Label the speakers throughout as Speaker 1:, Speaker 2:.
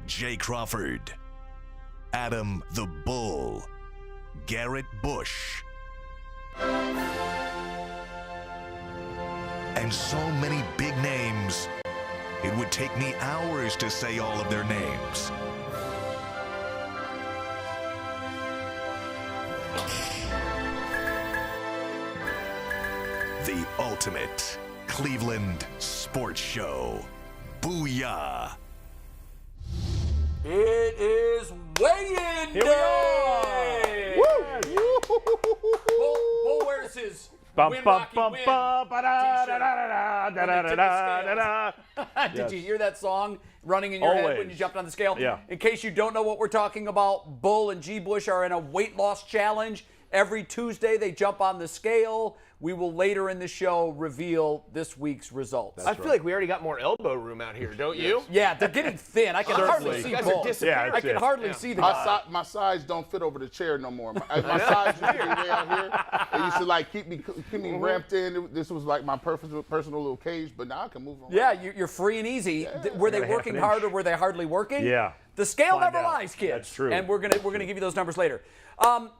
Speaker 1: Jay Crawford, Adam the Bull, Garrett Bush, and so many big names, it would take me hours to say all of their names. The ultimate Cleveland sports show. Booyah!
Speaker 2: It is weigh-in
Speaker 3: Here we
Speaker 2: day!
Speaker 3: Woo!
Speaker 2: Bull wears his Win Rocky Win t-shirt. Did you hear that song running in your head when you jumped on the scale?
Speaker 3: Yeah.
Speaker 2: In case you don't know what we're talking about, Bull and G. Bush are in a weight loss challenge. Every Tuesday they jump on the scale. We will later in the show reveal this week's results.
Speaker 4: I feel like we already got more elbow room out here, don't you?
Speaker 2: Yeah, they're getting thin. I can hardly see Bull.
Speaker 3: Yeah,
Speaker 2: I can hardly see the guy.
Speaker 5: My size don't fit over the chair no more. My size used to be way out here. It used to like keep me ramped in. This was like my personal little cage, but now I can move around.
Speaker 2: Yeah, you're free and easy.
Speaker 5: Yeah.
Speaker 2: Were they working hard or were they hardly working?
Speaker 3: Yeah.
Speaker 2: The scale
Speaker 3: Find
Speaker 2: never
Speaker 3: out.
Speaker 2: lies, kids.
Speaker 3: That's true.
Speaker 2: And we're gonna give you those numbers later.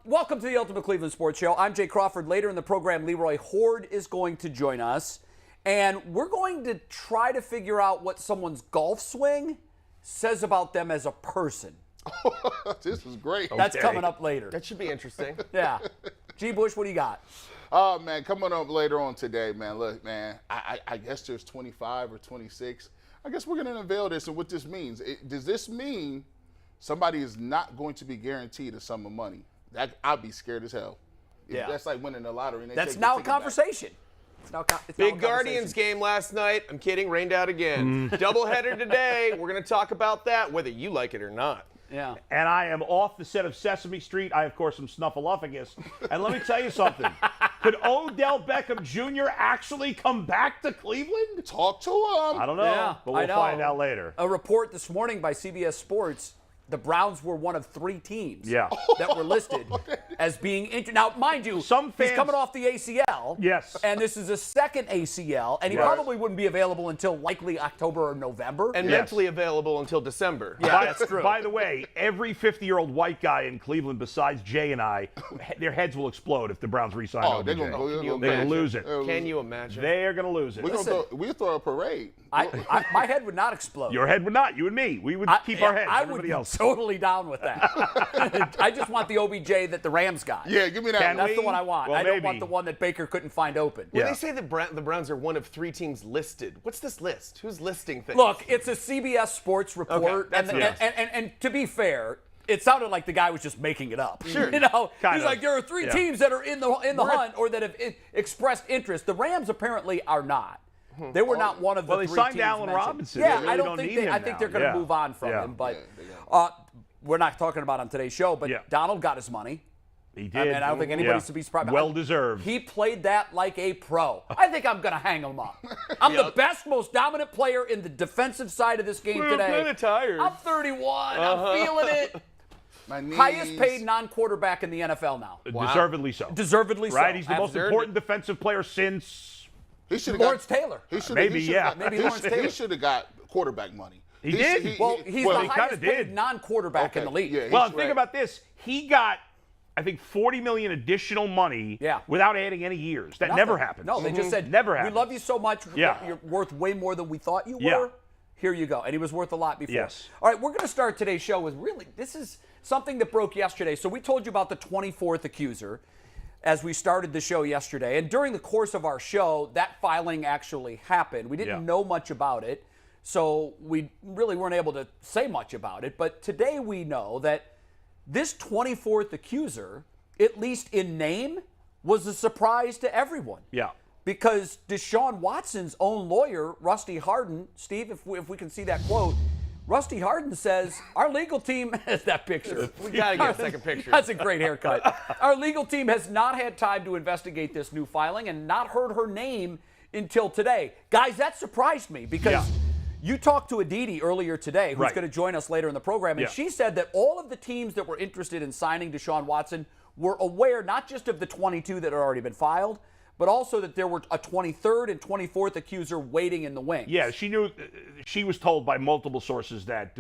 Speaker 2: Welcome to the Ultimate Cleveland Sports Show. I'm Jay Crawford. Later in the program, Leroy Hoard is going to join us, and we're going to try to figure out what someone's golf swing says about them as a person.
Speaker 5: This is great.
Speaker 2: That's coming up later.
Speaker 4: That should be interesting.
Speaker 2: Yeah. G. Bush, what do you got?
Speaker 5: Oh, man, coming up later on today, man. Look, man, I guess there's 25 or 26. I guess we're going to unveil this and what this means. Does this mean somebody is not going to be guaranteed a sum of money? I'd be scared as hell.
Speaker 2: Yeah.
Speaker 5: That's like winning the lottery. And they
Speaker 2: That's
Speaker 5: take
Speaker 2: now
Speaker 5: your
Speaker 2: a
Speaker 5: ticket back.
Speaker 2: conversation. It's now a
Speaker 4: Big Guardians game last night. I'm kidding, rained out again. Doubleheader today. We're going to talk about that, whether you like it or not.
Speaker 2: Yeah.
Speaker 3: And I am off the set of Sesame Street. I, of course, am Snuffleupagus. And let me tell you something. Could Odell Beckham Jr. actually come back to Cleveland?
Speaker 5: Talk to him.
Speaker 3: I don't know,
Speaker 2: Yeah,
Speaker 3: but
Speaker 2: I
Speaker 3: we'll
Speaker 2: know.
Speaker 3: find out later.
Speaker 2: A report this morning by CBS Sports, the Browns were one of 3 teams that were listed as being injured. Now, mind you,
Speaker 3: Some fans-
Speaker 2: he's coming off the ACL.
Speaker 3: Yes.
Speaker 2: And this is a second ACL, and he
Speaker 3: Right.
Speaker 2: probably wouldn't be available until likely October or November.
Speaker 4: And mentally available until December.
Speaker 2: yeah, that's true.
Speaker 3: By the way, every 50-year-old white guy in Cleveland besides Jay and I, their heads will explode if the Browns re-sign
Speaker 5: Oh,
Speaker 3: OBJ.
Speaker 5: they're going to
Speaker 3: They're gonna lose it.
Speaker 4: Can you imagine?
Speaker 3: They are going to lose it.
Speaker 5: We'll throw a parade.
Speaker 2: My head would not explode.
Speaker 3: Your head would not. You and me. We would keep our heads.
Speaker 2: I
Speaker 3: Everybody
Speaker 2: would be
Speaker 3: else.
Speaker 2: totally down with that. I just want the OBJ that the Rams got.
Speaker 5: Yeah, give me that.
Speaker 2: That's the one I want.
Speaker 3: Well,
Speaker 2: I don't
Speaker 3: maybe.
Speaker 2: want the one that Baker couldn't find open.
Speaker 4: Well,
Speaker 3: Yeah.
Speaker 4: they say that the Browns are one of 3 teams listed. What's this list? Who's listing things?
Speaker 2: Look, it's a CBS Sports report,
Speaker 4: that's
Speaker 2: and to be fair, it sounded like the guy was just making it up.
Speaker 4: Sure.
Speaker 2: You know,
Speaker 3: Kind
Speaker 2: he's
Speaker 3: of.
Speaker 2: like, there are 3
Speaker 3: Yeah.
Speaker 2: teams that are in the hunt or that have expressed interest. The Rams apparently are not. They were not one of the 3
Speaker 3: Well, they
Speaker 2: teams
Speaker 3: signed Allen
Speaker 2: mentioned.
Speaker 3: Robinson.
Speaker 2: Yeah,
Speaker 3: They really
Speaker 2: I don't
Speaker 3: don't
Speaker 2: think
Speaker 3: need him
Speaker 2: I think
Speaker 3: now.
Speaker 2: they're going to
Speaker 3: Yeah.
Speaker 2: move on from
Speaker 3: Yeah.
Speaker 2: him, but
Speaker 5: Yeah,
Speaker 2: we're not talking about on today's show. But
Speaker 3: Yeah.
Speaker 2: Donald got his money.
Speaker 3: He
Speaker 2: I
Speaker 3: did.
Speaker 2: mean, I don't think anybody's to be surprised.
Speaker 3: Well deserved.
Speaker 2: He played that like a pro. I think I'm going to hang him up. I'm the best, most dominant player in the defensive side of this game
Speaker 4: We're
Speaker 2: today.
Speaker 4: kinda tired.
Speaker 2: I'm 31. I'm feeling it.
Speaker 5: My knees.
Speaker 2: Highest paid non-quarterback in the NFL now.
Speaker 3: Deservedly so.
Speaker 2: Deservedly so.
Speaker 3: Right? He's the most
Speaker 4: Deserved
Speaker 3: important defensive player since.
Speaker 5: He should have
Speaker 2: Lawrence Taylor.
Speaker 5: He should
Speaker 3: Maybe, yeah.
Speaker 2: Maybe Lawrence Taylor.
Speaker 5: He should have got quarterback money.
Speaker 3: He did.
Speaker 2: He's
Speaker 5: well,
Speaker 2: the
Speaker 3: he
Speaker 2: highest
Speaker 3: kinda
Speaker 2: paid
Speaker 3: did.
Speaker 2: non-quarterback in the league.
Speaker 5: Yeah,
Speaker 3: Well,
Speaker 5: he's
Speaker 3: think
Speaker 5: right.
Speaker 3: about this. He got, I think, $40 million additional money without adding any years. That never happened.
Speaker 2: No, they just said,
Speaker 3: Never
Speaker 2: we
Speaker 3: happened.
Speaker 2: love you so much.
Speaker 3: Yeah.
Speaker 2: You're worth way more than we thought you were.
Speaker 3: Yeah.
Speaker 2: Here you go. And he was worth a lot before.
Speaker 3: Yes.
Speaker 2: All right, we're going to start today's show with this is something that broke yesterday. So we told you about the 24th accuser as we started the show yesterday. And during the course of our show, that filing actually happened. We didn't know much about it, so we really weren't able to say much about it. But today we know that this 24th accuser, at least in name, was a surprise to everyone.
Speaker 3: Yeah.
Speaker 2: Because Deshaun Watson's own lawyer, Rusty Hardin, Steve, if we can see that quote, Rusty Hardin says, our legal team has that picture.
Speaker 4: We got to get a second picture.
Speaker 2: That's a great haircut. Our legal team has not had time to investigate this new filing and not heard her name until today. Guys, that surprised me because you talked to Aditi earlier today, who's going to join us later in the program, and she said that all of the teams that were interested in signing Deshaun Watson were aware not just of the 22 that had already been filed, but also that there were a 23rd and 24th accuser waiting in the wings.
Speaker 3: Yeah, she knew. She was told by multiple sources that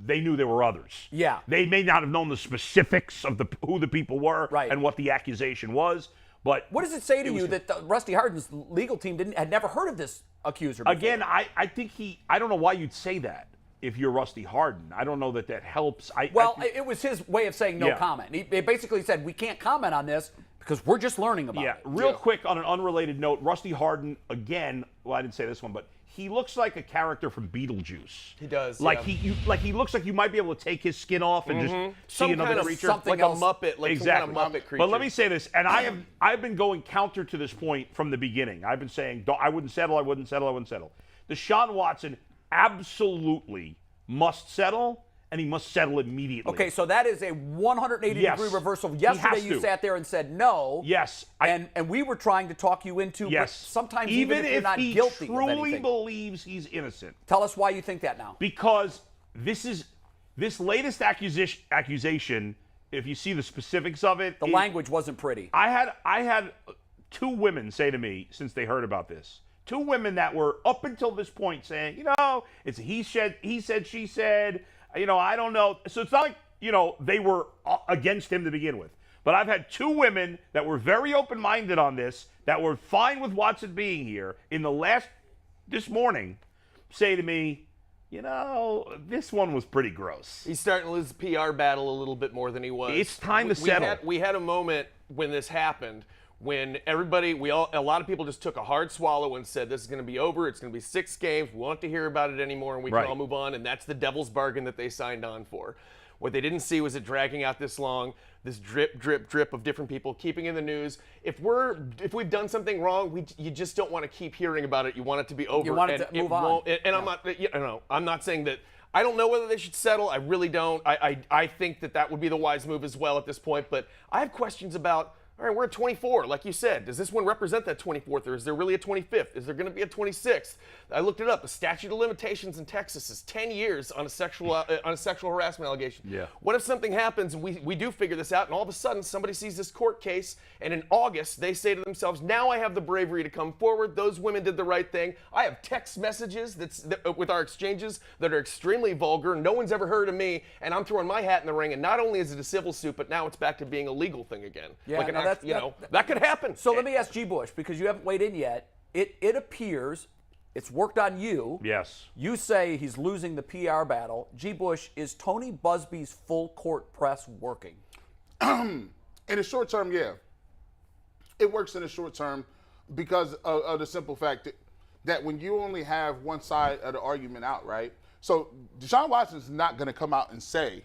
Speaker 3: they knew there were others.
Speaker 2: Yeah.
Speaker 3: They may not have known the specifics of who the people were and what the accusation was, but
Speaker 2: what does it say to you that Rusty Hardin's legal team had never heard of this accuser before?
Speaker 3: Again, I think I don't know why you'd say that if you're Rusty Hardin. I don't know that helps.
Speaker 2: It was his way of saying no comment. He basically said, we can't comment on this because we're just learning about it.
Speaker 3: Real quick on an unrelated note, Rusty Hardin, again, well, I didn't say this one, but he looks like a character from Beetlejuice.
Speaker 4: He does.
Speaker 3: He looks like you might be able to take his skin off and just see another creature.
Speaker 4: Like a Muppet, like
Speaker 3: exactly.
Speaker 4: some kind of Muppet creature.
Speaker 3: But let me say this, and I've been going counter to this point from the beginning. I've been saying I wouldn't settle. Deshaun Watson absolutely must settle, and he must settle immediately.
Speaker 2: Okay, so that is a 180-degree reversal. Yesterday you sat there and said no.
Speaker 3: Yes.
Speaker 2: And we were trying to talk you into, but sometimes even if you're not guilty of anything.
Speaker 3: Even if he truly believes he's innocent.
Speaker 2: Tell us why you think that now.
Speaker 3: Because this latest accusation, if you see the specifics of it.
Speaker 2: The language wasn't pretty.
Speaker 3: I had 2 women say to me since they heard about this. 2 women that were up until this point saying, it's he said, she said, I don't know. So it's not like, they were against him to begin with. But I've had 2 women that were very open-minded on this, that were fine with Watson being here, this morning, say to me, this one was pretty gross.
Speaker 4: He's starting to lose the PR battle a little bit more than he was.
Speaker 3: It's time to settle.
Speaker 4: We had a moment when this happened when a lot of people just took a hard swallow and said, this is going to be over. It's going to be 6 games. We won't have to hear about it anymore, and we can all move on. And that's the devil's bargain that they signed on for. What they didn't see was it dragging out this long, this drip, drip, drip of different people keeping in the news. If we've done something wrong, you just don't want to keep hearing about it. You want it to be over. You
Speaker 2: want it to move on.
Speaker 4: I'm not saying that. I don't know whether they should settle. I really don't. I think that would be the wise move as well at this point. But I have questions about. All right, we're at 24, like you said. Does this one represent that 24th, or is there really a 25th? Is there going to be a 26th? I looked it up. The statute of limitations in Texas is 10 years on a sexual harassment allegation.
Speaker 3: Yeah.
Speaker 4: What if something happens and we do figure this out, and all of a sudden somebody sees this court case, and in August they say to themselves, now I have the bravery to come forward. Those women did the right thing. I have text messages with our exchanges that are extremely vulgar. No one's ever heard of me, and I'm throwing my hat in the ring. And not only is it a civil suit, but now it's back to being a legal thing again.
Speaker 2: Yeah,
Speaker 4: that could happen.
Speaker 2: So let me ask G. Bush, because you haven't weighed in yet. It appears it's worked on you.
Speaker 3: Yes.
Speaker 2: You say he's losing the PR battle. G. Bush, is Tony Busby's full court press working?
Speaker 5: In the short term, yeah. It works in the short term because of the simple fact that when you only have one side of the argument out, right? So Deshaun Watson's not going to come out and say,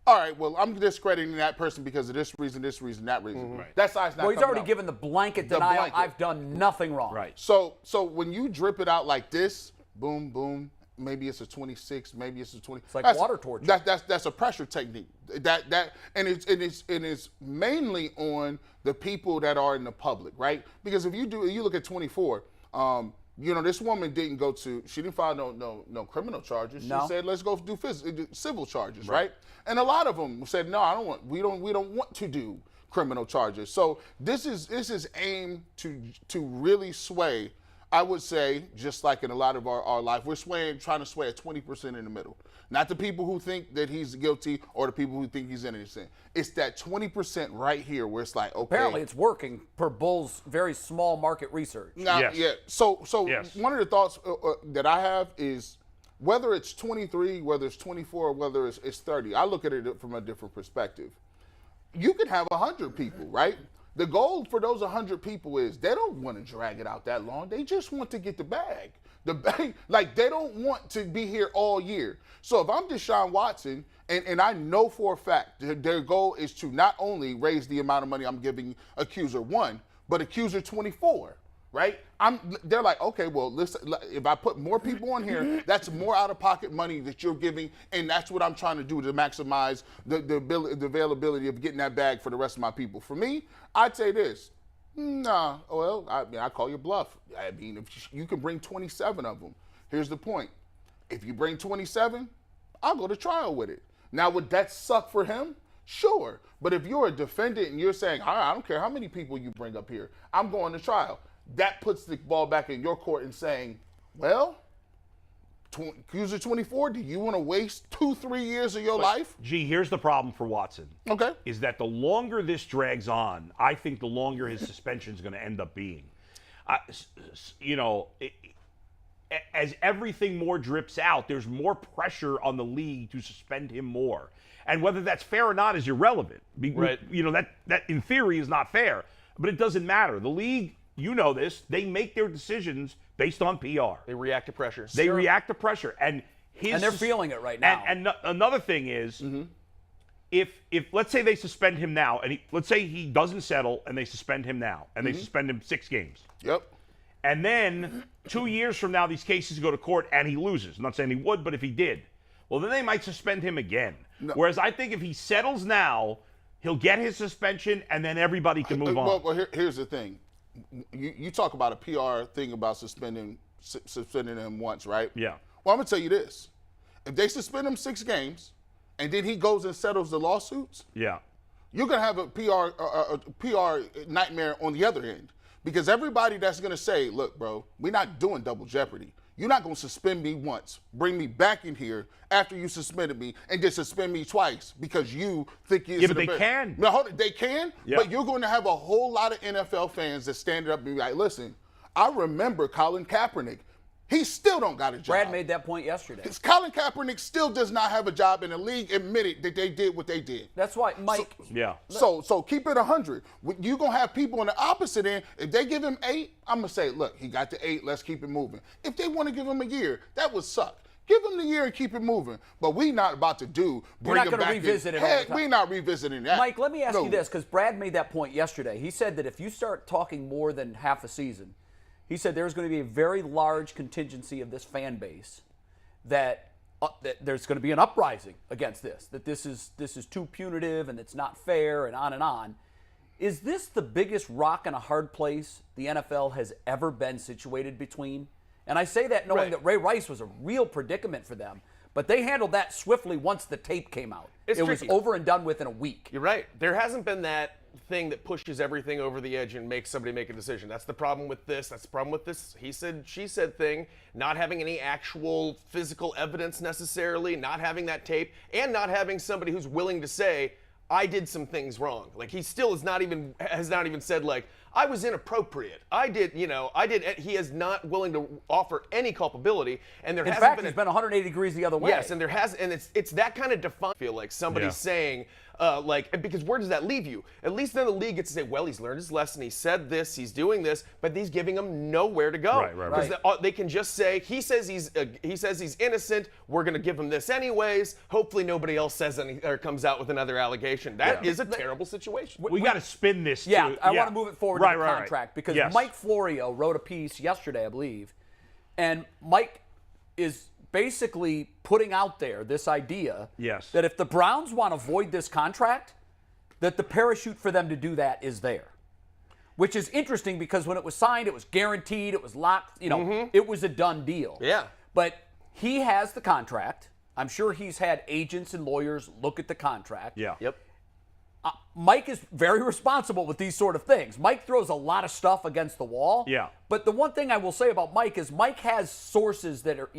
Speaker 5: all right, well, I'm discrediting that person because of this reason, that reason.
Speaker 3: Mm-hmm.
Speaker 5: Right. That side's not.
Speaker 2: Well, he's already given the blanket denial. I've done nothing wrong.
Speaker 3: Right.
Speaker 5: So when you drip it out like this, boom, boom. Maybe it's a 26. Maybe it's a 20.
Speaker 2: It's like water torture.
Speaker 5: That's a pressure technique. And it's mainly on the people that are in the public, right? Because if you look at 24. This woman didn't she didn't file no criminal charges. She said, let's go do civil charges, right? And a lot of them said, no, we don't want to do criminal charges. So this is aimed to really sway, I would say, just like in a lot of our life, we're trying to sway at 20% in the middle. Not the people who think that he's guilty or the people who think he's innocent. It's that 20% right here where it's like, okay.
Speaker 2: Apparently it's working per Bull's very small market research.
Speaker 5: Yeah. So one of the thoughts that I have is whether it's 23, whether it's 24, or whether it's 30, I look at it from a different perspective. You can have 100 people, right? The goal for those 100 people is they don't want to drag it out that long. They just want to get the bag. Like they don't want to be here all year. So if I'm Deshaun Watson, and I know for a fact their goal is to not only raise the amount of money I'm giving accuser 1, but accuser 24, right? They're like, okay, well, listen, if I put more people on here, that's more out-of-pocket money that you're giving, and that's what I'm trying to do to maximize the availability of getting that bag for the rest of my people. For me, I'd say this. Nah, well, I call your bluff. I mean, if you can bring 27 of them. Here's the point. If you bring 27, I'll go to trial with it. Now, would that suck for him? Sure. But if you're a defendant and you're saying, all right, I don't care how many people you bring up here, I'm going to trial. That puts the ball back in your court and saying, well, accuser 24, do you want to waste 2-3 years of your life?
Speaker 3: Gee, here's the problem for Watson.
Speaker 5: Okay.
Speaker 3: Is that the longer this drags on, I think the longer his suspension is going to end up being. As everything more drips out, there's more pressure on the league to suspend him more. And whether that's fair or not is irrelevant.
Speaker 4: Right.
Speaker 3: That in theory is not fair, but it doesn't matter. The league, you know this, they make their decisions based on PR.
Speaker 4: They react to pressure.
Speaker 3: They react to pressure. And
Speaker 2: they're feeling it right now.
Speaker 3: And another thing is, if let's say they suspend him now, and let's say he doesn't settle, and they suspend him now, and they suspend him 6 games.
Speaker 5: Yep.
Speaker 3: And then 2 years from now, these cases go to court, and he loses. I'm not saying he would, but if he did, well, then they might suspend him again. No. Whereas I think if he settles now, he'll get his suspension, and then everybody can move on.
Speaker 5: Well, here's the thing. You talk about a PR thing about suspending him once, right?
Speaker 3: Yeah.
Speaker 5: Well, I'm going to tell you this. If they suspend him 6 games, and then he goes and settles the lawsuits,
Speaker 3: yeah,
Speaker 5: you're going to have a PR nightmare on the other end. Because everybody that's going to say, look, bro, we're not doing double jeopardy. You're not going to suspend me once, bring me back in here after you suspended me, and then suspend me twice because you think it's...
Speaker 3: Yeah, but they can.
Speaker 5: No, hold it, they can,
Speaker 3: yeah.
Speaker 5: But you're going to have a whole lot of NFL fans that stand up and be like, listen, I remember Colin Kaepernick. He still don't got a job.
Speaker 2: Brad made that point yesterday.
Speaker 5: Colin Kaepernick still does not have a job, and the league admitted that they did what they did.
Speaker 2: That's why, Mike.
Speaker 5: So keep it 100. You're going to have people on the opposite end. If they give him 8, I'm going to say, look, he got the 8. Let's keep it moving. If they want to give him a year, that would suck. Give him the year and keep it moving. But we not about to do.
Speaker 2: We're not going to revisit it.
Speaker 5: We're not revisiting that.
Speaker 2: Mike, let me ask you this, because Brad made that point yesterday. He said that if you start talking more than half a season, he said there's going to be a very large contingency of this fan base that there's going to be an uprising against this, that this is too punitive and it's not fair and on and on. Is this the biggest rock and a hard place the NFL has ever been situated between? And I say that knowing that Ray Rice was a real predicament for them, but they handled that swiftly once the tape came out. It was over and done with in a week.
Speaker 4: You're right. There hasn't been that thing that pushes everything over the edge and makes somebody make a decision. That's the problem with this. That's the problem with this he said, she said thing, not having any actual physical evidence necessarily, not having that tape, and not having somebody who's willing to say, I did some things wrong. Like, he still has not even said, like, I was inappropriate. He is not willing to offer any culpability. And there hasn't been.
Speaker 2: He's been 180 degrees the other way.
Speaker 4: Yes, and it's that kind of defiant. I feel like somebody's saying, because where does that leave you? At least then the league gets to say, well, he's learned his lesson. He said this. He's doing this, but he's giving them nowhere to go.
Speaker 3: Right.
Speaker 4: Because they can just say he says he's innocent. We're going to give him this anyways. Hopefully nobody else says or comes out with another allegation. That is a terrible situation.
Speaker 3: We got to spin this.
Speaker 2: Yeah, I want to move it forward to the contract because
Speaker 3: Yes.
Speaker 2: Mike Florio wrote a piece yesterday, I believe, and Mike is basically putting out there this idea that if the Browns want to void this contract, that the parachute for them to do that is there. Which is interesting because when it was signed, it was guaranteed, it was locked, it was a done deal.
Speaker 4: Yeah.
Speaker 2: But he has the contract. I'm sure he's had agents and lawyers look at the contract.
Speaker 3: Yeah.
Speaker 4: Yep.
Speaker 2: Mike is very responsible with these sort of things. Mike throws a lot of stuff against the wall.
Speaker 3: Yeah.
Speaker 2: But the one thing I will say about Mike is Mike has sources that are...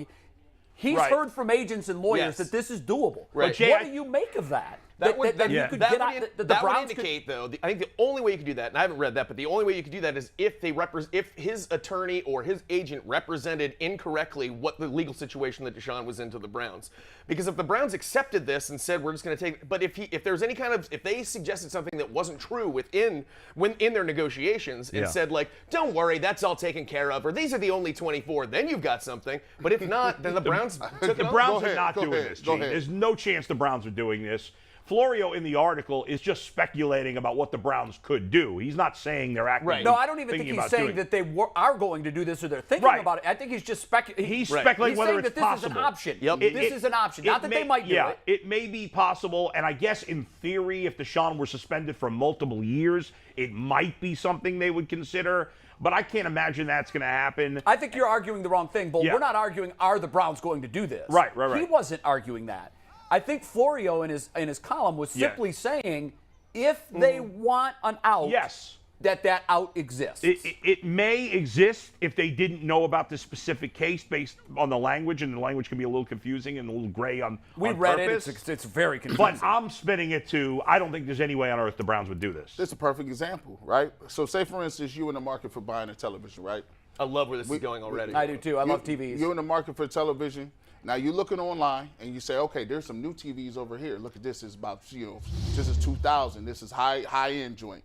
Speaker 2: He's heard from agents and lawyers that this is doable.
Speaker 4: Right.
Speaker 2: What do you make of that?
Speaker 4: That would
Speaker 2: Browns
Speaker 4: indicate, though, I think the only way you could do that, and I haven't read that, but the only way you could do that is if his attorney or his agent represented incorrectly what the legal situation that Deshaun was in to the Browns. Because if the Browns accepted this and said we're just going to take, but if there's any kind of, if they suggested something that wasn't true in their negotiations and said like, don't worry, that's all taken care of, or these are the only 24, then you've got something. But if not, then the Browns took
Speaker 3: the
Speaker 4: it
Speaker 3: Browns
Speaker 4: off.
Speaker 3: are not doing this, Gene. There's no chance the Browns are doing this. Florio in the article is just speculating about what the Browns could do. He's not saying they're acting.
Speaker 2: No, I don't even think he's saying that they are going to do this or they're thinking about it. I think he's just speculating.
Speaker 3: He's speculating whether it's possible.
Speaker 2: This is an option.
Speaker 4: Yep.
Speaker 2: This is an option. Not that they might do it.
Speaker 3: It may be possible, and I guess in theory, if Deshaun were suspended for multiple years, it might be something they would consider. But I can't imagine that's going to happen.
Speaker 2: I think you're arguing the wrong thing, but we're not arguing are the Browns going to do this.
Speaker 3: Right.
Speaker 2: He wasn't arguing that. I think Florio in his column was simply saying if they want an out,
Speaker 3: yes,
Speaker 2: that out exists.
Speaker 3: It may exist if they didn't know about this specific case based on the language, and the language can be a little confusing and a little gray on
Speaker 2: read
Speaker 3: purpose.
Speaker 2: It's very confusing.
Speaker 3: But I'm spinning it to, I don't think there's any way on earth the Browns would do this.
Speaker 5: This is a perfect example, right? So say, for instance, you in the market for buying a television, right?
Speaker 4: I love where this is going already.
Speaker 2: I do too. I love TVs.
Speaker 5: You're in the market for television. Now you're looking online and you say, okay, there's some new TVs over here. Look at this. It's about, this is 2000. This is high-end joint.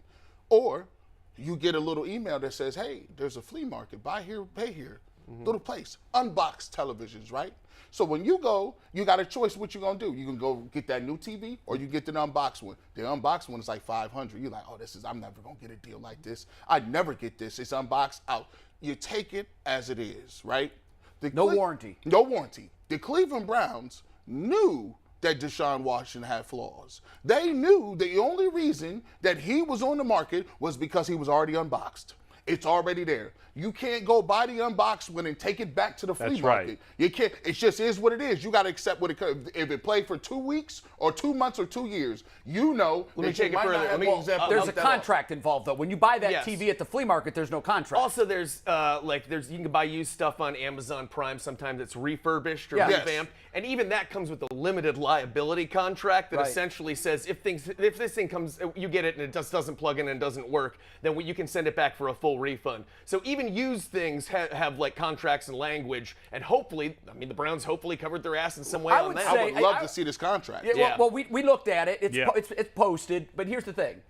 Speaker 5: Or you get a little email that says, hey, there's a flea market. Buy here, pay here. Little place. Unboxed televisions, right? So when you go, you got a choice what you're going to do. You can go get that new TV or you get the unboxed one. The unboxed one is like $500. You're like, oh, I'm never going to get a deal like this. I'd never get this. It's unboxed out. You take it as it is, right?
Speaker 2: No warranty.
Speaker 5: No warranty. The Cleveland Browns knew that Deshaun Watson had flaws. They knew the only reason that he was on the market was because he was already unboxed. It's already there. You can't go buy the unboxed one and take it back to the flea market.
Speaker 3: Right.
Speaker 5: You can't. It just is what it is. You got to accept what it comes. If it played for 2 weeks or 2 months or 2 years,
Speaker 4: Let me take it further.
Speaker 2: There's a contract involved, though. When you buy that TV at the flea market, there's no contract.
Speaker 4: Also, there's you can buy used stuff on Amazon Prime. Sometimes it's refurbished or revamped, and even that comes with a limited liability contract that essentially says if this thing comes, you get it and it just doesn't plug in and doesn't work, then you can send it back for a full refund. So even used things have like contracts and language, and hopefully, the Browns hopefully covered their ass in some way on that.
Speaker 5: I would love to see this contract.
Speaker 2: Well, we looked at it. It's posted, but here's the thing.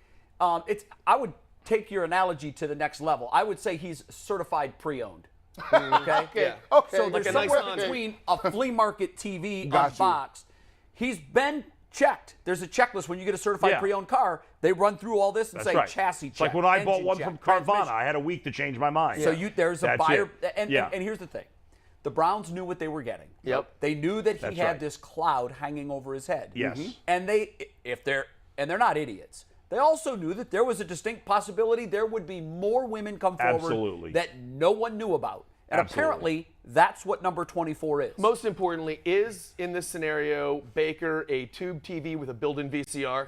Speaker 2: I would take your analogy to the next level. I would say he's certified pre-owned. Okay. So there's somewhere between a flea market TV unboxed. He's been checked. There's a checklist when you get a certified pre-owned car. They run through all this and say chassis check.
Speaker 3: It's like when I bought one from Carvana. I had a week to change my mind.
Speaker 2: So there's a buyer. And here's the thing. The Browns knew what they were getting.
Speaker 4: Yep.
Speaker 2: They knew that he had this cloud hanging over his head.
Speaker 3: Yes.
Speaker 2: And they're not idiots. They also knew that there was a distinct possibility there would be more women come forward that no one knew about. And apparently, that's what number 24 is.
Speaker 4: Most importantly, is in this scenario Baker a tube TV with a built-in VCR?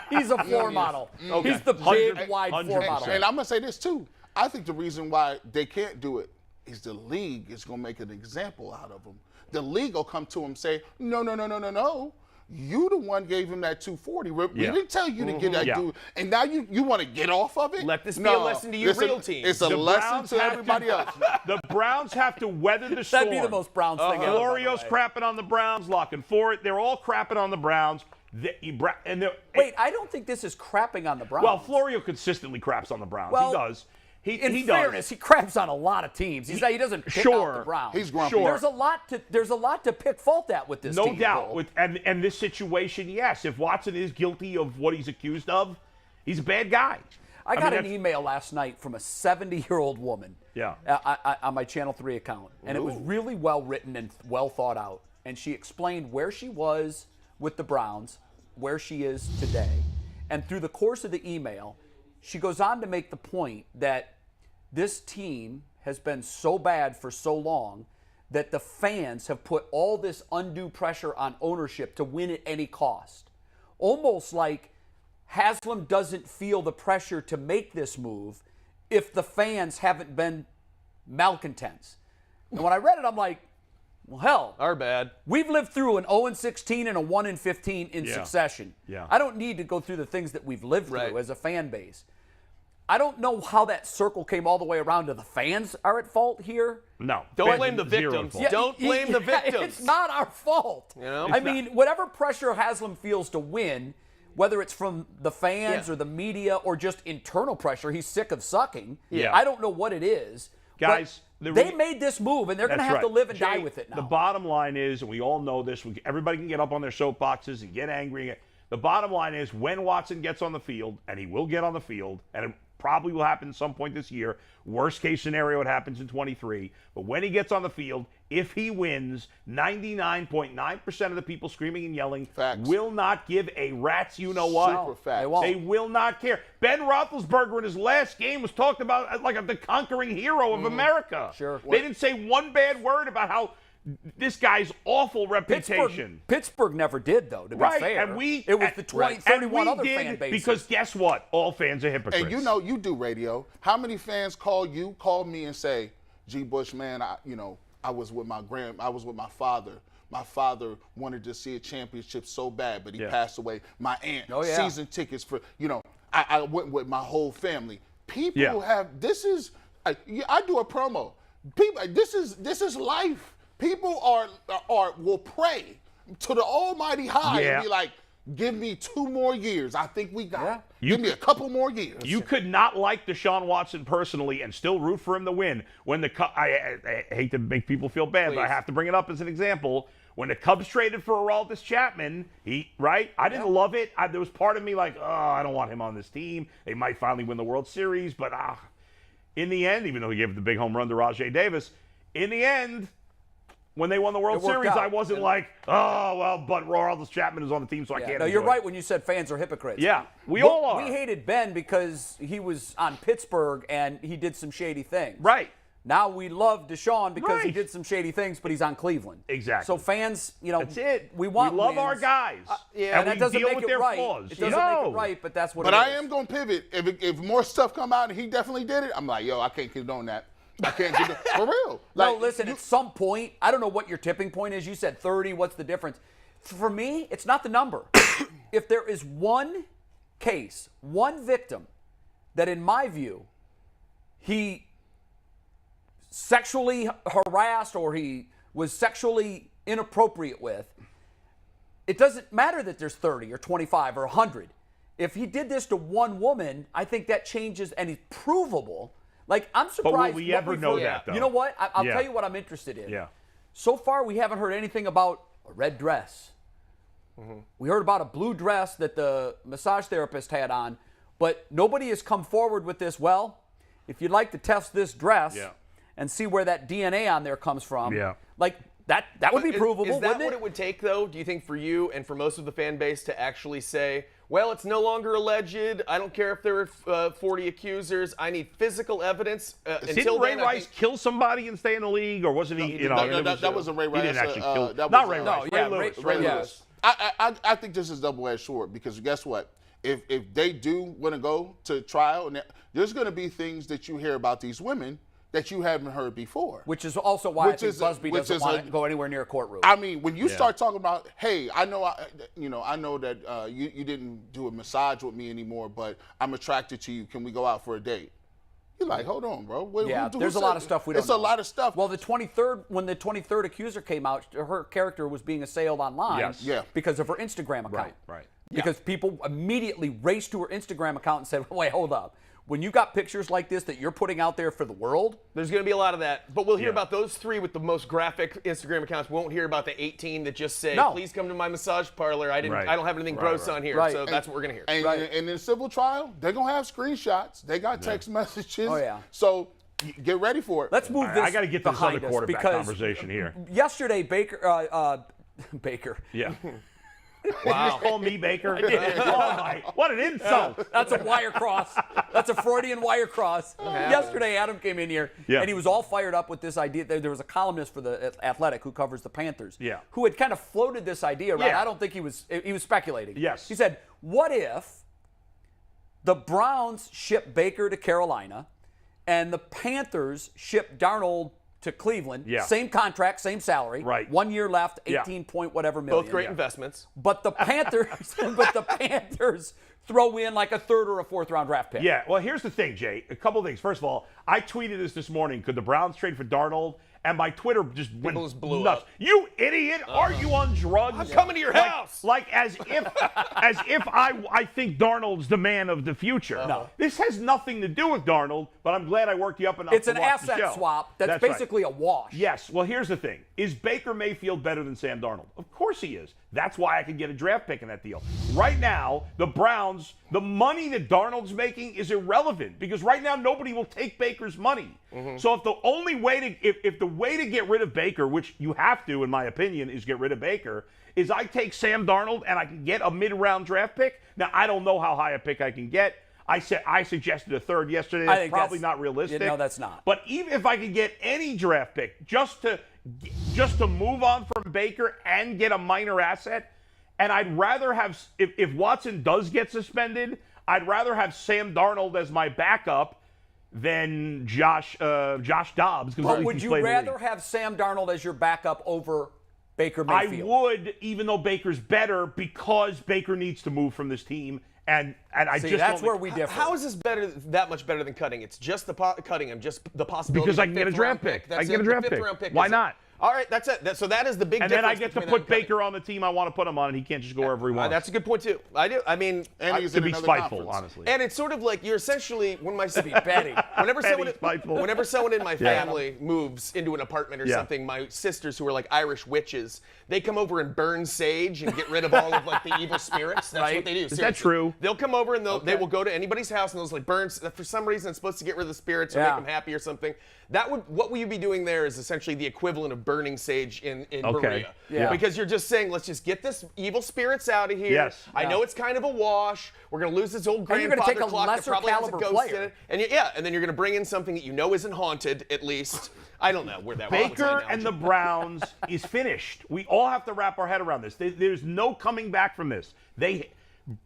Speaker 2: He's a floor model. Okay. He's the big, wide floor model.
Speaker 5: And I'm going to say this, too. I think the reason why they can't do it is the league is going to make an example out of him. The league will come to him and say, no. You the one gave him that 240. We didn't tell you to get that dude. And now you want to get off of it?
Speaker 4: Let this be a lesson to your real team.
Speaker 5: It's a lesson to everybody else.
Speaker 3: The Browns have to weather the storm.
Speaker 2: That'd be the most Browns thing ever.
Speaker 3: Florio's crapping on the Browns, locking for it. They're all crapping on the Browns.
Speaker 2: Wait, I don't think this is crapping on the Browns.
Speaker 3: Well, Florio consistently craps on the Browns. He does.
Speaker 2: In fairness, he craps on a lot of teams. He doesn't pick out the Browns.
Speaker 5: He's grumpy.
Speaker 2: There's a lot to pick fault at with this team.
Speaker 3: No doubt. And this situation, yes. If Watson is guilty of what he's accused of, he's a bad guy.
Speaker 2: I got an email last night from a 70-year-old woman on my Channel 3 account. And it was really well written and well thought out. And she explained where she was with the Browns, where she is today. And through the course of the email, she goes on to make the point that this team has been so bad for so long that the fans have put all this undue pressure on ownership to win at any cost. Almost like Haslam doesn't feel the pressure to make this move if the fans haven't been malcontents. And when I read it, I'm like, well, hell.
Speaker 4: Our bad.
Speaker 2: We've lived through an 0-16 and a 1-15 in succession.
Speaker 3: Yeah.
Speaker 2: I don't need to go through the things that we've lived through as a fan base. I don't know how that circle came all the way around to the fans are at fault here.
Speaker 3: No.
Speaker 4: Don't blame the victims. Don't blame the victims.
Speaker 2: It's not our fault. I mean, whatever pressure Haslam feels to win, whether it's from the fans or the media or just internal pressure, he's sick of sucking. I don't know what it is.
Speaker 3: Guys,
Speaker 2: they made this move, and they're going to have to live and die with it now.
Speaker 3: The bottom line is, and we all know this, everybody can get up on their soapboxes and get angry. The bottom line is when Watson gets on the field, and he will get on the field, and it probably will happen at some point this year. Worst case scenario, it happens in 23. But when he gets on the field, if he wins, 99.9% of the people screaming and yelling will not give a rat's you-know-what.
Speaker 5: Super fact.
Speaker 3: They will not care. Ben Roethlisberger in his last game was talked about like the conquering hero of America.
Speaker 2: Sure.
Speaker 3: They didn't say one bad word about how this guy's awful reputation.
Speaker 2: Pittsburgh never did, though, to be fair.
Speaker 3: And
Speaker 2: it was the 31 other fan bases.
Speaker 3: Because guess what? All fans are hypocrites.
Speaker 5: And you know, you do radio. How many fans call me and say, G. Bush, man, I was with my father. My father wanted to see a championship so bad, but he passed away. My aunt, season tickets for, I went with my whole family. People have, this is, I do a promo. People, this is life. People will pray to the Almighty High and be like, give me 2 more years. I think we got it. Give me a couple more years.
Speaker 3: You could not like Deshaun Watson personally and still root for him to win. When I hate to make people feel bad, but I have to bring it up as an example. When the Cubs traded for Aroldis Chapman, I didn't love it. There was part of me like, I don't want him on this team. They might finally win the World Series, but in the end, even though he gave the big home run to Rajai Davis, in the end, when they won the World Series, I wasn't like, but Aroldis Chapman is on the team, so I can't.
Speaker 2: No, you're right when you said fans are hypocrites.
Speaker 3: Yeah, we all are.
Speaker 2: We hated Ben because he was on Pittsburgh and he did some shady things.
Speaker 3: Right.
Speaker 2: Now we love Deshaun because he did some shady things, but he's on Cleveland.
Speaker 3: Exactly.
Speaker 2: So fans,
Speaker 3: that's it.
Speaker 2: We
Speaker 3: love
Speaker 2: wins.
Speaker 3: our guys.
Speaker 2: And that doesn't
Speaker 3: deal
Speaker 2: make
Speaker 3: with
Speaker 2: it
Speaker 3: their
Speaker 2: right.
Speaker 3: flaws.
Speaker 2: It doesn't make it right, but that's what it is.
Speaker 5: But I am going to pivot. If more stuff come out and he definitely did it, I'm like, yo, I can't condone that. I can't do that. For real.
Speaker 2: No, listen, at some point, I don't know what your tipping point is. You said 30. What's the difference? For me, it's not the number. If there is one case, one victim that in my view, he sexually harassed or he was sexually inappropriate with, it doesn't matter that there's 30 or 25 or 100. If he did this to one woman, I think that changes and it's provable. Like, I'm surprised.
Speaker 3: But will we ever know that, though?
Speaker 2: You know what? I'll tell you what I'm interested in.
Speaker 3: Yeah.
Speaker 2: So far, we haven't heard anything about a red dress. Mm-hmm. We heard about a blue dress that the massage therapist had on, but nobody has come forward with this. Well, if you'd like to test this dress and see where that DNA on there comes from, like that would be provable.
Speaker 4: Is that
Speaker 2: wouldn't
Speaker 4: what it would take, though, do you think, for you and for most of the fan base to actually say, well, it's no longer alleged. I don't care if there are 40 accusers. I need physical evidence.
Speaker 3: Didn't Ray Rice kill somebody and stay in the league, or wasn't he?
Speaker 5: That wasn't Ray Rice.
Speaker 3: He didn't actually kill.
Speaker 5: Not
Speaker 3: Ray Rice.
Speaker 2: Ray
Speaker 3: Lewis.
Speaker 2: Ray Lewis.
Speaker 5: I think this is double-edged sword because guess what? If they do want to go to trial, there's going to be things that you hear about these women that you haven't heard before.
Speaker 2: Which is also why I think Busby doesn't want to go anywhere near a courtroom.
Speaker 5: I mean, when you start talking about, hey, I know that you didn't do a massage with me anymore, but I'm attracted to you. Can we go out for a date? You're like, hold on, bro.
Speaker 2: There's a lot of stuff we don't know.
Speaker 5: It's a lot of stuff.
Speaker 2: Well, when the 23rd accuser came out, her character was being assailed online because of her Instagram account.
Speaker 3: Right.
Speaker 2: Because people immediately raced to her Instagram account and said, wait, hold up. When you got pictures like this that you're putting out there for the world,
Speaker 4: there's going to be a lot of that. But we'll hear about those 3 with the most graphic Instagram accounts. We won't hear about the 18 that just say, please come to my massage parlor. I don't have anything gross on here. So that's what we're going to hear.
Speaker 5: And in a civil trial, they're going to have screenshots. They got text messages.
Speaker 2: Oh, yeah.
Speaker 5: So get ready for it.
Speaker 2: Let's move this.
Speaker 3: I got to get to this other quarterback conversation here.
Speaker 2: Yesterday, Baker.
Speaker 3: Yeah. Wow. You just call me Baker?
Speaker 2: I did.
Speaker 3: What an insult.
Speaker 2: That's a wire cross. That's a Freudian wire cross. Yesterday, Adam came in here, and he was all fired up with this idea. There was a columnist for the Athletic who covers the Panthers who had kind of floated this idea, right? I don't think he was speculating.
Speaker 3: Yes.
Speaker 2: He said, what if the Browns ship Baker to Carolina and the Panthers ship Darnold to Cleveland, same contract, same salary, 1 year left, 18 point whatever million.
Speaker 4: Both great investments.
Speaker 2: But the Panthers throw in like a 3rd or a 4th round draft pick.
Speaker 3: Yeah, well, here's the thing, Jay. A couple of things. First of all, I tweeted this morning. Could the Browns trade for Darnold? And my Twitter just went
Speaker 4: blew
Speaker 3: nuts.
Speaker 4: up.
Speaker 3: You idiot! Are you on drugs?
Speaker 4: I'm coming to your house.
Speaker 3: Like as if I think Darnold's the man of the future.
Speaker 2: No.
Speaker 3: This has nothing to do with Darnold. But I'm glad I worked you up enough.
Speaker 2: It's
Speaker 3: to
Speaker 2: an
Speaker 3: watch the
Speaker 2: asset
Speaker 3: show.
Speaker 2: swap. That's basically a wash.
Speaker 3: Yes. Well, here's the thing: is Baker Mayfield better than Sam Darnold? Of course he is. That's why I could get a draft pick in that deal. Right now, the Browns, the money that Darnold's making is irrelevant because right now nobody will take Baker's money. So if the only way if the way to get rid of Baker, which you have to, in my opinion, is get rid of Baker, is I take Sam Darnold and I can get a mid-round draft pick. Now I don't know how high a pick I can get. I suggested a 3rd yesterday. That's probably not realistic.
Speaker 2: No, that's not.
Speaker 3: But even if I could get any draft pick just to just to move on from Baker and get a minor asset. And I'd rather have, if Watson does get suspended, I'd rather have Sam Darnold as my backup than Josh Dobbs.
Speaker 2: But would you rather have Sam Darnold as your backup over Baker Mayfield?
Speaker 3: I would, even though Baker's better, because Baker needs to move from this team. And I
Speaker 2: See,
Speaker 3: just
Speaker 2: that's
Speaker 3: don't
Speaker 2: where we differ.
Speaker 4: How is this that much better than cutting? It's just the cutting him, just the possibility.
Speaker 3: Because I can get a draft pick. I can get a draft pick. Why not?
Speaker 4: All right, that's it. So that is the big
Speaker 3: and
Speaker 4: difference.
Speaker 3: And then I get to put Baker on the team I want to put him on, and he can't just go wherever he wants.
Speaker 4: That's a good point, too. I do. I mean,
Speaker 5: and he's
Speaker 3: to
Speaker 5: in
Speaker 3: be
Speaker 5: another
Speaker 3: spiteful,
Speaker 5: conference.
Speaker 3: honestly.
Speaker 4: And it's sort of like you're essentially, when my
Speaker 2: Betty.
Speaker 4: whenever someone in my family moves into an apartment or something, my sisters who are like Irish witches, they come over and burn sage and get rid of all of like the evil spirits. That's what they do.
Speaker 3: Is that true?
Speaker 4: They'll come over and they will go to anybody's house and they'll like burn. For some reason, it's supposed to get rid of the spirits or make them happy or something. What will you be doing there is essentially the equivalent of burning sage in Berea.
Speaker 2: Yeah.
Speaker 4: Because you're just saying, let's just get this evil spirits out of here.
Speaker 3: Yes.
Speaker 4: I know it's kind of a wash. We're going to lose this old
Speaker 2: And you're
Speaker 4: grandfather
Speaker 2: gonna take a
Speaker 4: clock that
Speaker 2: lesser
Speaker 4: probably has a
Speaker 2: caliber
Speaker 4: ghost
Speaker 2: player.
Speaker 4: in it. And and then you're going to bring in something that you know isn't haunted, at least. I don't know where that was.
Speaker 3: Baker and the Browns is finished. We all have to wrap our head around this. There's no coming back from this.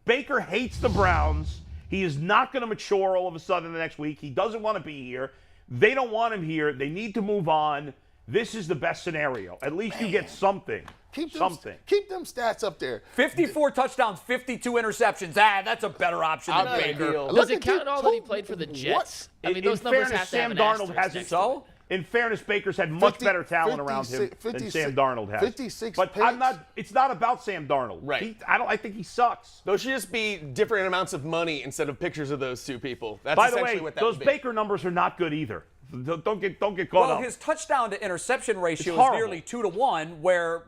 Speaker 3: Baker hates the Browns. He is not going to mature all of a sudden the next week. He doesn't want to be here. They don't want him here. They need to move on. This is the best scenario. At least you get something.
Speaker 5: Keep them stats up there.
Speaker 2: 54 touchdowns, 52 interceptions. That's a better option than Baker.
Speaker 6: Does it count at all that he played for the Jets?
Speaker 3: What?
Speaker 6: I mean, those numbers have to have an asterisk next to it.
Speaker 2: So?
Speaker 3: In fairness, Baker's had much better talent around him than Sam Darnold has.
Speaker 5: 56
Speaker 3: but
Speaker 5: picks.
Speaker 3: It's not about Sam Darnold.
Speaker 4: Right.
Speaker 3: I think he sucks.
Speaker 4: Those should just be different amounts of money instead of pictures of those two people. That's
Speaker 3: By the
Speaker 4: essentially
Speaker 3: way,
Speaker 4: what that
Speaker 3: those
Speaker 4: would be.
Speaker 3: Baker numbers are not good either. Don't get caught up.
Speaker 2: Well, his touchdown to interception ratio is
Speaker 3: horrible.
Speaker 2: nearly 2-to-1, where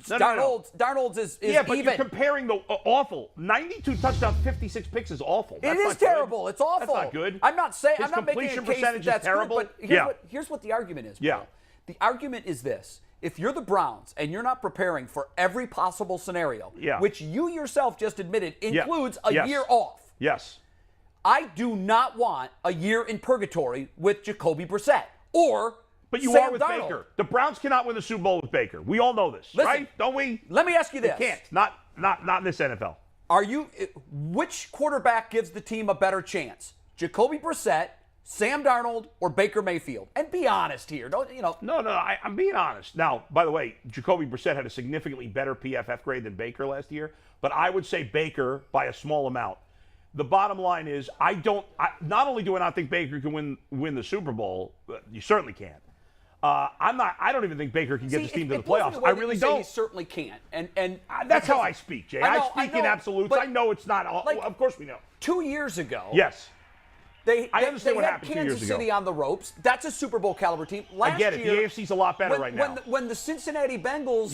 Speaker 3: No.
Speaker 2: Darnold's is
Speaker 3: Yeah, but
Speaker 2: even.
Speaker 3: you're comparing the awful 92 touchdowns, 56 picks is awful. That's
Speaker 2: It
Speaker 3: not
Speaker 2: is
Speaker 3: good.
Speaker 2: terrible. It's awful.
Speaker 3: That's not good.
Speaker 2: I'm not saying
Speaker 3: His
Speaker 2: I'm not making a
Speaker 3: completion
Speaker 2: case
Speaker 3: percentage
Speaker 2: that's
Speaker 3: is terrible.
Speaker 2: good, but here's what the argument is. Bro.
Speaker 3: Yeah.
Speaker 2: The argument is this. If you're the Browns and you're not preparing for every possible scenario, which you yourself just admitted includes a year off.
Speaker 3: Yes.
Speaker 2: I do not want a year in purgatory with Jacoby Brissett or
Speaker 3: But you
Speaker 2: Sam
Speaker 3: are with
Speaker 2: Darnold.
Speaker 3: Baker. The Browns cannot win the Super Bowl with Baker. We all know this,
Speaker 2: Listen,
Speaker 3: right? Don't we?
Speaker 2: Let me ask you this.
Speaker 3: They can't. Not in this NFL.
Speaker 2: Which quarterback gives the team a better chance? Jacoby Brissett, Sam Darnold, or Baker Mayfield? And be honest here. Don't you know?
Speaker 3: No, I'm being honest. Now, by the way, Jacoby Brissett had a significantly better PFF grade than Baker last year, but I would say Baker by a small amount. The bottom line is, not only do I not think Baker can win the Super Bowl, you certainly can't. I don't even think Baker can get this team to the playoffs. I really don't.
Speaker 2: He certainly can't. And
Speaker 3: that's how I speak, Jay. I speak in absolutes.
Speaker 2: but
Speaker 3: I know it's not. Of course we know.
Speaker 2: 2 years ago.
Speaker 3: Yes.
Speaker 2: I
Speaker 3: understand what
Speaker 2: had
Speaker 3: happened 2
Speaker 2: Kansas
Speaker 3: years ago.
Speaker 2: City on the ropes. That's a Super Bowl caliber team.
Speaker 3: I get it.
Speaker 2: Year,
Speaker 3: The AFC's a lot better right now.
Speaker 2: When the Cincinnati Bengals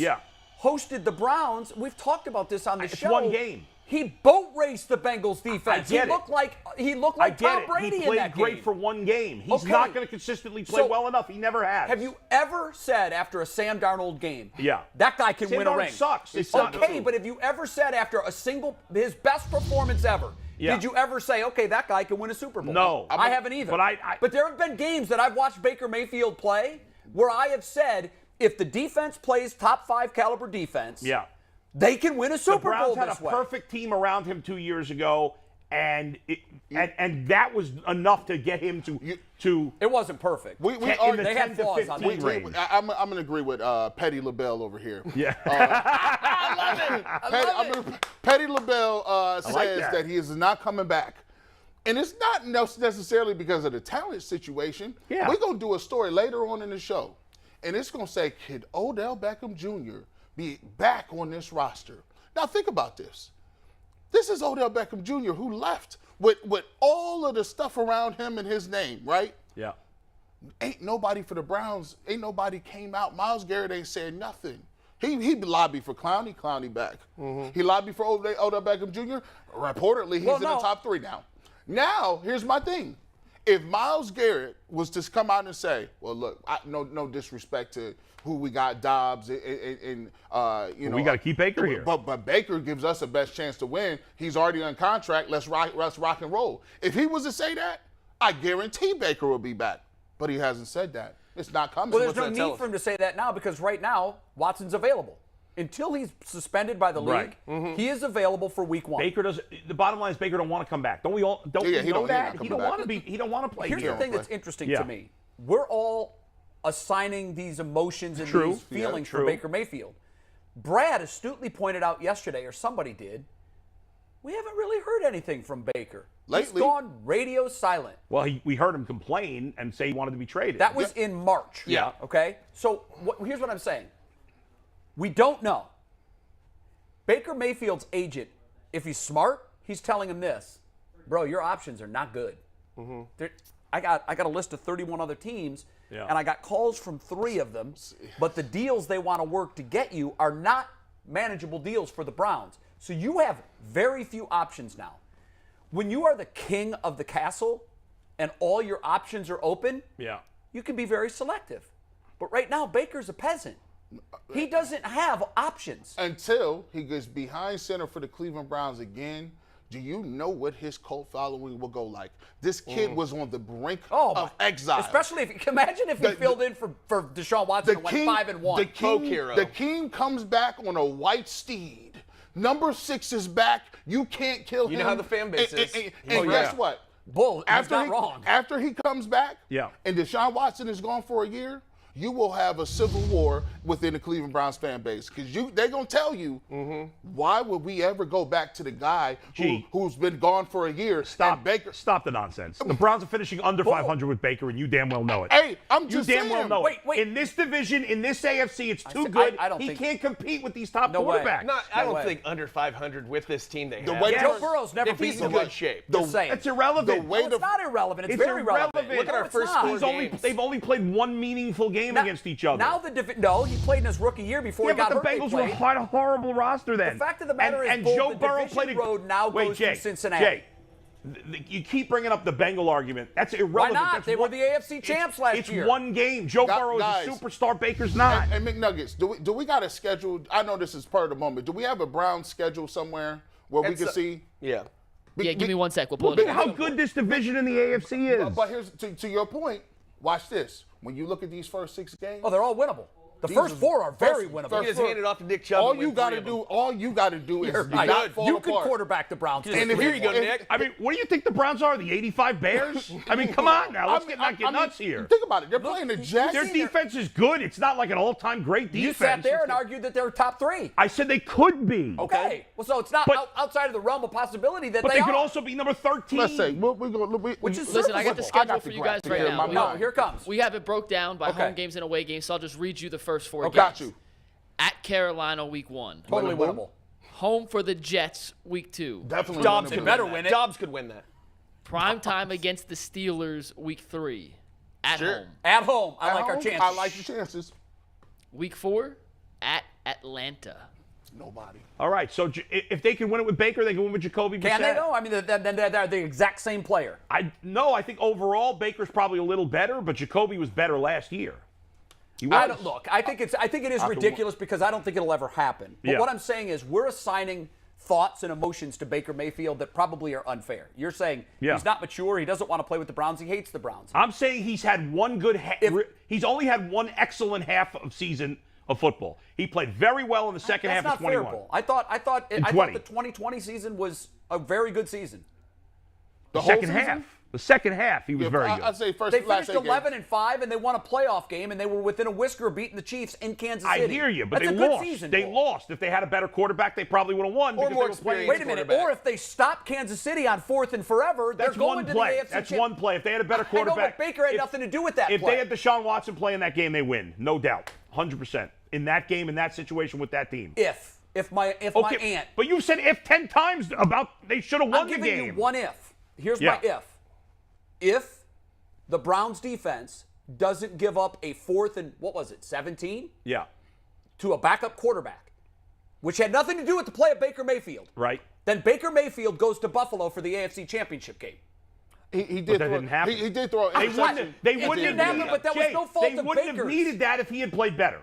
Speaker 2: hosted the Browns, we've talked about this on the show.
Speaker 3: It's one game.
Speaker 2: He boat raced the Bengals defense.
Speaker 3: He
Speaker 2: looked like Tom Brady
Speaker 3: He played
Speaker 2: in that
Speaker 3: great
Speaker 2: game.
Speaker 3: for one game. He's not going to consistently play well enough. He never has.
Speaker 2: Have you ever said after a Sam Darnold game, that guy can
Speaker 3: Sam
Speaker 2: win a
Speaker 3: Darnold
Speaker 2: ring?
Speaker 3: sucks. It's
Speaker 2: okay, but have you ever said after his best performance ever, did you ever say, okay, that guy can win a Super Bowl?
Speaker 3: No.
Speaker 2: I haven't either.
Speaker 3: But
Speaker 2: there have been games that I've watched Baker Mayfield play where I have said, if the defense plays top 5 caliber defense, they can win a Super Bowl this way.
Speaker 3: The Browns had a perfect team around him 2 years ago, and that was enough to get him to.
Speaker 2: It wasn't perfect.
Speaker 3: They
Speaker 2: had flaws on that
Speaker 3: range.
Speaker 5: I'm going to agree with Petty LaBelle over here.
Speaker 3: Yeah.
Speaker 5: I love it. Petty LaBelle says that he is not coming back. And it's not necessarily because of the talent situation.
Speaker 3: Yeah.
Speaker 5: We're going to do a story later on in the show, and it's going to say, could Odell Beckham Jr. be back on this roster? Now think about this. This is Odell Beckham Jr. who left with all of the stuff around him and his name, right?
Speaker 3: Yeah.
Speaker 5: Ain't nobody for the Browns, ain't nobody came out. Myles Garrett ain't said nothing. He lobbied for Clowney back. Mm-hmm. He lobbied for Odell Beckham Jr. Reportedly, he's in the top 3 now. Now, here's my thing. If Myles Garrett was to come out and say, well, look, no disrespect to who we got, Dobbs, and
Speaker 3: we got to keep Baker here.
Speaker 5: But Baker gives us the best chance to win. He's already on contract. Let's rock and roll. If he was to say that, I guarantee Baker will be back. But he hasn't said that. It's not coming.
Speaker 2: Well, there's no
Speaker 4: What's that tell
Speaker 2: need
Speaker 4: us?
Speaker 2: for him to say that now because right now Watson's available. Until he's suspended by the league, he is available for week 1.
Speaker 3: Baker does. The bottom line is Baker don't want to come back. Don't we all? Don't
Speaker 5: Yeah,
Speaker 3: we
Speaker 5: he
Speaker 3: know
Speaker 5: don't-
Speaker 3: that?
Speaker 5: he's not
Speaker 3: He don't
Speaker 5: coming
Speaker 3: want to be. He don't want to play
Speaker 2: Here's
Speaker 3: here.
Speaker 2: the thing that's interesting
Speaker 3: Yeah.
Speaker 2: to me. We're all assigning these emotions and
Speaker 3: True.
Speaker 2: these feelings
Speaker 3: Yeah,
Speaker 2: for
Speaker 3: true.
Speaker 2: Baker Mayfield. Brad astutely pointed out yesterday, or somebody did, we haven't really heard anything from Baker. He's
Speaker 5: Lately.
Speaker 2: gone radio silent.
Speaker 3: Well, we heard him complain and say he wanted to be traded.
Speaker 2: That was in March.
Speaker 3: Yeah.
Speaker 2: Okay? So here's what I'm saying. We don't know. Baker Mayfield's agent, if he's smart, he's telling him this. Bro, your options are not good. I got a list of 31 other teams,
Speaker 3: Yeah.
Speaker 2: and I got calls from 3 of them, but the deals they want to work to get you are not manageable deals for the Browns. So you have very few options now. When you are the king of the castle and all your options are open,
Speaker 3: Yeah.
Speaker 2: you can be very selective. But right now, Baker's a peasant. He doesn't have options.
Speaker 5: Until he gets behind center for the Cleveland Browns again, do you know what his cult following will go like? This kid was on the brink of exile.
Speaker 2: Especially imagine if he filled in for Deshaun Watson and went 5-1.
Speaker 5: The king comes back on a white steed. Number 6 is back. You can't kill him.
Speaker 4: You know how the fan base is.
Speaker 5: And guess what?
Speaker 2: Bull, he's not wrong.
Speaker 5: After he comes back,
Speaker 3: Yeah.
Speaker 5: and Deshaun Watson is gone for a year, you will have a civil war within the Cleveland Browns fan base because they're gonna tell you why would we ever go back to the guy who's been gone for a year?
Speaker 3: Stop.
Speaker 5: And Baker.
Speaker 3: Stop the nonsense. The Browns are finishing under 500 with Baker, and you damn well know it.
Speaker 5: Hey, I'm
Speaker 3: You
Speaker 5: just
Speaker 3: damn well
Speaker 5: saying.
Speaker 3: know it.
Speaker 2: Wait.
Speaker 3: In this division, in this AFC, it's too
Speaker 2: said-
Speaker 3: good.
Speaker 2: I don't
Speaker 3: he
Speaker 2: think-
Speaker 3: can't compete with these top
Speaker 2: No way.
Speaker 3: quarterbacks.
Speaker 4: I
Speaker 2: No
Speaker 4: don't
Speaker 2: way.
Speaker 4: think under 500 with this team they have.
Speaker 5: way
Speaker 2: Joe
Speaker 5: Yes.
Speaker 2: Burrow's never
Speaker 4: If he's
Speaker 2: beaten
Speaker 4: in
Speaker 2: the
Speaker 4: good shape.
Speaker 2: Just saying.
Speaker 3: It's irrelevant.
Speaker 5: The way
Speaker 2: No, it's not irrelevant. It's,
Speaker 3: It's
Speaker 2: very relevant.
Speaker 3: irrelevant.
Speaker 4: Look at our
Speaker 2: No, it's
Speaker 4: first
Speaker 2: not.
Speaker 4: four
Speaker 3: They've only played one meaningful game
Speaker 2: Now-
Speaker 3: against each other.
Speaker 2: Now he played in his rookie year before
Speaker 3: Yeah,
Speaker 2: he got
Speaker 3: but the
Speaker 2: hurt.
Speaker 3: Bengals
Speaker 2: They
Speaker 3: were
Speaker 2: played.
Speaker 3: a horrible roster then.
Speaker 2: The fact of the matter is,
Speaker 3: and
Speaker 2: Bull,
Speaker 3: Joe
Speaker 2: the
Speaker 3: Burrow
Speaker 2: division
Speaker 3: played a
Speaker 2: road now
Speaker 3: Wait,
Speaker 2: goes
Speaker 3: Jay,
Speaker 2: to Cincinnati.
Speaker 3: Jay, you keep bringing up the Bengal argument. That's
Speaker 2: Why
Speaker 3: irrelevant.
Speaker 2: not?
Speaker 3: That's
Speaker 2: They were the AFC champs last year.
Speaker 3: It's one game. Joe Burrow
Speaker 5: guys,
Speaker 3: is a superstar. Baker's not.
Speaker 5: And McNuggets, do we got a schedule? I know this is part of the moment. Do we have a Browns schedule somewhere where we can see?
Speaker 4: Yeah.
Speaker 6: Yeah, give me 1 sec. We'll pull
Speaker 5: But
Speaker 6: it
Speaker 3: How
Speaker 6: up.
Speaker 3: good this division in the AFC is.
Speaker 5: But here's to your point. Watch this. When you look at these first 6 games,
Speaker 2: Oh, they're all winnable. The
Speaker 5: These
Speaker 2: first
Speaker 5: are-
Speaker 2: 4 are very
Speaker 5: first-
Speaker 2: winnable.
Speaker 5: first
Speaker 4: You just
Speaker 5: four.
Speaker 4: hand it off to Nick Chubb.
Speaker 5: all
Speaker 4: and
Speaker 5: you
Speaker 4: win
Speaker 5: got
Speaker 4: three
Speaker 5: to
Speaker 4: of them.
Speaker 5: do, all you got to do is
Speaker 2: You're right.
Speaker 5: not fall
Speaker 2: You can
Speaker 5: apart.
Speaker 2: quarterback the Browns.
Speaker 5: And if
Speaker 4: Here you go,
Speaker 5: if-
Speaker 4: Nick.
Speaker 3: I mean, what do you think the Browns are? The 85 Bears? I mean, come on now. Let's not get nuts here.
Speaker 5: Think about it. They're playing the Jets.
Speaker 3: Their defense is good. It's not like an all-time great defense.
Speaker 2: You sat there and argued that they're top 3.
Speaker 3: I said they could be.
Speaker 2: Okay. Well, so it's not
Speaker 3: But-
Speaker 2: outside of the realm of possibility that
Speaker 3: But
Speaker 2: they
Speaker 3: they could
Speaker 2: are.
Speaker 3: also be number 13.
Speaker 5: Let's say
Speaker 2: Which is
Speaker 6: Listen, I got the
Speaker 2: serviceable.
Speaker 6: schedule for you guys right now.
Speaker 2: No, here it comes.
Speaker 6: We have it broke down by
Speaker 2: Okay.
Speaker 6: home games and away games, so I'll just read you the first 4 games.
Speaker 5: Got you.
Speaker 6: At Carolina, week 1.
Speaker 2: Totally winnable.
Speaker 6: Home for the Jets, week 2.
Speaker 5: Definitely.
Speaker 4: Dobbs
Speaker 5: winnable.
Speaker 4: could
Speaker 2: better
Speaker 4: win
Speaker 2: win
Speaker 4: that.
Speaker 2: it.
Speaker 4: Dobbs could win that.
Speaker 6: Prime time against the Steelers, week 3. At home.
Speaker 2: At home, I
Speaker 5: At
Speaker 2: like our
Speaker 5: home,
Speaker 2: chances.
Speaker 5: I like the chances.
Speaker 6: Week 4, at Atlanta.
Speaker 5: Nobody.
Speaker 3: All right, so if they can win it with Baker, they can win with Jacoby Brissett.
Speaker 2: Can they though? I mean, they're the exact same player.
Speaker 3: I think overall Baker's probably a little better, but Jacoby was better last year. He was.
Speaker 2: I think it is ridiculous because I don't think it'll ever happen. But
Speaker 3: Yeah.
Speaker 2: what I'm saying is we're assigning thoughts and emotions to Baker Mayfield that probably are unfair. You're saying
Speaker 3: Yeah.
Speaker 2: he's not mature, he doesn't want to play with the Browns, he hates the Browns.
Speaker 3: I'm saying he's had one good he's only had one excellent half of season of football. He played very well in the second
Speaker 2: That's
Speaker 3: half of
Speaker 2: not fair,
Speaker 3: 21.
Speaker 2: Bull. I thought the 2020 season was a very good season.
Speaker 3: The
Speaker 5: whole
Speaker 3: second
Speaker 5: season?
Speaker 3: half. The second half, he was very good.
Speaker 5: I'd say first.
Speaker 2: They
Speaker 5: last
Speaker 2: finished
Speaker 5: 8 games.
Speaker 2: 11-5 and they won a playoff game and they were within a whisker of beating the Chiefs in Kansas City.
Speaker 3: I hear you, but
Speaker 2: That's
Speaker 3: they
Speaker 2: a good
Speaker 3: lost.
Speaker 2: Season,
Speaker 3: They
Speaker 2: Bull.
Speaker 3: lost. If they had a better quarterback, they probably would have won.
Speaker 4: Or
Speaker 3: because
Speaker 4: more
Speaker 3: they were playing.
Speaker 2: Wait a minute.
Speaker 4: quarterback.
Speaker 2: Or if they stop Kansas City on 4th and forever,
Speaker 3: That's
Speaker 2: they're going
Speaker 3: one
Speaker 2: to
Speaker 3: play.
Speaker 2: the AFC
Speaker 3: That's
Speaker 2: Champ-
Speaker 3: one play. If they had a better
Speaker 2: I know,
Speaker 3: quarterback,
Speaker 2: but Baker had nothing to do with that
Speaker 3: If
Speaker 2: play.
Speaker 3: they had Deshaun Watson playing that game, they win, no doubt, 100%. In that game, in that situation with that team.
Speaker 2: If my aunt.
Speaker 3: But you said if 10 times about they should have won
Speaker 2: I'm
Speaker 3: the
Speaker 2: giving
Speaker 3: game.
Speaker 2: you one if. Here's
Speaker 3: Yeah.
Speaker 2: my if. If the Browns defense doesn't give up a 4th and 17
Speaker 3: Yeah,
Speaker 2: to a backup quarterback, which had nothing to do with the play of Baker Mayfield,
Speaker 3: right.
Speaker 2: then Baker Mayfield goes to Buffalo for the AFC Championship game.
Speaker 5: He did.
Speaker 3: that
Speaker 5: throw,
Speaker 3: didn't happen.
Speaker 5: He did throw. an
Speaker 3: They
Speaker 5: interception.
Speaker 3: wouldn't. They
Speaker 2: It
Speaker 3: wouldn't
Speaker 2: didn't
Speaker 3: have
Speaker 2: happen,
Speaker 3: needed.
Speaker 2: but that was
Speaker 3: Jay,
Speaker 2: no fault
Speaker 3: they
Speaker 2: of
Speaker 3: wouldn't have
Speaker 2: Baker's.
Speaker 3: needed that if he had played better.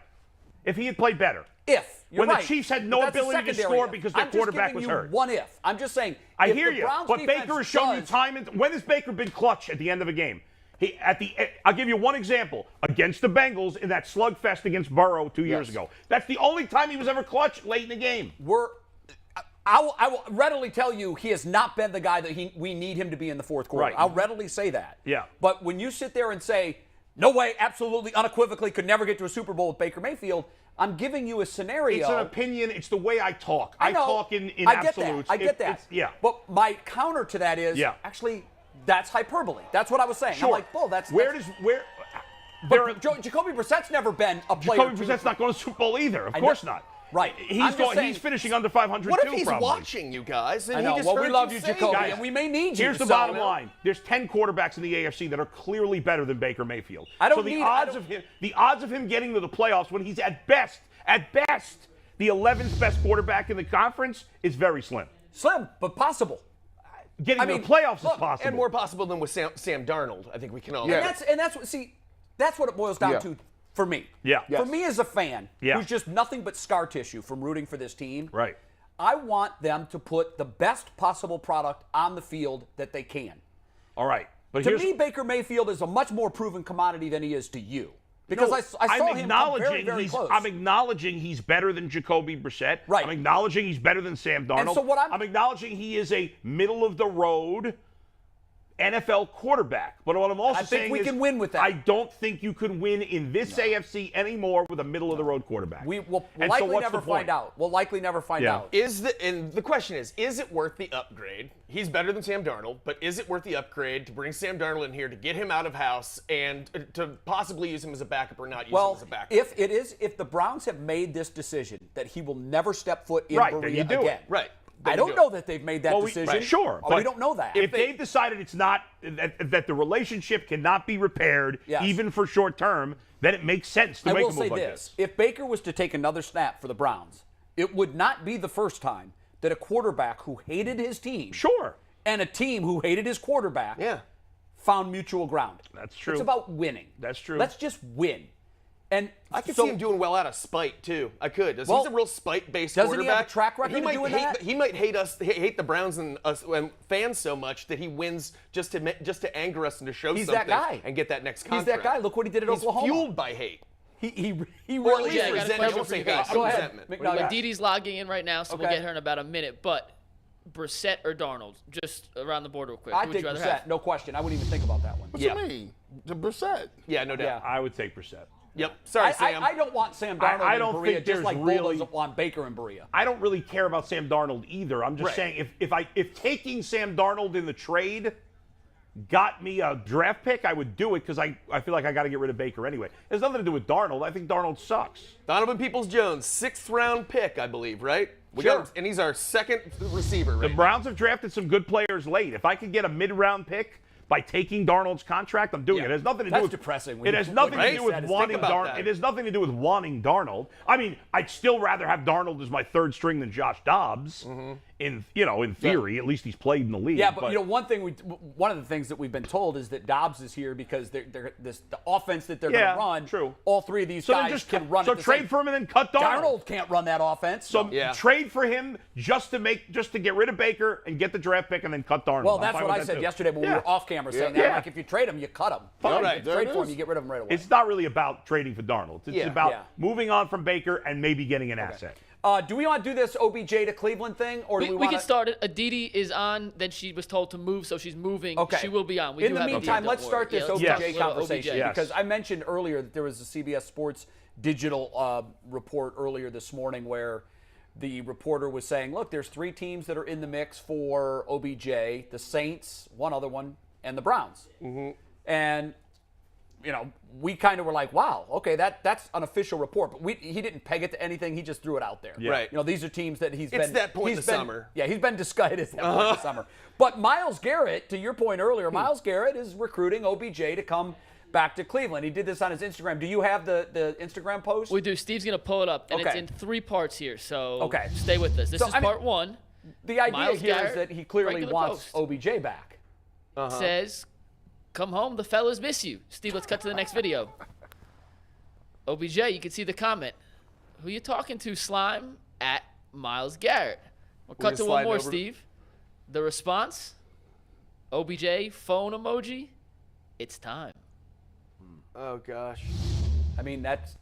Speaker 3: If he had played better.
Speaker 2: If you're
Speaker 3: When the
Speaker 2: right.
Speaker 3: Chiefs had
Speaker 2: But
Speaker 3: no
Speaker 2: that's a
Speaker 3: ability to
Speaker 2: secondary
Speaker 3: score
Speaker 2: if.
Speaker 3: because their
Speaker 2: I'm just
Speaker 3: quarterback
Speaker 2: giving
Speaker 3: was
Speaker 2: you
Speaker 3: hurt.
Speaker 2: One if. I'm just saying.
Speaker 3: I
Speaker 2: if
Speaker 3: hear
Speaker 2: the
Speaker 3: you,
Speaker 2: Browns
Speaker 3: but
Speaker 2: defense
Speaker 3: Baker has shown you
Speaker 2: does-
Speaker 3: time. When has Baker been clutch at the end of a game? I'll give you one example. Against the Bengals in that slugfest against Burrow 2 years ago. That's the only time he was ever clutch late in the game.
Speaker 2: I will readily tell you he has not been the guy that we need him to be in the fourth quarter.
Speaker 3: Right.
Speaker 2: I'll readily say that.
Speaker 3: Yeah.
Speaker 2: But when you sit there and say, no way, absolutely, unequivocally, could never get to a Super Bowl with Baker Mayfield, I'm giving you a scenario.
Speaker 3: It's an opinion. It's the way I talk.
Speaker 2: I know.
Speaker 3: talk in
Speaker 2: I get
Speaker 3: absolutes.
Speaker 2: That. I get that.
Speaker 3: Yeah.
Speaker 2: But my counter to that is actually that's hyperbole. That's what I was saying.
Speaker 3: Sure.
Speaker 2: I'm like, well, that's
Speaker 3: But
Speaker 2: Jacoby Brissett's never been a player.
Speaker 3: Jacoby Brissett's not going to the Super Bowl either. Of course not.
Speaker 2: Right.
Speaker 3: He's finishing under 500
Speaker 4: What
Speaker 3: too,
Speaker 4: if he's
Speaker 3: probably.
Speaker 4: watching you guys? And
Speaker 2: I know.
Speaker 4: He just
Speaker 2: Well, we
Speaker 4: heard
Speaker 2: love you,
Speaker 4: say
Speaker 2: Jacoby,
Speaker 4: that?
Speaker 2: and we may need you.
Speaker 3: Here's the bottom line. There's 10 quarterbacks in the AFC that are clearly better than Baker Mayfield. The odds of him getting to the playoffs when he's at best, the 11th best quarterback in the conference is very slim.
Speaker 2: Slim, but possible.
Speaker 3: Getting to the playoffs is possible.
Speaker 4: And more possible than with Sam Darnold. I think we can all agree.
Speaker 2: And that's what it boils down to for me.
Speaker 3: Yeah.
Speaker 2: For me as a fan
Speaker 3: Yeah.
Speaker 2: who's just nothing but scar tissue from rooting for this team.
Speaker 3: Right.
Speaker 2: I want them to put the best possible product on the field that they can.
Speaker 3: All right. But
Speaker 2: To me, Baker Mayfield is a much more proven commodity than he is to you. Because I saw him come very, very close.
Speaker 3: I'm acknowledging he's better than Jacoby Brissett.
Speaker 2: Right.
Speaker 3: I'm acknowledging he's better than Sam Darnold.
Speaker 2: And so what
Speaker 3: I'm acknowledging he is a middle-of-the-road NFL quarterback. But what I'm also saying is
Speaker 2: we can win with that.
Speaker 3: I don't think you can win in this AFC anymore with a middle-of-the-road quarterback.
Speaker 2: We'll likely never find out. We'll likely never find out.
Speaker 4: And the question is it worth the upgrade? He's better than Sam Darnold, but is it worth the upgrade to bring Sam Darnold in here to get him out of house and to possibly use him as a backup or not use him as a backup?
Speaker 2: If the Browns have made this decision that he will never step foot in Berea again.
Speaker 4: Right.
Speaker 2: I don't know that they've made that decision.
Speaker 3: Sure.
Speaker 2: But we don't know that.
Speaker 3: If they've decided it's not, that the relationship cannot be repaired, even for short term, then it makes sense to make a move like this. I will say this.
Speaker 2: If Baker was to take another snap for the Browns, it would not be the first time that a quarterback who hated his team and a team who hated his quarterback found mutual ground.
Speaker 3: That's true.
Speaker 2: It's about winning.
Speaker 3: That's true.
Speaker 2: Let's just win. And
Speaker 4: I could see him doing well out of spite too. I could. He's a real spite-based quarterback.
Speaker 2: Doesn't he have a track record of doing that?
Speaker 4: He might hate the Browns and us and fans so much that he wins just to anger us and to show something.
Speaker 2: He's that guy.
Speaker 4: And get that next contract.
Speaker 2: He's that guy. Look what he did at Oklahoma.
Speaker 4: He's fueled by hate.
Speaker 2: He
Speaker 4: Or at
Speaker 2: really
Speaker 4: least
Speaker 2: is.
Speaker 4: resentment. I won't say hate.
Speaker 2: Go ahead.
Speaker 4: Resentment.
Speaker 6: Aditi's logging in right now, so we'll get her in about a minute. But Brissett or Darnold, just around the board real quick.
Speaker 2: I take Brissett, no question. I wouldn't even think about that one.
Speaker 5: What you mean? The Brissett.
Speaker 4: Yeah, no doubt.
Speaker 3: I would take Brissett.
Speaker 4: Yep. Sorry, Sam.
Speaker 2: I don't want Sam Darnold
Speaker 3: I don't
Speaker 2: in Berea
Speaker 3: think
Speaker 2: just like
Speaker 3: there's
Speaker 2: Bull doesn't want Baker in Berea.
Speaker 3: I don't really care about Sam Darnold either. I'm just saying if taking Sam Darnold in the trade got me a draft pick, I would do it because I feel like I got to get rid of Baker anyway. It has nothing to do with Darnold. I think Darnold sucks.
Speaker 4: Donovan Peoples-Jones, 6th round pick, I believe, right? And he's our second receiver, right?
Speaker 3: The Browns have drafted some good players late. If I could get a mid-round pick by taking Darnold's contract, I'm doing it. It has nothing to do with
Speaker 2: depressing.
Speaker 3: It has nothing to do with wanting Darnold. It has nothing to do with wanting Darnold. I mean, I'd still rather have Darnold as my third string than Josh Dobbs. In theory, at least he's played in the league.
Speaker 2: Yeah, but one of the things that we've been told is that Dobbs is here because the offense that they're going to run.
Speaker 3: True.
Speaker 2: All three of these guys can run.
Speaker 3: So trade for him and then cut Darnold.
Speaker 2: Darnold can't run that offense.
Speaker 3: So trade for him just to get rid of Baker and get the draft pick and then cut Darnold.
Speaker 2: Well, that's what I said yesterday when we were off camera saying that. Like if you trade him, you cut him.
Speaker 3: Fine.
Speaker 2: If you trade for him, you get rid of him right away.
Speaker 3: It's not really about trading for Darnold. It's about moving on from Baker and maybe getting an asset.
Speaker 2: Do we want to do this OBJ to Cleveland thing, or
Speaker 6: we can start it? Aditi is on. Then she was told to move, so she's moving.
Speaker 2: Okay.
Speaker 6: She will be on.
Speaker 2: In the meantime, let's start this OBJ conversation
Speaker 6: OBJ.
Speaker 2: because I mentioned earlier that there was a CBS Sports digital report earlier this morning where the reporter was saying, look, there's 3 teams that are in the mix for OBJ, the Saints, one other one, and the Browns. And we kind of were like, wow, okay, that's an official report. But he didn't peg it to anything. He just threw it out there.
Speaker 4: Right.
Speaker 2: These are teams that he's
Speaker 4: It's that point in the summer.
Speaker 2: Yeah, he's been discussed at that point in the summer. But Myles Garrett, to your point earlier, Myles Garrett is recruiting OBJ to come back to Cleveland. He did this on his Instagram. Do you have the Instagram post?
Speaker 6: We do. Steve's going to pull it up, and it's in 3 parts here. So stay with us. This
Speaker 2: So,
Speaker 6: is part 1.
Speaker 2: The idea
Speaker 6: Myles
Speaker 2: here
Speaker 6: Garrett,
Speaker 2: is that he clearly
Speaker 6: regular
Speaker 2: wants
Speaker 6: post.
Speaker 2: OBJ back.
Speaker 6: Says, come home, the fellas miss you. Steve, let's cut to the next video. OBJ, you can see the comment. Who you talking to, Slime? At Myles Garrett. We'll cut to one more, Steve. The response, OBJ phone emoji, It's time.
Speaker 4: Oh gosh.
Speaker 2: I mean, that's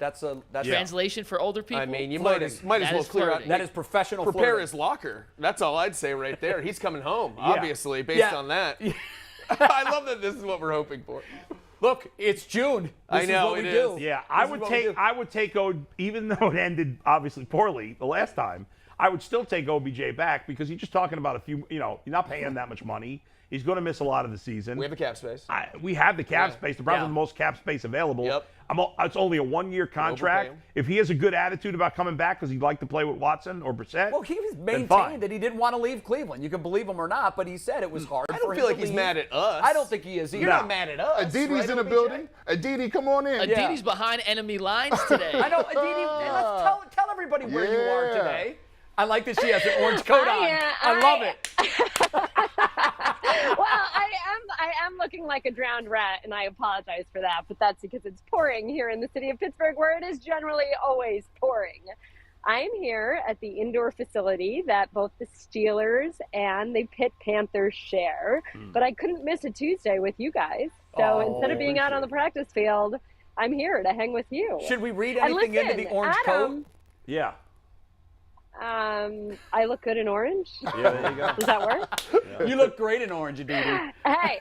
Speaker 6: Translation for older people.
Speaker 4: I mean, you
Speaker 2: Flirting.
Speaker 4: might as
Speaker 6: That
Speaker 4: well
Speaker 6: is
Speaker 4: clear out.
Speaker 6: flirting.
Speaker 2: that is professional
Speaker 4: Prepare
Speaker 2: flirting.
Speaker 4: his locker. That's all I'd say right there. He's coming home, obviously, based on that. I love that this is what we're hoping for.
Speaker 2: Look, it's June.
Speaker 4: I
Speaker 2: This
Speaker 4: know,
Speaker 2: is what
Speaker 4: it
Speaker 2: we
Speaker 4: is.
Speaker 2: do.
Speaker 3: Yeah,
Speaker 2: This is what we do.
Speaker 3: even though it ended obviously poorly the last time, I would still take OBJ back because you're just talking about you're not paying him that much money. He's going to miss a lot of the season.
Speaker 4: We have the cap space.
Speaker 3: We have the cap
Speaker 4: Yeah.
Speaker 3: space. The Browns
Speaker 6: Yeah.
Speaker 3: have the most cap space available.
Speaker 4: Yep.
Speaker 3: It's only a 1-year contract.
Speaker 4: him.
Speaker 3: If he has a good attitude about coming back because he'd like to play with Watson or Brissett,
Speaker 2: Well, he was
Speaker 3: then fine.
Speaker 2: maintained that he didn't want to leave Cleveland. You can believe him or not, but he said it was hard.
Speaker 4: I
Speaker 2: for
Speaker 4: don't
Speaker 2: him
Speaker 4: feel like
Speaker 2: to
Speaker 4: he's
Speaker 2: leave.
Speaker 4: mad at us.
Speaker 2: I don't think he is either.
Speaker 4: You're not mad at us.
Speaker 5: Aditi's
Speaker 4: right,
Speaker 5: in the
Speaker 4: OBJ?
Speaker 5: building. Aditi, come on in.
Speaker 6: Aditi's behind enemy lines today.
Speaker 2: I know, Aditi. Let's tell everybody where you are
Speaker 5: Yeah.
Speaker 2: today. I like that she has an orange coat on. I love it.
Speaker 7: Well, I am looking like a drowned rat, and I apologize for that, but that's because it's pouring here in the city of Pittsburgh, where it is generally always pouring. I am here at the indoor facility that both the Steelers and the Pitt Panthers share, but I couldn't miss a Tuesday with you guys. So instead of being out on the practice field, I'm here to hang with you.
Speaker 2: Should we read
Speaker 7: And
Speaker 2: anything into
Speaker 7: listen,
Speaker 2: the orange
Speaker 7: Adam,
Speaker 2: coat?
Speaker 3: Yeah.
Speaker 7: I look good in orange.
Speaker 3: Yeah, there you go.
Speaker 7: Does that work?
Speaker 2: You look great in orange, Aditi.
Speaker 7: Hey,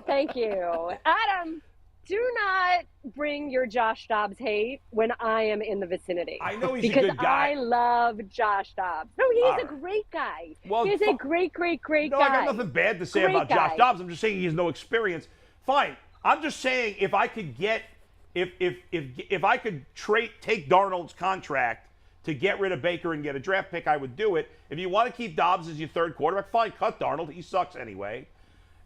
Speaker 7: thank you. Adam, do not bring your Josh Dobbs hate when I am in the vicinity.
Speaker 3: I know he's
Speaker 7: because
Speaker 3: a good guy.
Speaker 7: I love Josh Dobbs. No, he's
Speaker 3: All
Speaker 7: a
Speaker 3: right.
Speaker 7: great guy.
Speaker 3: Well,
Speaker 7: he's a great
Speaker 3: No,
Speaker 7: guy.
Speaker 3: I got nothing bad to say
Speaker 7: Great
Speaker 3: about
Speaker 7: guy.
Speaker 3: Josh Dobbs. I'm just saying he has no experience. Fine. I'm just saying if I could get if I could take Darnold's contract to get rid of Baker and get a draft pick, I would do it. If you want to keep Dobbs as your third quarterback, fine, cut Darnold. He sucks anyway.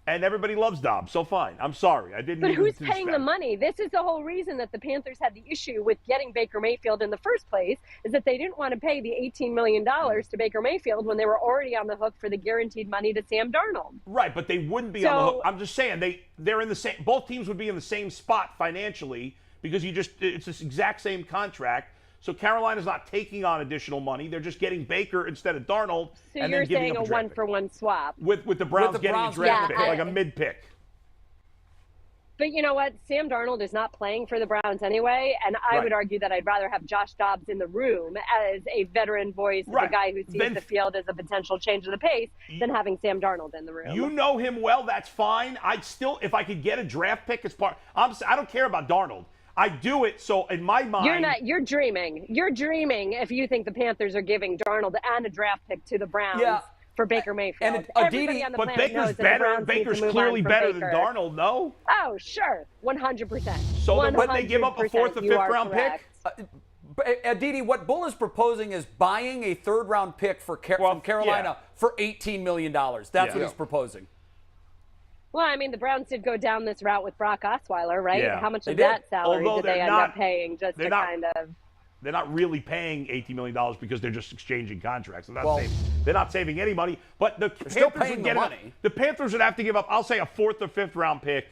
Speaker 3: And everybody loves Dobbs, so fine. I'm sorry. I didn't
Speaker 7: But
Speaker 3: mean
Speaker 7: who's
Speaker 3: to
Speaker 7: paying the
Speaker 3: disrespect.
Speaker 7: money? This is the whole reason that the Panthers had the issue with getting Baker Mayfield in the first place, is that they didn't want to pay the $18 million to Baker Mayfield when they were already on the hook for the guaranteed money to Sam Darnold.
Speaker 3: Right, but they wouldn't be on the hook. I'm just saying they're in the same. Both teams would be in the same spot financially because it's this exact same contract. So Carolina's not taking on additional money; they're just getting Baker instead of Darnold,
Speaker 7: So
Speaker 3: and
Speaker 7: you're
Speaker 3: then giving
Speaker 7: saying
Speaker 3: up
Speaker 7: a
Speaker 3: a draft
Speaker 7: one-for-one swap.
Speaker 3: pick. With the Browns getting
Speaker 2: Browns,
Speaker 3: a draft
Speaker 7: yeah,
Speaker 3: pick, like a mid pick.
Speaker 7: But you know what? Sam Darnold is not playing for the Browns anyway, and I
Speaker 3: Right.
Speaker 7: would argue that I'd rather have Josh Dobbs in the room as a veteran voice, as
Speaker 3: Right.
Speaker 7: a guy who sees
Speaker 3: Then-
Speaker 7: the field as a potential change of the pace, than having Sam Darnold in the room.
Speaker 3: You know him well. That's fine. I'd still, if I could get a draft pick as part, I don't care about Darnold. I do it so in my mind.
Speaker 7: You're dreaming. You're dreaming if you think the Panthers are giving Darnold and a draft pick to the Browns
Speaker 2: Yeah.
Speaker 7: for Baker Mayfield.
Speaker 2: And
Speaker 7: Everybody
Speaker 2: Aditi-
Speaker 7: on the
Speaker 3: But
Speaker 7: planet
Speaker 3: Baker's
Speaker 7: knows that the
Speaker 3: better.
Speaker 7: Browns need to
Speaker 3: Baker's
Speaker 7: move
Speaker 3: clearly
Speaker 7: on from
Speaker 3: better
Speaker 7: Baker.
Speaker 3: than Darnold. No.
Speaker 7: Oh, sure, 100%.
Speaker 3: So then when they give up a fourth or
Speaker 7: you
Speaker 3: fifth
Speaker 7: are
Speaker 3: round
Speaker 7: correct.
Speaker 3: pick?
Speaker 2: Aditi, what Bull is proposing is buying a third-round pick from Carolina for $18 million. That's
Speaker 3: Yeah.
Speaker 2: what he's proposing.
Speaker 7: Well, I mean, the Browns did go down this route with Brock Osweiler, right?
Speaker 3: Yeah.
Speaker 7: How much
Speaker 2: They
Speaker 7: of
Speaker 2: did.
Speaker 7: that salary
Speaker 3: Although
Speaker 7: did they
Speaker 3: they're
Speaker 7: end
Speaker 3: not-
Speaker 7: up paying just
Speaker 3: they're
Speaker 7: to
Speaker 3: not-
Speaker 7: kind of...
Speaker 3: They're not really paying $18 million because they're just exchanging contracts.
Speaker 2: Well-
Speaker 3: They're not saving any money. But the
Speaker 2: still
Speaker 3: Panthers
Speaker 2: paying
Speaker 3: would
Speaker 2: the
Speaker 3: get
Speaker 2: money.
Speaker 3: The Panthers would have to give up, I'll say, a fourth or fifth round pick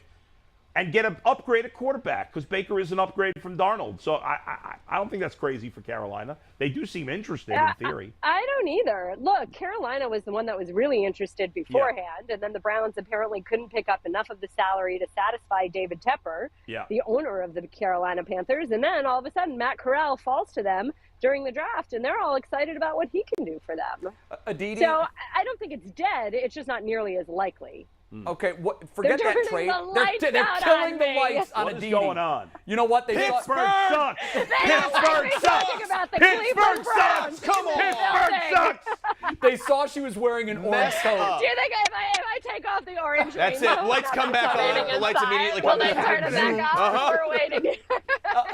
Speaker 3: and get an upgraded quarterback because Baker is an upgrade from Darnold. So I don't think that's crazy for Carolina. They do seem interested in theory.
Speaker 7: I don't either. Look, Carolina was the one that was really interested beforehand, and then the Browns apparently couldn't pick up enough of the salary to satisfy David Tepper,
Speaker 3: Yeah.
Speaker 7: the owner of the Carolina Panthers, and then all of a sudden Matt Corral falls to them during the draft, and they're all excited about what he can do for them.
Speaker 2: Aditi,
Speaker 7: So I don't think it's dead. It's just not nearly as likely.
Speaker 2: okay, forget
Speaker 7: They're
Speaker 2: that
Speaker 7: turning
Speaker 2: trade.
Speaker 7: the lights
Speaker 2: They're
Speaker 7: out
Speaker 2: killing
Speaker 7: on
Speaker 2: the
Speaker 7: me.
Speaker 2: lights on
Speaker 3: What is
Speaker 2: Aditi.
Speaker 3: going on?
Speaker 2: You know what? They
Speaker 3: Pittsburgh
Speaker 2: thought-
Speaker 3: sucks!
Speaker 7: They don't
Speaker 3: Pittsburgh
Speaker 7: like me talking
Speaker 3: sucks!
Speaker 7: about the
Speaker 3: Pittsburgh
Speaker 7: Cleveland
Speaker 3: sucks!
Speaker 7: Browns.
Speaker 3: Come on!
Speaker 7: Building.
Speaker 3: Pittsburgh sucks!
Speaker 2: They saw she was wearing an orange
Speaker 4: Messed
Speaker 2: coat.
Speaker 4: up.
Speaker 7: Do you think if I take off the orange
Speaker 4: That's
Speaker 7: rainbow
Speaker 4: it. Lights
Speaker 7: when
Speaker 4: come
Speaker 7: I'm
Speaker 4: back on.
Speaker 7: standing
Speaker 4: The lights
Speaker 7: inside,
Speaker 4: immediately
Speaker 7: will
Speaker 4: come
Speaker 7: they
Speaker 4: back
Speaker 7: turn it
Speaker 4: on.
Speaker 7: back off? We're waiting.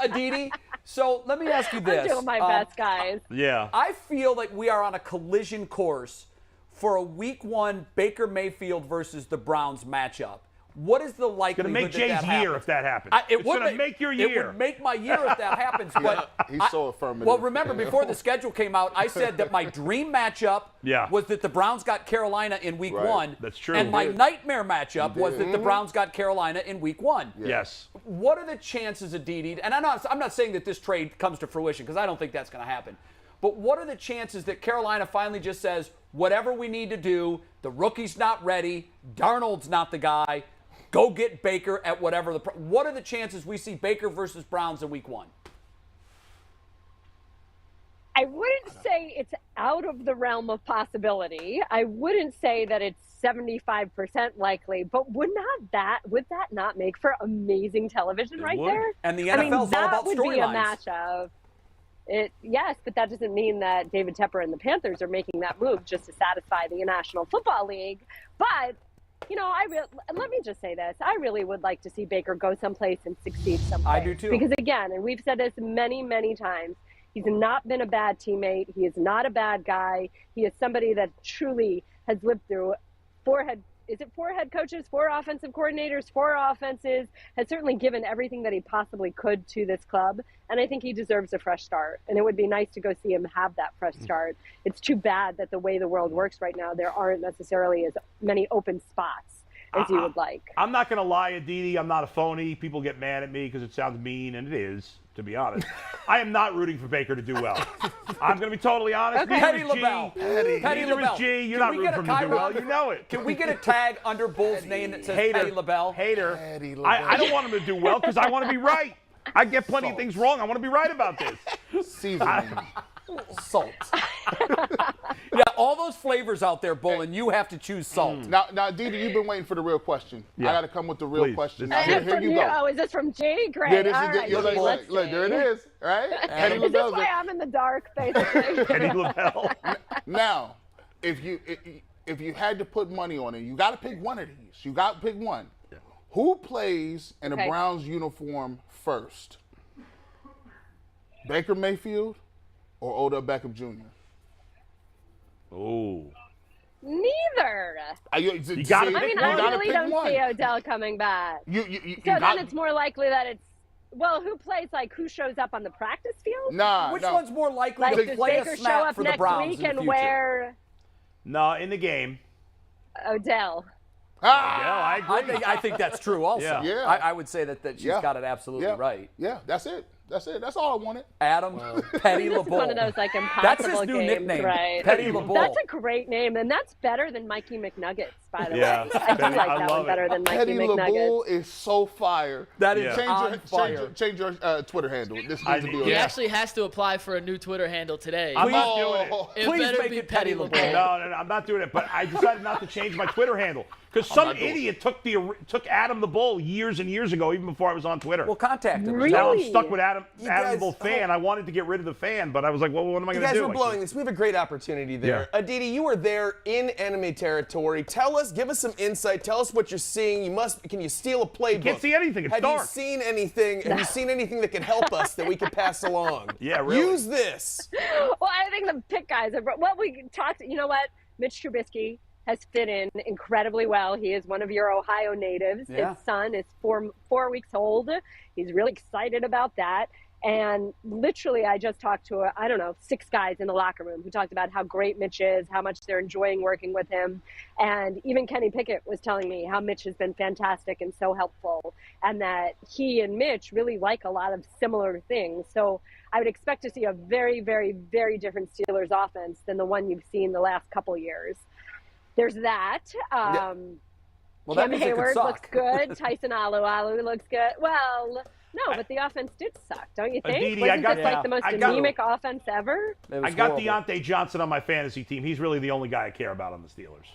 Speaker 2: Aditi, so let me ask you
Speaker 7: I'm
Speaker 2: this.
Speaker 7: doing my best, guys.
Speaker 3: Yeah.
Speaker 2: I feel like we are on a collision course for a Week 1 Baker Mayfield versus the Browns matchup. What is the likelihood
Speaker 3: Going to make
Speaker 2: that
Speaker 3: Jay's
Speaker 2: that
Speaker 3: year
Speaker 2: happens?
Speaker 3: if that happens.
Speaker 2: It
Speaker 3: It's
Speaker 2: would
Speaker 3: going to make your year.
Speaker 2: It would make my year if that happens. But
Speaker 5: He's so affirmative.
Speaker 2: well, remember, before the schedule came out, I said that my dream matchup
Speaker 3: Yeah.
Speaker 2: was that the Browns got Carolina in Week
Speaker 5: Right.
Speaker 2: 1.
Speaker 3: That's true.
Speaker 2: And my
Speaker 3: You did.
Speaker 2: nightmare matchup was
Speaker 5: did.
Speaker 2: that the Browns got Carolina in Week 1.
Speaker 3: Yes.
Speaker 2: What are the chances, Aditi, and I'm not saying that this trade comes to fruition because I don't think that's going to happen, but what are the chances that Carolina finally just says, whatever we need to do, the rookie's not ready, Darnold's not the guy, go get Baker at whatever the what are the chances we see Baker versus Browns in week 1?
Speaker 7: I wouldn't say it's out of the realm of possibility. I wouldn't say that it's 75% likely, but would that not make for amazing television there?
Speaker 2: And the NFL's all about storylines.
Speaker 7: That would be a matchup. Yes, but that doesn't mean that David Tepper and the Panthers are making that move just to satisfy the National Football League. But, let me just say this. I really would like to see Baker go someplace and succeed someplace.
Speaker 2: I do too.
Speaker 7: Because, again, and we've said this many, many times, he's not been a bad teammate. He is not a bad guy. He is somebody that truly has lived through four head coaches, 4 offensive coordinators, 4 offenses, has certainly given everything that he possibly could to this club. And I think he deserves a fresh start. And it would be nice to go see him have that fresh start. It's too bad that the way the world works right now, there aren't necessarily as many open spots as you would like.
Speaker 3: I'm not going to lie, Aditi. I'm not a phony. People get mad at me because it sounds mean, and it is, to be honest. I am not rooting for Baker to do well. I'm going to be totally honest.
Speaker 7: Okay.
Speaker 2: Petty LaBelle.
Speaker 3: Petty LaBelle. G. You're not rooting for him to do well. You know it.
Speaker 2: Can we get a tag under Bull's name that says Petty LaBelle?
Speaker 3: Hater. I don't want him to do well because I want to be right. I get plenty of things wrong. I want to be right about this.
Speaker 5: Seasoning.
Speaker 2: Salt. Yeah, all those flavors out there, Bull, and you have to choose salt.
Speaker 5: Now, Didi, you've been waiting for the real question.
Speaker 3: Yeah.
Speaker 5: I got to come with the real
Speaker 3: Please.
Speaker 5: question.
Speaker 3: This is
Speaker 5: Here you go.
Speaker 7: Oh, is this from Jay? Great.
Speaker 5: Yeah, this
Speaker 7: All
Speaker 5: is
Speaker 7: right,
Speaker 5: look, there it is, right? Petty
Speaker 7: Is this
Speaker 5: LaBelle's
Speaker 7: why I'm in the dark, basically?
Speaker 3: Petty LaBelle.
Speaker 5: Now, if you had to put money on it, you got to pick one of these. You got to pick one. Yeah. Who plays in a Browns uniform first? Baker Mayfield or Odell Beckham Jr.?
Speaker 3: Oh.
Speaker 7: Neither.
Speaker 3: You got
Speaker 7: I mean, I really don't see Odell coming back. Then it's more likely that it's, who plays, who shows up on the practice field?
Speaker 2: Which one's more likely to
Speaker 7: does
Speaker 2: play
Speaker 7: Baker
Speaker 2: a
Speaker 7: show
Speaker 2: snap
Speaker 7: up
Speaker 2: for the
Speaker 7: next
Speaker 2: Browns
Speaker 7: week
Speaker 2: in the
Speaker 7: and
Speaker 2: future?
Speaker 7: wear
Speaker 3: No, in the game.
Speaker 7: Odell?
Speaker 3: I agree.
Speaker 2: I think that's true also.
Speaker 5: Yeah.
Speaker 2: I would say that she's got it absolutely right.
Speaker 5: Yeah, that's it. That's all I wanted.
Speaker 2: Adam, Petty
Speaker 7: This is
Speaker 2: LaBelle.
Speaker 7: one of those impossible
Speaker 2: That's his new
Speaker 7: games,
Speaker 2: nickname,
Speaker 7: right?
Speaker 2: Petty LaBelle.
Speaker 7: That's a great name, and that's better than Mikey McNuggets, by the
Speaker 3: Yeah.
Speaker 7: way. I do like that one better than Mikey
Speaker 5: Petty
Speaker 7: McNuggets.
Speaker 5: LaBelle is so fire.
Speaker 2: That is
Speaker 5: Change your Twitter handle. This needs to be
Speaker 6: He
Speaker 5: on.
Speaker 6: actually has to apply for a new Twitter handle today.
Speaker 3: I'm not doing it.
Speaker 6: It
Speaker 2: Please
Speaker 6: better
Speaker 2: make
Speaker 6: be
Speaker 2: it Petty LaBelle.
Speaker 3: No, I'm not doing it. But I decided not to change my Twitter handle because some idiot took Adam the Bull years and years ago, even before I was on Twitter.
Speaker 2: Well, contact him.
Speaker 7: Really?
Speaker 3: Now I'm stuck with Adam
Speaker 8: guys-
Speaker 3: the Bull fan. I wanted to get rid of the fan, but I was like, well, what am I
Speaker 8: You
Speaker 3: going to
Speaker 8: guys
Speaker 3: do?
Speaker 8: are blowing this. We have a great opportunity there.
Speaker 3: Yeah.
Speaker 8: Aditi, you were there in enemy territory. Give us some insight. Tell us what you're seeing. Can you steal a playbook?
Speaker 3: Can't see anything. It's
Speaker 8: Have
Speaker 3: dark.
Speaker 8: you seen anything? Have you seen anything that could help us that we could pass along?
Speaker 3: Yeah, really.
Speaker 8: Use this.
Speaker 7: Well, I think the pick guys are. Well, we talked. You know what? Mitch Trubisky has fit in incredibly well. He is one of your Ohio natives.
Speaker 2: Yeah.
Speaker 7: His son is 4 weeks old. He's really excited about that. And literally, I just talked to, 6 guys in the locker room who talked about how great Mitch is, how much they're enjoying working with him. And even Kenny Pickett was telling me how Mitch has been fantastic and so helpful, and that he and Mitch really like a lot of similar things. So I would expect to see a very, very, very different Steelers offense than the one you've seen the last couple years. There's that.
Speaker 2: Well, that
Speaker 7: Cam
Speaker 2: means it could
Speaker 7: Hayward
Speaker 2: suck.
Speaker 7: looks good. Tyson Alu looks good. Well, no, but the offense did suck, don't you think?
Speaker 3: Aditi,
Speaker 7: Wasn't this the most anemic offense ever?
Speaker 3: I got Deontay Johnson on my fantasy team. He's really the only guy I care about on the Steelers.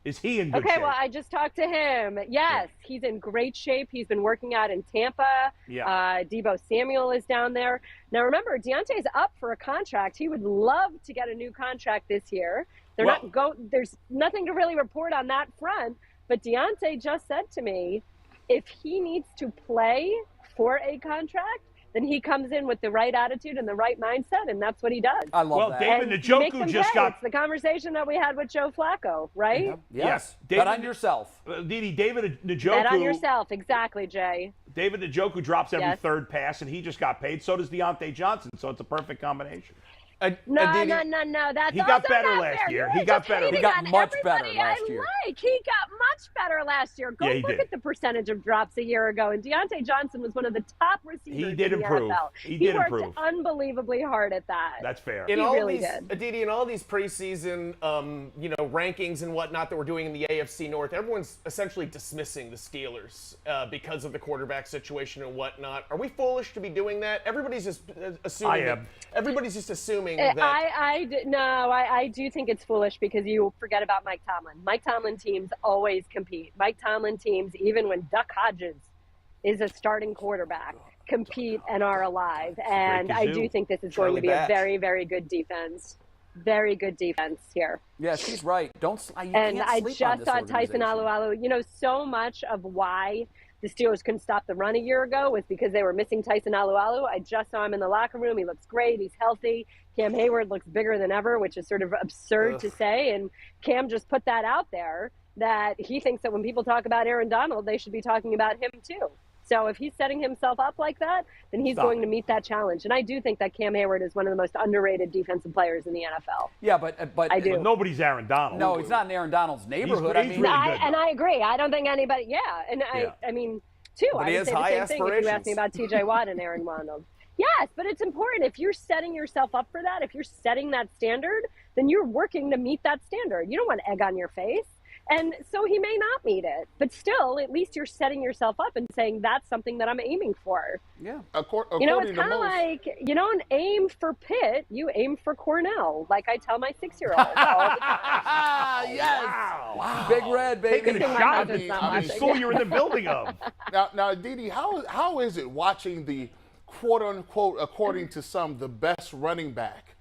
Speaker 3: Is he in good shape?
Speaker 7: Okay, well, I just talked to him. Yes, he's in great shape. He's been working out in Tampa.
Speaker 3: Yeah.
Speaker 7: Debo Samuel is down there. Now, remember, Deontay's up for a contract. He would love to get a new contract this year. There's nothing to really report on that front. But Deontay just said to me, if he needs to play for a contract, then he comes in with the right attitude and the right mindset, and that's what he does.
Speaker 2: I love that.
Speaker 3: David
Speaker 7: And
Speaker 3: Njoku
Speaker 7: make them
Speaker 3: just
Speaker 7: pay.
Speaker 3: got.
Speaker 7: It's the conversation that we had with Joe Flacco, right?
Speaker 2: Yes.
Speaker 3: David,
Speaker 2: Bet on yourself.
Speaker 3: David Njoku.
Speaker 7: Bet on yourself, exactly, Jay.
Speaker 3: David Njoku drops every
Speaker 7: Yes.
Speaker 3: third pass, and he just got paid. So does Deontay Johnson. So it's a perfect combination.
Speaker 7: No. That's
Speaker 3: He got
Speaker 7: also
Speaker 3: better
Speaker 7: not
Speaker 3: last
Speaker 7: fair.
Speaker 3: year.
Speaker 7: You're
Speaker 3: He got
Speaker 7: just
Speaker 3: better.
Speaker 7: hating
Speaker 2: He got
Speaker 7: on
Speaker 2: much better
Speaker 7: everybody
Speaker 2: last
Speaker 7: I
Speaker 2: year.
Speaker 7: Like. He got much better last year. Go
Speaker 3: Yeah, he
Speaker 7: look
Speaker 3: did.
Speaker 7: at the percentage of drops a year ago. And Deontay Johnson was one of the top receivers
Speaker 3: He did
Speaker 7: in the
Speaker 3: improve.
Speaker 7: NFL.
Speaker 3: He did
Speaker 7: worked
Speaker 3: improve.
Speaker 7: unbelievably hard at that.
Speaker 3: That's fair.
Speaker 4: In
Speaker 7: He
Speaker 4: all
Speaker 7: really
Speaker 4: these,
Speaker 7: did.
Speaker 4: Aditi, in all these preseason, rankings and whatnot that we're doing in the AFC North, everyone's essentially dismissing the Steelers because of the quarterback situation and whatnot. Are we foolish to be doing that? Everybody's just assuming.
Speaker 3: I am.
Speaker 4: Everybody's just assuming that.
Speaker 7: I do think it's foolish because you forget about Mike Tomlin. Mike Tomlin teams always compete. Mike Tomlin teams, even when Duck Hodges is a starting quarterback, compete and are alive. And I do think this is going to be a very, very good defense. Very good defense here.
Speaker 2: Yeah, she's right. You
Speaker 7: And
Speaker 2: can't
Speaker 7: I
Speaker 2: sleep on
Speaker 7: just
Speaker 2: this
Speaker 7: thought Tyson
Speaker 2: organization.
Speaker 7: Alualu, so much of why the Steelers couldn't stop the run a year ago was because they were missing Tyson Alualu. I just saw him in the locker room. He looks great. He's healthy. Cam Hayward looks bigger than ever, which is sort of absurd to say. And Cam just put that out there that he thinks that when people talk about Aaron Donald, they should be talking about him too. So if he's setting himself up like that, then he's going to meet that challenge. And I do think that Cam Hayward is one of the most underrated defensive players in the NFL.
Speaker 2: Yeah, but
Speaker 7: I do.
Speaker 3: But nobody's Aaron Donald.
Speaker 2: No, he's not in Aaron Donald's neighborhood.
Speaker 3: He's really good,
Speaker 7: And I agree. I don't think anybody. Yeah, and I mean, too.
Speaker 4: But
Speaker 7: I
Speaker 4: he
Speaker 7: would
Speaker 4: has
Speaker 7: say the
Speaker 4: high
Speaker 7: same thing if you asked me
Speaker 4: aspirations.
Speaker 7: about T.J. Watt and Aaron Donald. Yes, but it's important. If you're setting yourself up for that, if you're setting that standard, then you're working to meet that standard. You don't want egg on your face. And so he may not meet it, but still, at least you're setting yourself up and saying that's something that I'm aiming for.
Speaker 2: Yeah.
Speaker 5: According
Speaker 7: It's
Speaker 5: to
Speaker 7: kind of
Speaker 5: most,
Speaker 7: like, you don't aim for Pitt, you aim for Cornell, like I tell my 6-year-old all the time.
Speaker 2: Yes.
Speaker 3: Wow.
Speaker 2: Big Red, baby.
Speaker 3: Taking a
Speaker 7: My
Speaker 3: shot
Speaker 7: husband's
Speaker 3: at
Speaker 7: not
Speaker 3: the
Speaker 7: watching.
Speaker 3: school you're in the building of.
Speaker 5: now, Aditi, how is it watching the quote unquote, according to some, the best running back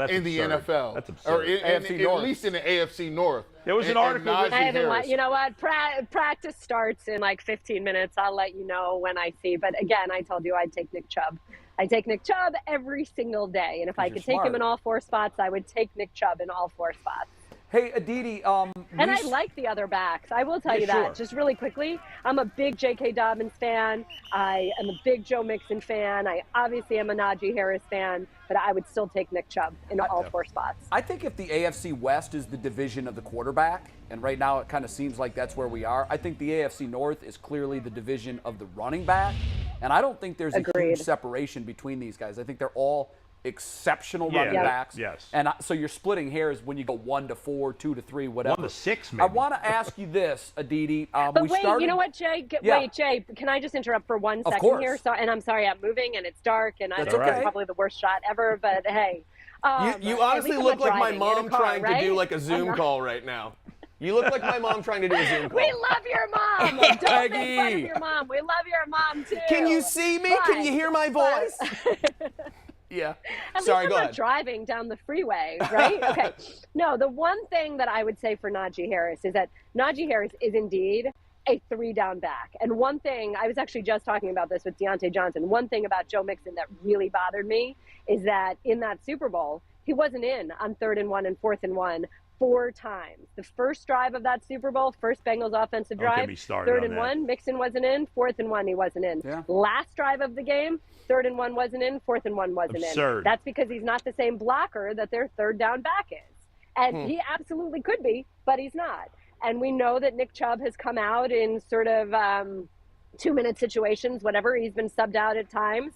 Speaker 5: in the
Speaker 3: absurd.
Speaker 5: NFL?
Speaker 3: That's absurd.
Speaker 5: Or
Speaker 2: AFC
Speaker 5: at
Speaker 2: North.
Speaker 5: least in the AFC North.
Speaker 3: There was an article
Speaker 5: Najee
Speaker 3: written-
Speaker 7: I haven't
Speaker 5: Harris.
Speaker 7: you know what? Practice starts in like 15 minutes. I'll let you know when I see. But again, I told you I'd take Nick Chubb. I take Nick Chubb every single day. And if I
Speaker 2: you're
Speaker 7: could take him
Speaker 2: smart.
Speaker 7: in all 4 spots, I would take Nick Chubb in all 4 spots.
Speaker 2: Hey, Aditi.
Speaker 7: And I like the other backs. I will tell you that.
Speaker 3: sure.
Speaker 7: Just really quickly, I'm a big J.K. Dobbins fan. I am a big Joe Mixon fan. I obviously am a Najee Harris fan. But I would still take Nick Chubb in all 4 spots.
Speaker 2: I think if the AFC West is the division of the quarterback, and right now it kind of seems like that's where we are, I think the AFC North is clearly the division of the running back. And I don't think there's a huge separation between these guys. I think they're all exceptional running backs.
Speaker 3: Yes.
Speaker 2: And so you're splitting hairs when you go 1 to 4, 2 to 3, whatever.
Speaker 3: 1 to 6, maybe.
Speaker 2: I want to ask you this, Aditi.
Speaker 7: But
Speaker 2: we
Speaker 7: wait,
Speaker 2: started...
Speaker 7: you know what, Jay?
Speaker 2: Yeah.
Speaker 7: Wait, Jay, can I just interrupt for 1 second
Speaker 2: course.
Speaker 7: here? So, and I'm sorry, I'm moving and it's dark, and I
Speaker 2: That's
Speaker 7: know
Speaker 2: okay.
Speaker 7: it's probably the worst shot ever, but hey.
Speaker 4: You
Speaker 7: at
Speaker 4: honestly
Speaker 7: least I'm
Speaker 4: look
Speaker 7: not
Speaker 4: like my
Speaker 7: driving in a
Speaker 4: mom
Speaker 7: car,
Speaker 4: trying to do
Speaker 7: right?
Speaker 4: like a Zoom call right now. You look like my mom trying to do a Zoom call.
Speaker 7: We love your mom. Don't make fun of
Speaker 2: Peggy.
Speaker 7: your mom. We love your mom, too.
Speaker 4: Can you see me? Can you hear my voice? Yeah.
Speaker 7: At
Speaker 4: Sorry,
Speaker 7: least
Speaker 4: go
Speaker 7: I'm
Speaker 4: ahead.
Speaker 7: not driving down the freeway, right? Okay. No, the one thing that I would say for Najee Harris is that Najee Harris is indeed a 3-down back. And one thing, I was actually just talking about this with Deontay Johnson, one thing about Joe Mixon that really bothered me is that in that Super Bowl, he wasn't in on 3rd and 1 and 4th and 1 4 times. The first drive of that Super Bowl, first Bengals offensive
Speaker 3: Don't get
Speaker 7: drive,
Speaker 3: me started
Speaker 7: 3rd
Speaker 3: on
Speaker 7: and
Speaker 3: that.
Speaker 7: 1, Mixon wasn't in, 4th and 1, he wasn't in.
Speaker 2: Yeah.
Speaker 7: Last drive of the game, 3rd and 1 wasn't in, 4th and 1 wasn't
Speaker 3: Absurd.
Speaker 7: in. That's because he's not the same blocker that their 3rd down back is. And he absolutely could be, but he's not. And we know that Nick Chubb has come out in sort of 2-minute situations, whatever. He's been subbed out at times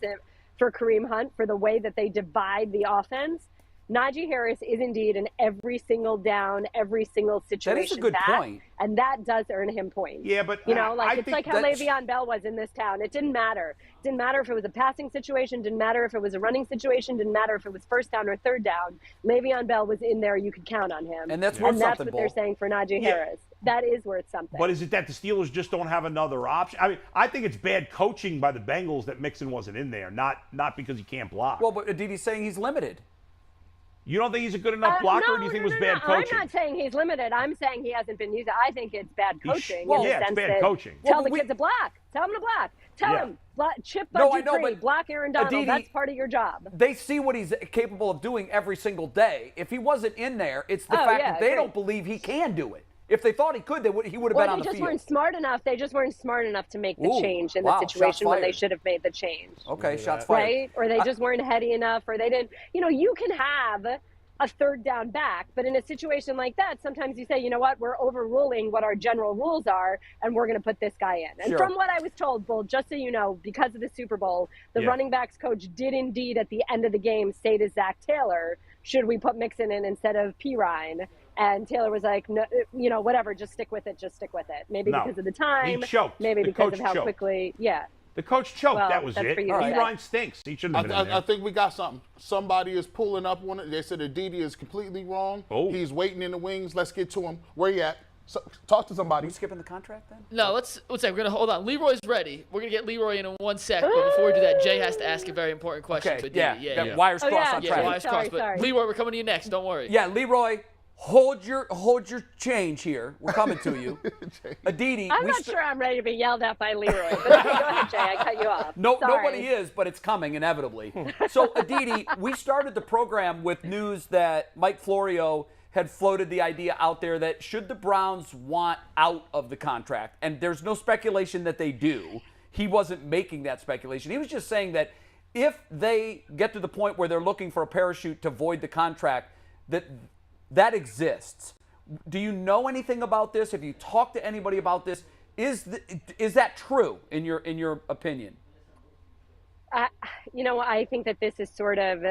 Speaker 7: for Kareem Hunt for the way that they divide the offense. Najee Harris is indeed an every single down, every single situation
Speaker 2: That is a good
Speaker 7: back,
Speaker 2: point.
Speaker 7: and that does earn him points.
Speaker 3: Yeah, but
Speaker 7: You know,
Speaker 3: I
Speaker 7: like it's
Speaker 3: think
Speaker 7: like how
Speaker 2: that's-
Speaker 7: Le'Veon Bell was in this town. It didn't matter. It didn't matter if it was a passing situation, didn't matter if it was a running situation, didn't matter if it was 1st down or 3rd down. Le'Veon Bell was in there. You could count on him.
Speaker 2: And that's worth
Speaker 7: and that's
Speaker 2: something,
Speaker 7: what they're
Speaker 2: Bull.
Speaker 7: saying for Najee
Speaker 3: Yeah.
Speaker 7: Harris. That is worth something.
Speaker 3: But is it that the Steelers just don't have another option? I mean, I think it's bad coaching by the Bengals that Mixon wasn't in there, not because he can't block.
Speaker 2: Well, but Aditi's saying he's limited.
Speaker 3: You don't think he's a good enough blocker, or do you think it was bad coaching?
Speaker 7: I'm not saying he's limited. I'm saying he hasn't been used. I think it's bad coaching.
Speaker 2: well,
Speaker 7: in the
Speaker 3: yeah, it's
Speaker 7: sense
Speaker 3: bad
Speaker 7: that
Speaker 3: coaching.
Speaker 7: Tell
Speaker 2: Well,
Speaker 7: the
Speaker 2: but
Speaker 7: kid to block. Tell him to block. Tell
Speaker 3: Yeah.
Speaker 7: him. Chip
Speaker 2: No,
Speaker 7: Bud
Speaker 2: I know,
Speaker 7: Dupree,
Speaker 2: but
Speaker 7: block Aaron Donald.
Speaker 2: Aditi-
Speaker 7: That's part of your job.
Speaker 2: They see what he's capable of doing every single day. If he wasn't in there, it's the
Speaker 7: Oh,
Speaker 2: fact
Speaker 7: yeah,
Speaker 2: that they
Speaker 7: agreed.
Speaker 2: don't believe he can do it. If they thought he could, he would have been on the field.
Speaker 7: They just weren't smart enough. They just weren't smart enough to make the change in
Speaker 2: wow,
Speaker 7: the situation when they
Speaker 2: fired.
Speaker 7: should have made the change.
Speaker 2: Okay, shots fired.
Speaker 7: Right? Or they just weren't heady enough, or they didn't. You can have a third down back, but in a situation like that, sometimes you say, you know what, we're overruling what our general rules are, and we're going to put this guy in. And from what I was told, Bull, just so you know, because of the Super Bowl, the running backs coach did indeed at the end of the game say to Zach Taylor, should we put Mixon in instead of Pirine? And Taylor was like, no, whatever, just stick with it. Maybe because of the time.
Speaker 3: He choked.
Speaker 7: Maybe because of how quickly. Yeah.
Speaker 3: The coach choked.
Speaker 7: Well,
Speaker 3: that was it. Pirine stinks. He shouldn't have been in there.
Speaker 5: I think we got something. Somebody is pulling up on it. They said Aditi is completely wrong.
Speaker 3: Oh.
Speaker 5: He's waiting in the wings. Let's get to him. Where you at? So, talk to somebody.
Speaker 2: Are we skipping the contract then?
Speaker 6: No, let's say we're gonna hold on. Leroy's ready. We're gonna get Leroy in 1 sec, but before we do that, Jay has to ask a very important question.
Speaker 2: Okay,
Speaker 6: But
Speaker 2: yeah. Wires crossed on track.
Speaker 6: Wires crossed. But Leroy, we're coming to you next. Don't worry.
Speaker 2: Yeah, Leroy, hold your change here. We're coming to you. Aditi,
Speaker 7: I'm not sure I'm ready to be yelled at by Leroy. But okay, go ahead, Jay. I cut you off.
Speaker 2: Nobody is, but it's coming inevitably. So, Aditi, we started the program with news that Mike Florio had floated the idea out there that should the Browns want out of the contract, and there's no speculation that they do. He wasn't making that speculation. He was just saying that if they get to the point where they're looking for a parachute to void the contract, that exists. Do you know anything about this? Have you talked to anybody about this? Is that true in your opinion?
Speaker 7: I think that this is sort of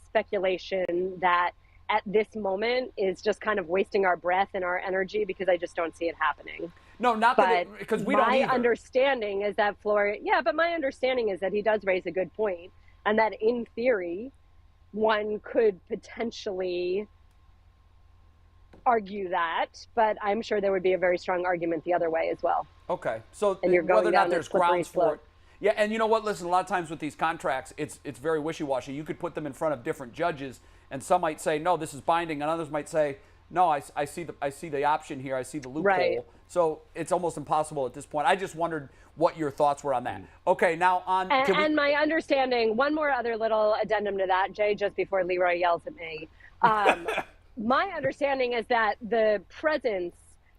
Speaker 7: speculation that at this moment is just kind of wasting our breath and our energy because I just don't see it happening.
Speaker 2: No, not that because we don't either.
Speaker 7: My understanding is that my understanding is that he does raise a good point, and that in theory, one could potentially argue that, but I'm sure there would be a very strong argument the other way as well.
Speaker 2: Okay, so
Speaker 7: and you're
Speaker 2: whether or
Speaker 7: going
Speaker 2: not
Speaker 7: down
Speaker 2: there's grounds for it. Yeah, and you know what? Listen, a lot of times with these contracts, it's very wishy-washy. You could put them in front of different judges, and some might say, no, this is binding, and others might say, no, I see the option here. I see the loophole.
Speaker 7: Right.
Speaker 2: So it's almost impossible at this point. I just wondered what your thoughts were on that. Okay, now on.
Speaker 7: And my understanding, one more other little addendum to that, Jay, just before Leroy yells at me. My understanding is that the presence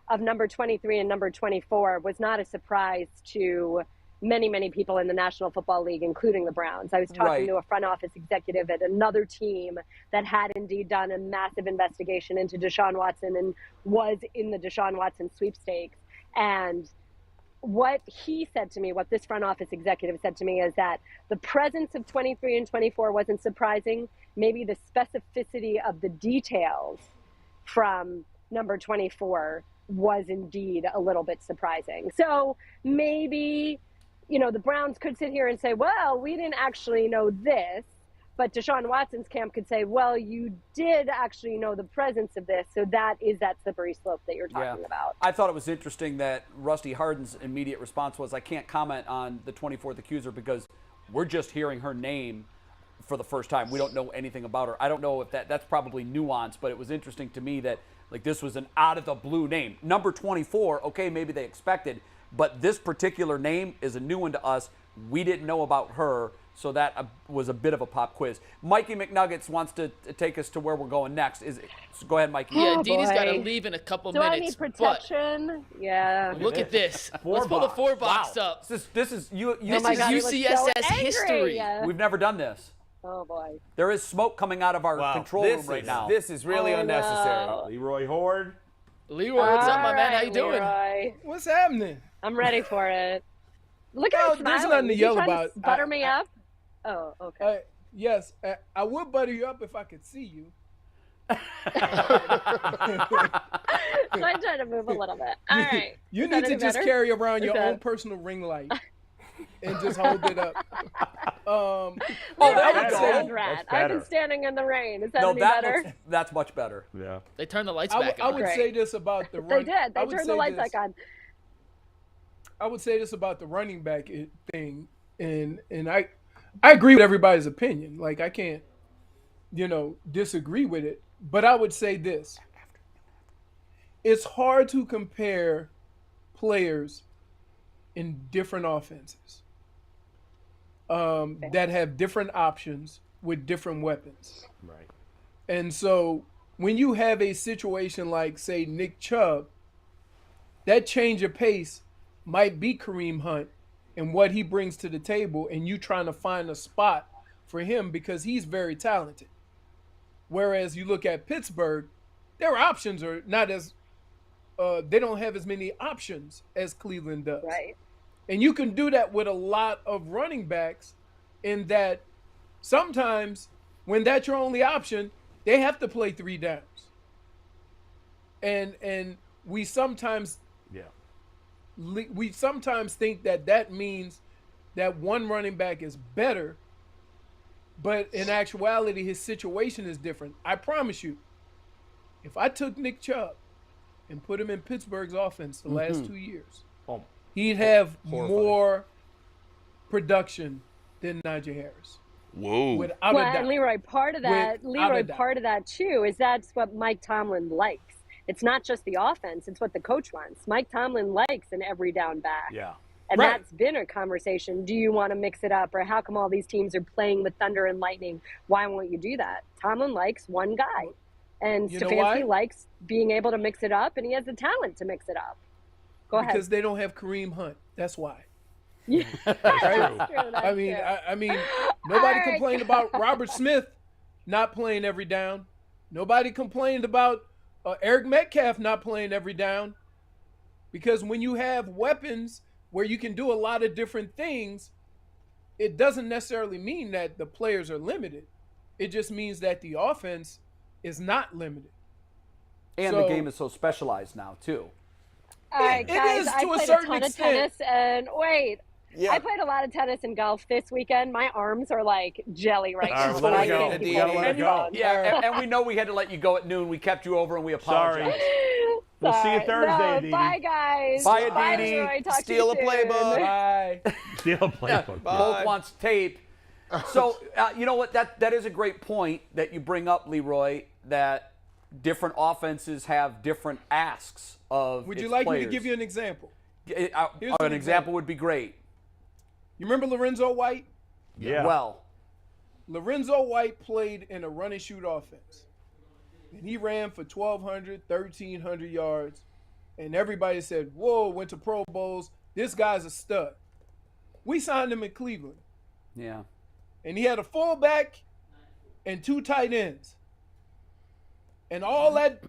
Speaker 7: of number 23 and number 24 was not a surprise to many, many people in the National Football League, including the Browns. I was talking to a front office executive at another team that had indeed done a massive investigation into Deshaun Watson and was in the Deshaun Watson sweepstakes. And what he said to me, what this front office executive said to me, is that the presence of 23 and 24 wasn't surprising. Maybe the specificity of the details from number 24 was indeed a little bit surprising. So maybe, the Browns could sit here and say, well, we didn't actually know this. But Deshaun Watson's camp could say, well, you did actually know the presence of this. So that is that slippery slope that you're talking about.
Speaker 2: I thought it was interesting that Rusty Harden's immediate response was, I can't comment on the 24th accuser because we're just hearing her name for the first time. We don't know anything about her. I don't know if that's probably nuanced, but it was interesting to me that this was an out of the blue name. Number 24, okay, maybe they expected, but this particular name is a new one to us. We didn't know about her, so that was a bit of a pop quiz. Mikey McNuggets wants to take us to where we're going next. So go ahead, Mikey.
Speaker 6: Yeah, Aditi's got to leave in a couple minutes.
Speaker 7: Do I need protection? Yeah.
Speaker 6: Look at this. Let's pull the 4-box up.
Speaker 2: This is
Speaker 6: UCSS history.
Speaker 2: We've never done this.
Speaker 7: Oh, boy.
Speaker 2: There is smoke coming out of our control room right now.
Speaker 8: This is really unnecessary.
Speaker 7: No.
Speaker 3: Leroy Hoard.
Speaker 6: Leroy, what's up, my man? How you doing?
Speaker 7: Leroy.
Speaker 9: What's happening?
Speaker 7: I'm ready for it. Look at him
Speaker 9: there's
Speaker 7: smiling.
Speaker 9: nothing to
Speaker 7: Is he
Speaker 9: yell
Speaker 7: trying
Speaker 9: about.
Speaker 7: to butter me up? Oh, okay.
Speaker 9: Yes, I would butter you up if I could see you.
Speaker 7: So I'm trying to move a little bit. All right.
Speaker 9: You need to just carry around your own personal ring light and just hold it up.
Speaker 7: I've been standing in the rain. Is that any better?
Speaker 2: That's much better.
Speaker 3: Yeah.
Speaker 6: They turned the lights back on.
Speaker 9: I would say this about the
Speaker 7: They did. They turned the lights back on.
Speaker 9: I would say this about the running back thing, and I agree with everybody's opinion. Like, I can't, disagree with it. But I would say this. It's hard to compare players in different offenses that have different options with different weapons.
Speaker 3: Right.
Speaker 9: And so when you have a situation like, say, Nick Chubb, that change of pace might be Kareem Hunt and what he brings to the table, and you trying to find a spot for him because he's very talented. Whereas you look at Pittsburgh, their options are not as they don't have as many options as Cleveland does.
Speaker 7: Right.
Speaker 9: And you can do that with a lot of running backs in that sometimes when that's your only option, they have to play 3 downs. And we sometimes think that means that one running back is better, but in actuality, his situation is different. I promise you, if I took Nick Chubb and put him in Pittsburgh's offense the last 2 years, he'd have more production than Najee Harris.
Speaker 8: Whoa.
Speaker 9: Without a doubt.
Speaker 7: And Leroy, part of that too is that's what Mike Tomlin likes. It's not just the offense; it's what the coach wants. Mike Tomlin likes an every down back.
Speaker 2: Yeah.
Speaker 7: And
Speaker 9: Right.
Speaker 7: that's been a conversation. Do you want to mix it up? Or how come all these teams are playing with thunder and lightning? Why won't you do that? Tomlin likes one guy. And
Speaker 9: You know why?
Speaker 7: Stefanski likes being able to mix it up, and he has the talent to mix it up. Go ahead.
Speaker 9: Because they don't have Kareem Hunt. That's why.
Speaker 7: That's true,
Speaker 9: I mean, nobody
Speaker 7: All right.
Speaker 9: complained about Robert Smith not playing every down. Nobody complained about Eric Metcalf not playing every down. Because when you have weapons where you can do a lot of different things, it doesn't necessarily mean that the players are limited. It just means that the offense is not limited.
Speaker 2: And the game is so specialized now, too.
Speaker 7: All right,
Speaker 9: It
Speaker 7: guys,
Speaker 9: is
Speaker 7: I
Speaker 9: to a
Speaker 7: played
Speaker 9: certain
Speaker 7: ton
Speaker 9: extent.
Speaker 7: of tennis, and
Speaker 8: Yeah.
Speaker 7: I played a lot of tennis and golf this weekend. My arms are like jelly right now.
Speaker 3: All right,
Speaker 7: but
Speaker 3: let
Speaker 7: I
Speaker 3: it go.
Speaker 7: think
Speaker 3: We
Speaker 7: people
Speaker 3: gotta let it
Speaker 7: need
Speaker 3: go.
Speaker 7: fun.
Speaker 2: Yeah, and we know we had to let you go at noon. We kept you over, and we apologize.
Speaker 3: Sorry. We'll see you
Speaker 7: Sorry.
Speaker 3: Thursday,
Speaker 7: No,
Speaker 3: Aditi.
Speaker 7: bye, guys.
Speaker 2: Bye, Aditi.
Speaker 7: Leroy. Talk
Speaker 8: Steal
Speaker 7: to
Speaker 8: a
Speaker 7: you soon.
Speaker 8: playbook.
Speaker 9: Bye.
Speaker 3: Steal a playbook.
Speaker 2: Both wants tape. So, you know what? That is a great point that you bring up, Leroy, that different offenses have different asks of
Speaker 9: Would you
Speaker 2: its
Speaker 9: like me
Speaker 2: players.
Speaker 9: to give you an example?
Speaker 2: Here's
Speaker 9: an
Speaker 2: an example would be great.
Speaker 9: You remember Lorenzo White?
Speaker 3: Yeah.
Speaker 2: Well,
Speaker 9: Lorenzo White played in a run and shoot offense. And he ran for 1,200, 1,300 yards. And everybody said, whoa, went to Pro Bowls. This guy's a stud. We signed him in Cleveland.
Speaker 2: yeah.
Speaker 9: And he had a fullback and 2 tight ends. And all that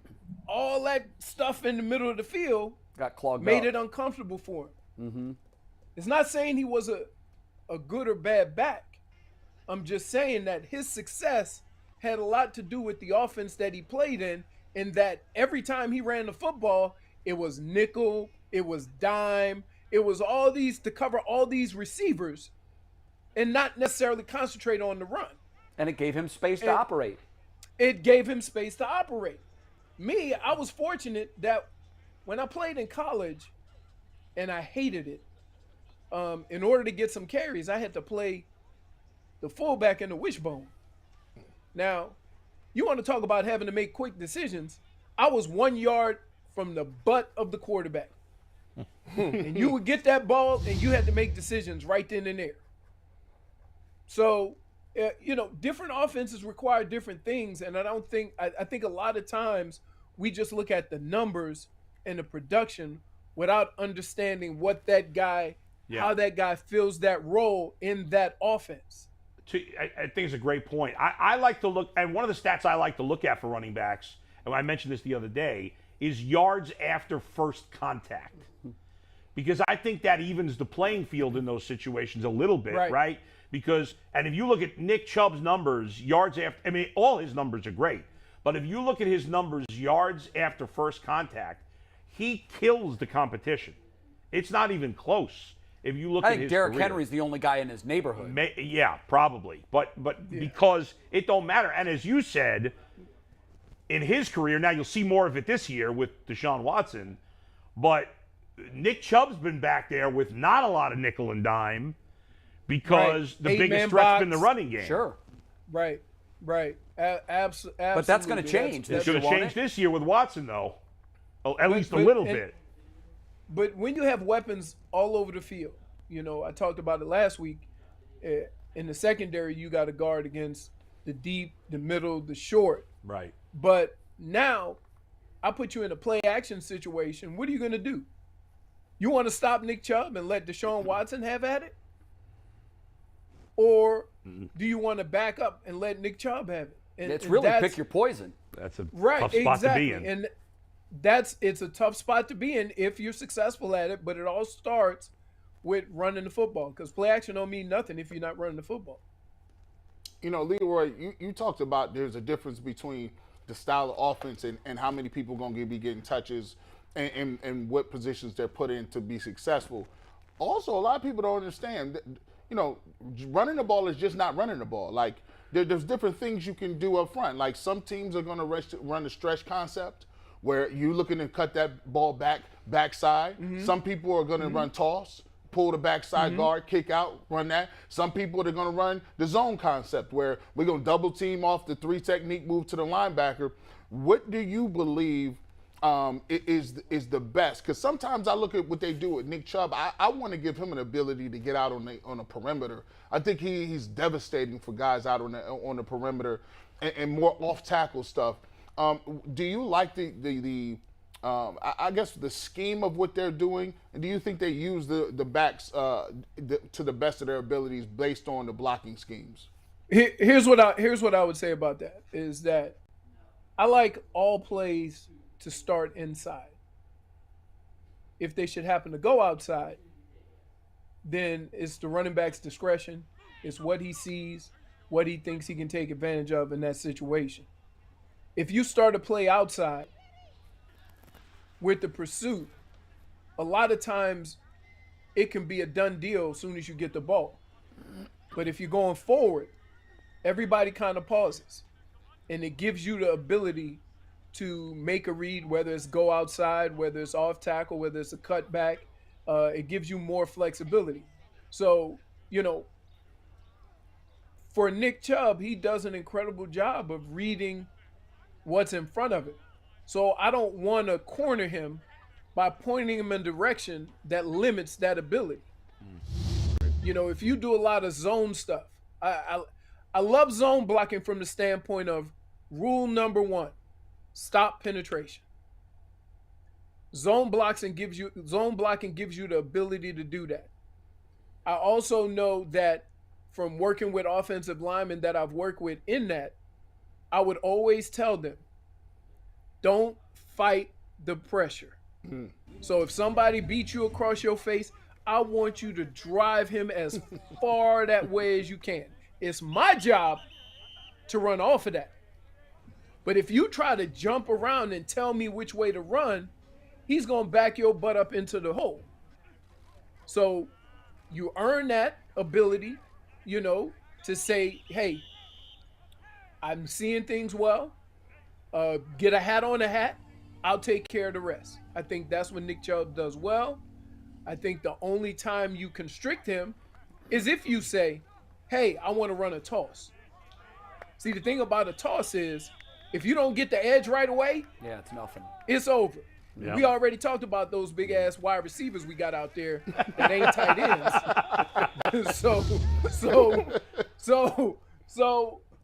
Speaker 9: stuff in the middle of the field
Speaker 2: Got clogged
Speaker 9: made
Speaker 2: up.
Speaker 9: it uncomfortable for him. Mm-hmm. It's not saying he was a good or bad back. I'm just saying that his success had a lot to do with the offense that he played in that every time he ran the football, it was nickel, it was dime, it was all these to cover all these receivers and not necessarily concentrate on the run.
Speaker 2: And it gave him space to operate.
Speaker 9: It gave him space to operate. Me, I was fortunate that when I played in college, and I hated it, in order to get some carries, I had to play the fullback and the wishbone. Now, you want to talk about having to make quick decisions. I was 1 yard from the butt of the quarterback. And you would get that ball, and you had to make decisions right then and there. So, different offenses require different things, and I think a lot of times we just look at the numbers and the production without understanding what that guy, how that guy fills that role in that offense.
Speaker 3: I think it's a great point. I like to look, and one of the stats I like to look at for running backs, and I mentioned this the other day, is yards after first contact. Because I think that evens the playing field in those situations a little bit, right? Because, and if you look at Nick Chubb's numbers, yards after, all his numbers are great. But if you look at his numbers, yards after first contact, he kills the competition. It's not even close. If you look
Speaker 2: I
Speaker 3: at
Speaker 2: think
Speaker 3: his
Speaker 2: Derrick
Speaker 3: career.
Speaker 2: Henry's the only guy in his neighborhood.
Speaker 3: Yeah, probably. But because it don't matter. And as you said, in his career, now you'll see more of it this year with Deshaun Watson, but Nick Chubb's been back there with not a lot of nickel and dime because the biggest threat's been the running game.
Speaker 2: Sure.
Speaker 9: Right. Absolutely.
Speaker 2: But that's going to change.
Speaker 3: It's going to
Speaker 2: won't
Speaker 3: change
Speaker 2: it?
Speaker 3: this year with Watson, though. At least a little bit.
Speaker 9: But when you have weapons all over the field, I talked about it last week. In the secondary, you got to guard against the deep, the middle, the short.
Speaker 3: Right.
Speaker 9: But now, I put you in a play action situation. What are you going to do? You want to stop Nick Chubb and let Deshaun Watson have at it? Or do you want to back up and let Nick Chubb have it? And
Speaker 2: it's really
Speaker 9: that's,
Speaker 2: pick your poison.
Speaker 3: That's a
Speaker 9: right,
Speaker 3: tough spot
Speaker 9: exactly.
Speaker 3: to be in.
Speaker 9: And it's a tough spot to be in if you're successful at it, but it all starts with running the football, because play action don't mean nothing if you're not running the football.
Speaker 5: You know, Leroy, you talked about there's a difference between the style of offense and how many people are going to be getting touches and what positions they're put in to be successful. Also, a lot of people don't understand that, you know, running the ball is just not running the ball. Like, there's different things you can do up front. Like, some teams are going to run the stretch concept where you're looking to cut that ball backside. Some people are going to run toss, pull the backside guard, kick out, run that. Some people are going to run the zone concept where we're going to double team off the 3 technique, move to the linebacker. What do you believe is the best? Because sometimes I look at what they do with Nick Chubb. I want to give him an ability to get out on the perimeter. I think he's devastating for guys out on the perimeter and more off tackle stuff. Do you like I guess the scheme of what they're doing, and do you think they use the backs to the best of their abilities based on the blocking schemes?
Speaker 9: Here's what I would say about that is that I like all plays to start inside. If they should happen to go outside, then it's the running back's discretion. It's what he sees, what he thinks he can take advantage of in that situation. If you start to play outside with the pursuit, a lot of times it can be a done deal as soon as you get the ball. But if you're going forward, everybody kind of pauses. And it gives you the ability to make a read, whether it's go outside, whether it's off tackle, whether it's a cutback. It gives you more flexibility. So, you know, for Nick Chubb, he does an incredible job of reading what's in front of it. So I don't want to corner him by pointing him in a direction that limits that ability. You know, if you do a lot of zone stuff, I love zone blocking from the standpoint of rule number 1, stop penetration. Zone blocking gives you the ability to do that. I also know that from working with offensive linemen that I've worked with in that, I would always tell them, don't fight the pressure. So if somebody beats you across your face, I want you to drive him as far that way as you can. It's my job to run off of that. But if you try to jump around and tell me which way to run, he's going to back your butt up into the hole. So you earn that ability, you know, to say, hey, I'm seeing things well. Get a hat on a hat. I'll take care of the rest. I think that's what Nick Chubb does well. I think the only time you constrict him is if you say, hey, I want to run a toss. See, the thing about a toss is if you don't get the edge right away,
Speaker 2: yeah, it's nothing. It's
Speaker 9: over.
Speaker 3: Yeah.
Speaker 9: We already talked about those big ass wide receivers we got out there that ain't tight ends. So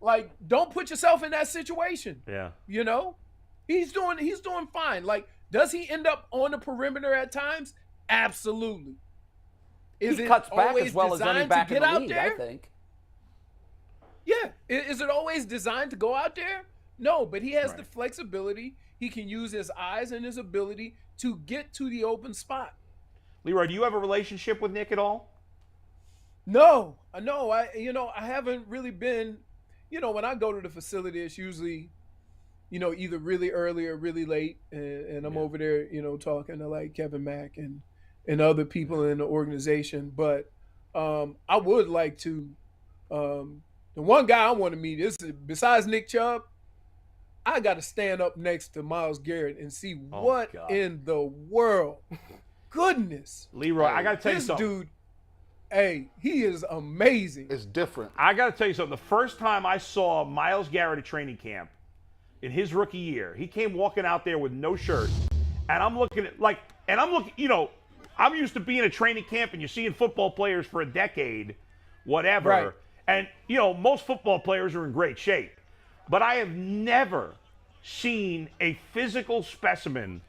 Speaker 9: like, don't put yourself in that situation.
Speaker 3: Yeah.
Speaker 9: You know? He's doing fine. Like, does he end up on the perimeter at times? Absolutely.
Speaker 2: He cuts back as well as any back in the league, I think.
Speaker 9: Yeah. Is it always designed to go out there? No, but he has the flexibility. He can use his eyes and his ability to get to the open spot.
Speaker 3: Leroy, do you have a relationship with Nick at all?
Speaker 9: No. I haven't really been, when I go to the facility, it's usually, either really early or really late. And I'm over there, talking to like Kevin Mack and other people in the organization. But I would like to, the one guy I want to meet is, besides Nick Chubb, I got to stand up next to Myles Garrett and see what in the world. Goodness.
Speaker 3: Leroy, I got to tell you something.
Speaker 9: This dude, hey, he is amazing.
Speaker 5: It's different.
Speaker 3: I got to tell you something. The first time I saw Myles Garrett at training camp in his rookie year, he came walking out there with no shirt. And I'm looking at, I'm used to being at training camp and you're seeing football players for a decade, whatever.
Speaker 9: Right.
Speaker 3: And, most football players are in great shape. But I have never seen a physical specimen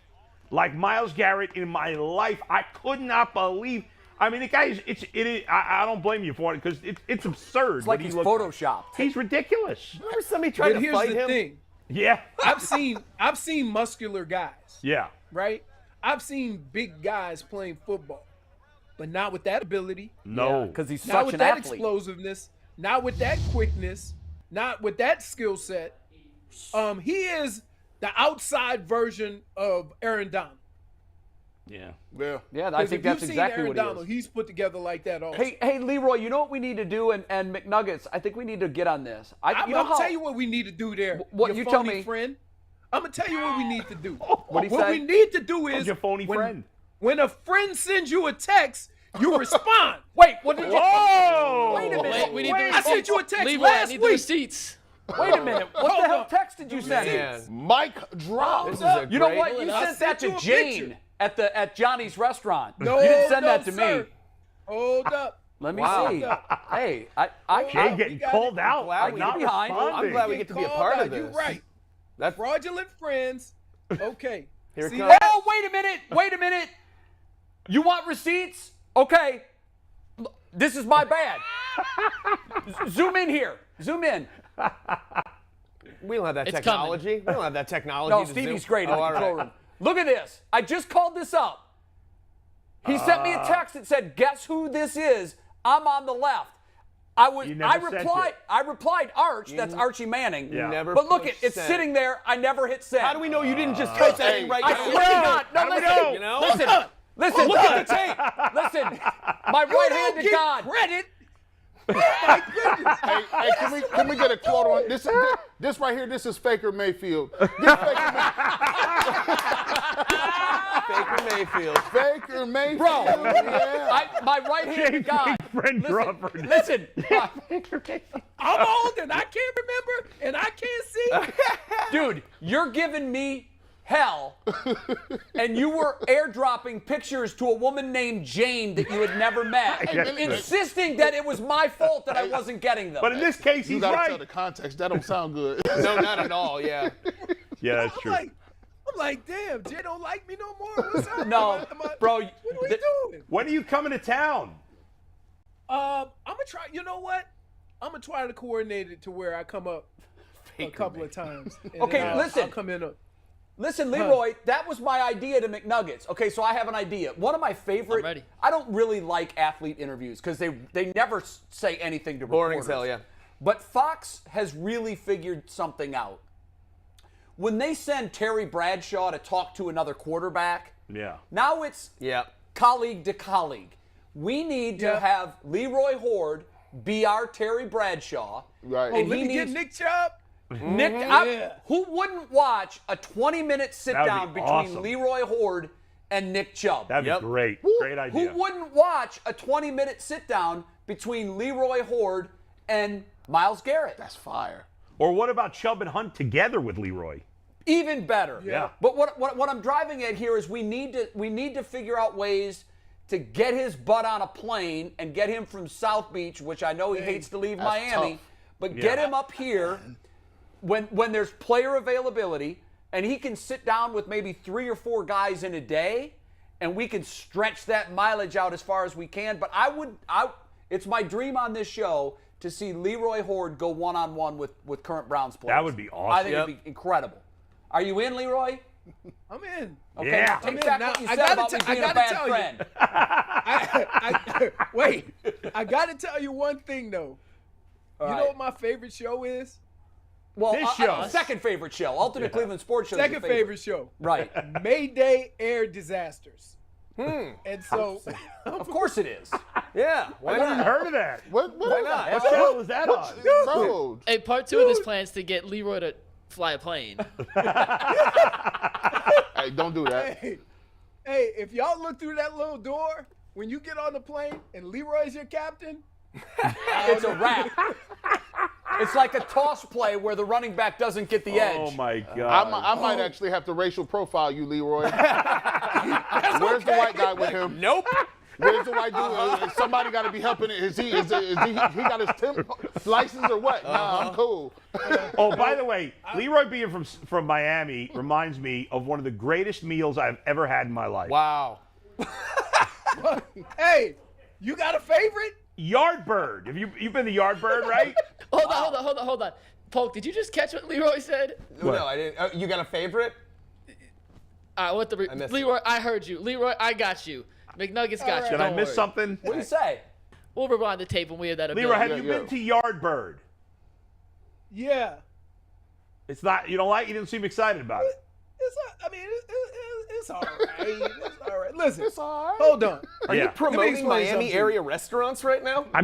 Speaker 3: like Myles Garrett in my life. I could not believe. I mean, the guy I don't blame you for it because it's absurd.
Speaker 2: It's like he's photoshopped.
Speaker 3: He's ridiculous.
Speaker 8: Remember somebody tried to fight him?
Speaker 9: Here's the thing.
Speaker 3: Yeah.
Speaker 9: I've seen muscular guys.
Speaker 3: Yeah.
Speaker 9: Right? I've seen big guys playing football, but not with that ability.
Speaker 3: No.
Speaker 2: Because he's
Speaker 9: Not
Speaker 2: such
Speaker 9: with
Speaker 2: an
Speaker 9: that
Speaker 2: athlete.
Speaker 9: explosiveness. Not with that quickness. Not with that skill set. He is the outside version of Aaron Donald.
Speaker 3: Yeah.
Speaker 2: Yeah, I think that's exactly what he
Speaker 9: Donald,
Speaker 2: is.
Speaker 9: He's put together like that also.
Speaker 2: Hey, Leroy, you know what we need to do? And McNuggets, I think we need to get on this.
Speaker 9: I'm going to tell you what we need to do there.
Speaker 2: What you tell me?
Speaker 9: Friend. I'm going to tell you what we need to do.
Speaker 2: What
Speaker 9: we need to do is
Speaker 3: your phony friend.
Speaker 9: When a friend sends you a text, you respond.
Speaker 2: Wait, what did you?
Speaker 3: Whoa!
Speaker 2: Wait a minute.
Speaker 6: We need the
Speaker 9: I sent you a text
Speaker 6: Leroy,
Speaker 9: last
Speaker 6: I need the
Speaker 9: week.
Speaker 6: receipts.
Speaker 2: Wait a minute. What the hell text did you send?
Speaker 8: Man.
Speaker 5: Mike drop.
Speaker 8: This is a
Speaker 2: You know
Speaker 8: great-
Speaker 2: what? You
Speaker 9: I
Speaker 2: sent that
Speaker 9: sent you
Speaker 2: to
Speaker 9: a
Speaker 2: Jane
Speaker 9: picture.
Speaker 2: at Johnny's restaurant.
Speaker 9: No,
Speaker 2: you didn't send
Speaker 9: no,
Speaker 2: that to
Speaker 9: sir.
Speaker 2: me.
Speaker 9: Hold up.
Speaker 2: Let me
Speaker 8: Wow.
Speaker 2: see. Hey,
Speaker 3: Jay getting called out.
Speaker 8: glad
Speaker 3: Like
Speaker 8: we-
Speaker 3: not
Speaker 2: behind.
Speaker 3: responding.
Speaker 8: I'm glad we get to be a
Speaker 9: Called
Speaker 8: part
Speaker 9: out.
Speaker 8: of this.
Speaker 9: You're right.
Speaker 8: That's
Speaker 9: Fraudulent friends. Okay.
Speaker 8: Here it
Speaker 9: See
Speaker 8: comes.
Speaker 9: that?
Speaker 2: Oh, wait a minute. You want receipts? Okay. This is my bad. Zoom in here. Zoom in.
Speaker 8: We don't have that
Speaker 6: It's
Speaker 8: technology. We don't have that technology.
Speaker 2: No,
Speaker 8: to
Speaker 2: Stevie's
Speaker 8: zoom.
Speaker 2: great in
Speaker 8: Oh,
Speaker 2: the
Speaker 8: all
Speaker 2: control
Speaker 8: right.
Speaker 2: room. Look at this. I just called this up. He sent me a text that said, "Guess who this is? I'm on the left."
Speaker 3: You never sent it.
Speaker 2: I replied Arch. That's Archie Manning.
Speaker 3: Yeah.
Speaker 8: Never
Speaker 2: But look,
Speaker 8: push
Speaker 2: it's
Speaker 8: send.
Speaker 2: sitting there. I never hit send.
Speaker 8: How do we know you didn't just type that in right
Speaker 2: I
Speaker 8: now?
Speaker 2: swear to God. No,
Speaker 3: How do we
Speaker 2: listen.
Speaker 3: know?
Speaker 8: You know?
Speaker 2: Listen.
Speaker 8: Look at the tape.
Speaker 2: Listen. My right-handed God.
Speaker 9: Credit. Oh my goodness.
Speaker 5: Hey, can we get a quote on this right here? This is Baker Mayfield. This
Speaker 8: Baker Mayfield.
Speaker 5: Baker Mayfield.
Speaker 2: Bro,
Speaker 5: Yeah.
Speaker 2: my right-handed God.
Speaker 3: friend Crawford.
Speaker 2: Listen.
Speaker 9: I'm old and I can't remember and I can't see.
Speaker 2: Dude, you're giving me hell, and you were airdropping pictures to a woman named Jane that you had never met, insisting that it was my fault that I wasn't getting them.
Speaker 3: But in this case,
Speaker 5: You
Speaker 3: he's
Speaker 5: gotta tell
Speaker 3: right.
Speaker 5: the context. That don't sound good.
Speaker 8: No, not at all. Yeah.
Speaker 3: Yeah, that's true.
Speaker 9: I'm like, damn, Jay don't like me no more. What's up?
Speaker 2: No, bro,
Speaker 9: What are we doing?
Speaker 3: When are you coming to town?
Speaker 9: I'm gonna try. You know what? I'm gonna try to coordinate it to where I come up a couple of times. And
Speaker 2: Okay,
Speaker 9: then
Speaker 2: listen.
Speaker 9: I'll come in.
Speaker 2: Listen, Leroy, that was my idea to McNuggets. Okay, so I have an idea. One of my favorite.
Speaker 6: I'm ready.
Speaker 2: I don't really like athlete interviews because they never say anything to
Speaker 8: Boring
Speaker 2: reporters.
Speaker 8: as hell, yeah.
Speaker 2: But Fox has really figured something out. When they send Terry Bradshaw to talk to another quarterback,
Speaker 3: Yeah.
Speaker 2: now it's
Speaker 8: Yeah.
Speaker 2: colleague to colleague. We need to have Leroy Hoard be our Terry Bradshaw.
Speaker 5: Right.
Speaker 9: Oh,
Speaker 2: And
Speaker 9: let
Speaker 2: he
Speaker 9: me get
Speaker 2: needs
Speaker 9: Nick Chubb.
Speaker 2: Nick,
Speaker 9: Yeah.
Speaker 2: who wouldn't watch a 20-minute sit-down
Speaker 3: be
Speaker 2: between
Speaker 3: awesome.
Speaker 2: Leroy Hoard and Nick Chubb?
Speaker 3: That'd
Speaker 8: Yep.
Speaker 3: be great. Great
Speaker 2: Who
Speaker 3: idea.
Speaker 2: wouldn't watch a 20-minute sit-down between Leroy Hoard and Myles Garrett?
Speaker 5: That's fire.
Speaker 3: Or what about Chubb and Hunt together with Leroy?
Speaker 2: Even better.
Speaker 3: Yeah.
Speaker 2: But what I'm driving at here is we need to figure out ways to get his butt on a plane and get him from South Beach, which I know he hates to leave
Speaker 5: that's
Speaker 2: Miami,
Speaker 5: tough.
Speaker 2: but get him up here when there's player availability and he can sit down with maybe 3 or 4 guys in a day and we can stretch that mileage out as far as we can. But it's my dream on this show to see Leroy Hoard go one-on-one with current Browns players.
Speaker 3: That would be awesome.
Speaker 2: I think it'd be incredible. Are you in, Leroy?
Speaker 9: I'm in.
Speaker 2: Okay,
Speaker 3: Yeah.
Speaker 2: take
Speaker 9: I'm
Speaker 2: back
Speaker 9: in.
Speaker 2: what you
Speaker 9: Now,
Speaker 2: said
Speaker 9: I
Speaker 2: about me
Speaker 9: gotta
Speaker 2: being a
Speaker 9: I
Speaker 2: bad
Speaker 9: gotta
Speaker 2: friend.
Speaker 9: Wait, I got to tell you one thing, though. You know
Speaker 2: right.
Speaker 9: what my favorite show is?
Speaker 2: Well,
Speaker 3: This show.
Speaker 2: second favorite show, Ultimate Cleveland Sports Show. is
Speaker 9: Second
Speaker 2: your
Speaker 9: favorite show.
Speaker 2: Right.
Speaker 9: Mayday Air Disasters. And so,
Speaker 2: Of course it is.
Speaker 8: Yeah. Why
Speaker 3: I haven't
Speaker 8: not?
Speaker 3: heard of that.
Speaker 5: What
Speaker 8: Why not?
Speaker 3: What channel was that on?
Speaker 5: Bro,
Speaker 6: Hey, part 2 of this plan is to get Leroy to fly a plane.
Speaker 5: hey, don't do that.
Speaker 9: hey, if y'all look through that little door, when you get on the plane and Leroy's your captain,
Speaker 2: It's a wrap. It's like a toss play where the running back doesn't get the edge.
Speaker 3: Oh my God.
Speaker 5: I might actually have to racial profile you, Leroy. Where's the white guy with him?
Speaker 8: Nope.
Speaker 5: Where's the white dude? Somebody got to be helping. Is he got his temp license or what? Nah, I'm cool.
Speaker 3: Oh, by the way, Leroy being from Miami reminds me of one of the greatest meals I've ever had in my life.
Speaker 8: Wow.
Speaker 9: Hey, you got a favorite?
Speaker 3: Yardbird. Have you've been to Yardbird, right?
Speaker 6: Hold on. Polk, did you just catch what Leroy said?
Speaker 8: No, I didn't. You got a favorite?
Speaker 6: Leroy, I heard you. Leroy, I got you. McNuggets got you.
Speaker 3: Did I
Speaker 6: Don't
Speaker 3: miss
Speaker 6: worry.
Speaker 3: something?
Speaker 2: What do you say?
Speaker 6: We'll rewind the tape when we have that ability.
Speaker 3: Leroy, have you been to Yardbird?
Speaker 9: Yeah.
Speaker 3: It's not. You don't like? You didn't seem excited about it.
Speaker 9: It's all right. It's all right. Listen,
Speaker 5: It's all right.
Speaker 9: hold on.
Speaker 8: Are you promoting Miami area restaurants right now?
Speaker 3: I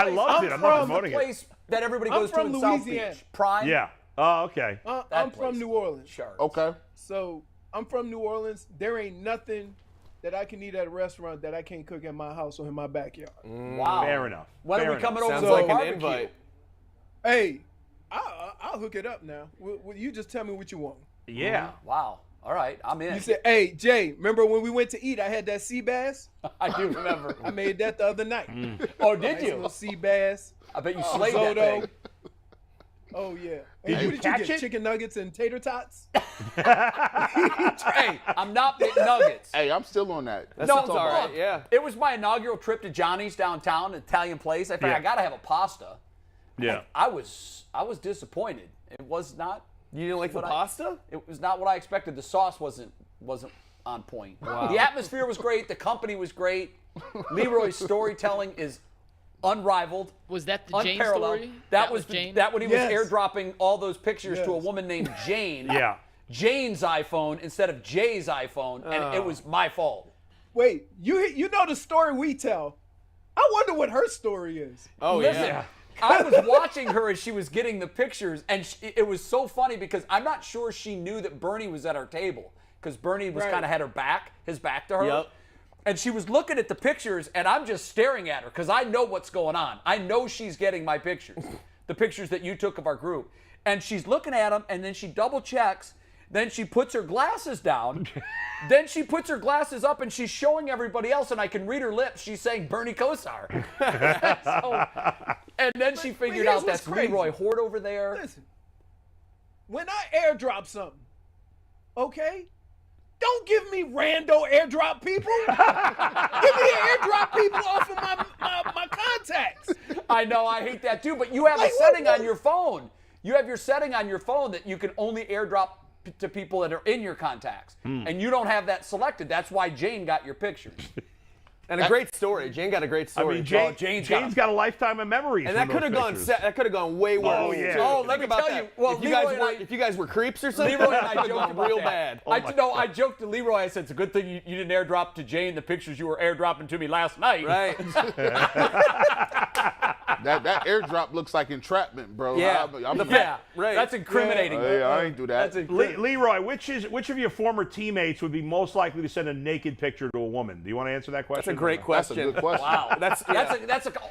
Speaker 3: loved it. I'm not promoting it.
Speaker 2: Place that everybody goes to
Speaker 9: from
Speaker 2: in South
Speaker 9: Louisiana.
Speaker 2: Beach. Prime.
Speaker 3: Yeah. Oh, okay.
Speaker 9: I'm from New Orleans.
Speaker 2: Sure.
Speaker 5: Okay.
Speaker 9: So I'm from New Orleans. There ain't nothing that I can eat at a restaurant that I can't cook at my house or in my backyard.
Speaker 2: Wow.
Speaker 3: Fair enough.
Speaker 2: When
Speaker 3: Fair
Speaker 2: are we coming over
Speaker 8: Sounds
Speaker 2: to
Speaker 8: like
Speaker 2: a
Speaker 8: an
Speaker 2: barbecue?
Speaker 8: invite.
Speaker 9: Hey, I'll hook it up now. You just tell me what you want.
Speaker 3: Yeah.
Speaker 2: Wow. All right, I'm in.
Speaker 9: You said, hey, Jay, remember when we went to eat, I had that sea bass?
Speaker 2: I do remember.
Speaker 9: I made that the other night.
Speaker 2: Oh, did
Speaker 9: Nice
Speaker 2: you?
Speaker 9: little sea bass.
Speaker 2: I bet you slayed that
Speaker 9: Risotto.
Speaker 2: thing.
Speaker 9: Oh, yeah.
Speaker 3: Did
Speaker 9: And
Speaker 3: you
Speaker 9: what did
Speaker 3: catch
Speaker 9: you get?
Speaker 3: it?
Speaker 9: Chicken nuggets and tater tots?
Speaker 2: Hey, I'm not McNuggets.
Speaker 5: Hey, I'm still on that.
Speaker 8: That
Speaker 2: No,
Speaker 8: sounds all right.
Speaker 2: look,
Speaker 8: Yeah.
Speaker 2: It was my inaugural trip to Johnny's downtown, an Italian place. I figured I got to have a pasta.
Speaker 3: Yeah.
Speaker 2: I was disappointed. It was not.
Speaker 8: You didn't like the
Speaker 2: What
Speaker 8: pasta?
Speaker 2: It was not what I expected. The sauce wasn't on point. The atmosphere was great. The company was great. Leroy's storytelling is unrivaled.
Speaker 6: Was that the Jane
Speaker 2: unparalleled.
Speaker 6: story?
Speaker 2: That was
Speaker 6: Jane?
Speaker 2: that when he
Speaker 9: Yes.
Speaker 2: was airdropping all those pictures to a
Speaker 9: Yes.
Speaker 2: woman named Jane.
Speaker 3: Yeah.
Speaker 2: Jane's iPhone instead of Jay's iPhone, and it was my fault.
Speaker 9: Wait, you know the story we tell. I wonder what her story is.
Speaker 8: Oh,
Speaker 2: Listen,
Speaker 8: yeah.
Speaker 2: I was watching her as she was getting the pictures, and it was so funny because I'm not sure she knew that Bernie was at our table because Bernie was
Speaker 9: Right.
Speaker 2: kind of had his back to her.
Speaker 8: Yep.
Speaker 2: And she was looking at the pictures, and I'm just staring at her because I know what's going on. I know she's getting my pictures, the pictures that you took of our group. And she's looking at them, and then she double checks. Then she puts her glasses down. Then she puts her glasses up, and she's showing everybody else, and I can read her lips. She's saying Bernie Kosar. And then she figured
Speaker 9: here's
Speaker 2: out that's
Speaker 9: what's crazy.
Speaker 2: Leroy Hoard over there.
Speaker 9: Listen, when I airdrop something, okay? Don't give me rando airdrop people. Give me airdrop people off of my contacts.
Speaker 2: I know, I hate that too, but you have a
Speaker 9: Like,
Speaker 2: setting
Speaker 9: what?
Speaker 2: on your phone. You have your setting on your phone that you can only airdrop to people that are in your contacts. And you don't have that selected. That's why Jane got your pictures.
Speaker 8: And a great story. Jane got a great
Speaker 3: I
Speaker 8: story.
Speaker 3: mean,
Speaker 2: Jane's
Speaker 3: Jane's got a lifetime of memories.
Speaker 8: and
Speaker 3: from
Speaker 8: that could
Speaker 3: those
Speaker 8: have gone.
Speaker 3: pictures.
Speaker 8: That could have gone way worse.
Speaker 3: Oh, yeah.
Speaker 8: too.
Speaker 2: Oh, let
Speaker 8: Think
Speaker 2: me
Speaker 8: about
Speaker 2: tell
Speaker 8: that.
Speaker 2: you, well,
Speaker 8: if you guys
Speaker 2: Leroy and
Speaker 8: were,
Speaker 2: I-
Speaker 8: if you guys were creeps or something,
Speaker 2: Leroy and
Speaker 8: that
Speaker 2: I
Speaker 8: could have
Speaker 2: joked
Speaker 8: gone
Speaker 2: about
Speaker 8: real
Speaker 2: that.
Speaker 8: bad.
Speaker 2: I joked to Leroy. I said, it's a good thing you didn't airdrop to Jane the pictures you were airdropping to me last night.
Speaker 8: Right.
Speaker 5: That airdrop looks like entrapment, bro.
Speaker 2: Yeah.
Speaker 5: Yeah.
Speaker 8: Right.
Speaker 2: That's incriminating.
Speaker 5: Hey, I ain't do that.
Speaker 2: That's
Speaker 3: Leroy, which of your former teammates would be most likely to send a naked picture to a woman? Do you want to answer that question?
Speaker 8: That's a great
Speaker 5: That's a
Speaker 8: question.
Speaker 5: good question.
Speaker 2: Wow. That's a
Speaker 3: Maybe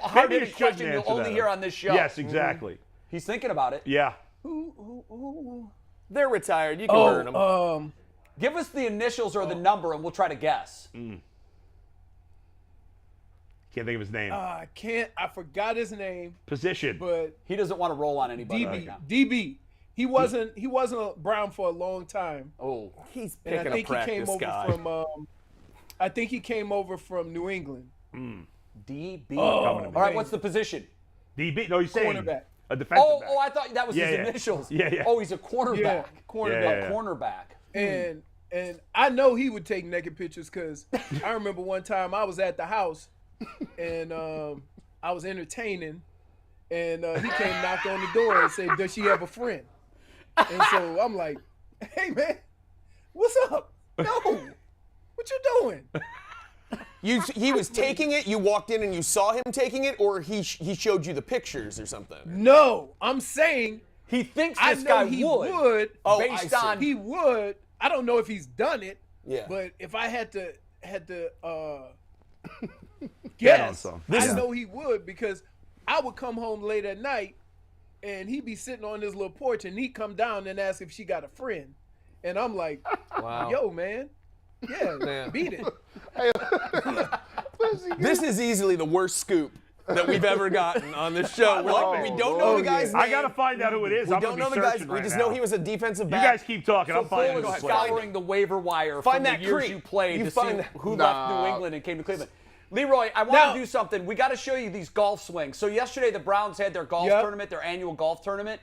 Speaker 2: hard-hitting
Speaker 3: you shouldn't
Speaker 2: question you'll
Speaker 3: answer
Speaker 2: only
Speaker 3: that.
Speaker 2: hear on this show.
Speaker 3: Yes, exactly.
Speaker 2: He's thinking about it.
Speaker 3: Yeah.
Speaker 8: They're retired. You can burn them.
Speaker 2: Give us the initials or the number, and we'll try to guess.
Speaker 3: Can't think of his name.
Speaker 9: I forgot his name,
Speaker 3: Position.
Speaker 9: but
Speaker 2: He doesn't want to roll on anybody right now.
Speaker 9: DB. He wasn't a Brown for a long time.
Speaker 2: Oh,
Speaker 8: He's
Speaker 9: And
Speaker 8: picking
Speaker 9: I think
Speaker 8: a practice
Speaker 9: he came over
Speaker 8: guy.
Speaker 9: from I think he came over from New England.
Speaker 2: DB.
Speaker 3: Coming to me.
Speaker 2: All right, what's the position?
Speaker 3: DB. No, he's saying
Speaker 9: Cornerback.
Speaker 3: a defensive back.
Speaker 2: Oh, I thought that was his
Speaker 3: Yeah.
Speaker 2: initials.
Speaker 3: Yeah.
Speaker 2: Oh, he's a cornerback.
Speaker 9: Yeah, cornerback.
Speaker 3: Yeah.
Speaker 2: Cornerback.
Speaker 9: And I know he would take naked pictures because I remember one time I was at the house and I was entertaining and he came knocked on the door and said, "Does she have a friend?" And so I'm like, "Hey man, what's up? No, what you doing?"
Speaker 8: He was taking it. You walked in and you saw him taking it, or he showed you the pictures or something.
Speaker 9: No, I'm saying
Speaker 2: He thinks
Speaker 9: I
Speaker 2: this
Speaker 9: know
Speaker 2: guy
Speaker 9: he
Speaker 2: would.
Speaker 9: would.
Speaker 8: Oh,
Speaker 2: based
Speaker 8: I see.
Speaker 2: on
Speaker 9: He would. I don't know if he's done it.
Speaker 8: Yeah.
Speaker 9: But if I had to
Speaker 3: Get on
Speaker 9: guess,
Speaker 3: some.
Speaker 9: I know he would because I would come home late at night and he'd be sitting on this little porch and he'd come down and ask if she got a friend. And I'm like,
Speaker 8: Wow.
Speaker 9: yo, man. Yeah,
Speaker 8: Man.
Speaker 9: beat it.
Speaker 8: This is easily the worst scoop that we've ever gotten on this show. We're like, we don't know the guy's name.
Speaker 3: I got to find out who it is.
Speaker 8: We
Speaker 3: I'm
Speaker 8: don't
Speaker 3: gonna
Speaker 8: know
Speaker 3: be
Speaker 8: the guy's.
Speaker 3: searching
Speaker 8: We
Speaker 3: right
Speaker 8: just
Speaker 3: now.
Speaker 8: know he was a defensive
Speaker 3: You
Speaker 8: back.
Speaker 3: guys keep talking. I'm
Speaker 2: Full
Speaker 3: finding
Speaker 2: is
Speaker 3: the player.
Speaker 2: scouring the waiver wire
Speaker 8: Find
Speaker 2: from
Speaker 8: that
Speaker 2: the years
Speaker 8: creep.
Speaker 2: you played
Speaker 8: You
Speaker 2: to
Speaker 8: find
Speaker 2: see
Speaker 8: that-
Speaker 2: who
Speaker 5: Nah.
Speaker 2: left New England and came to Cleveland. Leroy, I want
Speaker 9: Now-
Speaker 2: to do something. We got to show you these golf swings. So yesterday the Browns had their golf
Speaker 9: Yep.
Speaker 2: tournament, their annual golf tournament.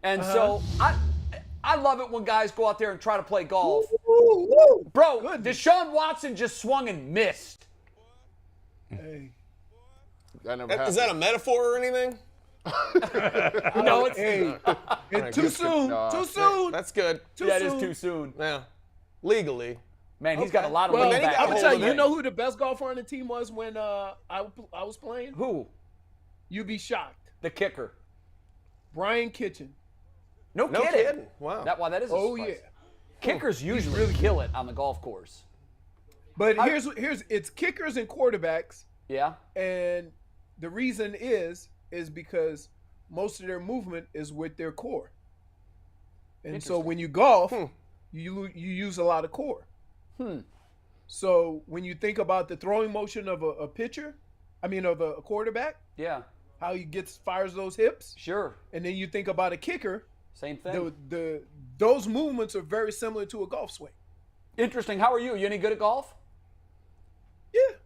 Speaker 2: And so I love it when guys go out there and try to play golf. Bro, Deshaun Watson just swung and missed.
Speaker 9: Hey.
Speaker 5: That never
Speaker 8: Is
Speaker 5: happened.
Speaker 8: that a metaphor or anything?
Speaker 2: No, it's
Speaker 9: It's too soon.
Speaker 5: No.
Speaker 9: Too soon.
Speaker 8: That's good.
Speaker 9: Too
Speaker 2: yeah, it
Speaker 9: soon.
Speaker 2: is too soon.
Speaker 8: Yeah. Legally.
Speaker 2: Man, he's got a lot of
Speaker 9: Well,
Speaker 2: lean
Speaker 8: then he
Speaker 2: back.
Speaker 8: got
Speaker 9: I'm gonna
Speaker 8: hold
Speaker 9: tell
Speaker 8: of
Speaker 9: you.
Speaker 8: it.
Speaker 9: You know who the best golfer on the team was when I was playing?
Speaker 2: Who?
Speaker 9: You'd be shocked.
Speaker 2: The kicker.
Speaker 9: Brian Kitchen.
Speaker 2: No
Speaker 8: No
Speaker 2: kidding.
Speaker 8: kidding. Wow.
Speaker 2: That is a
Speaker 9: Oh
Speaker 2: surprise.
Speaker 9: yeah.
Speaker 2: Kickers usually kill it on the golf course.
Speaker 9: But here's it's kickers and quarterbacks,
Speaker 2: Yeah?
Speaker 9: and the reason is because most of their movement is with their core. And so when you golf, you use a lot of core. So when you think about the throwing motion of a pitcher, of a quarterback,
Speaker 2: Yeah.
Speaker 9: how he fires those hips,
Speaker 2: Sure.
Speaker 9: and then you think about a kicker,
Speaker 2: Same thing.
Speaker 9: those movements are very similar to a golf swing.
Speaker 2: Interesting. How are you? You any good at golf?
Speaker 9: Yeah,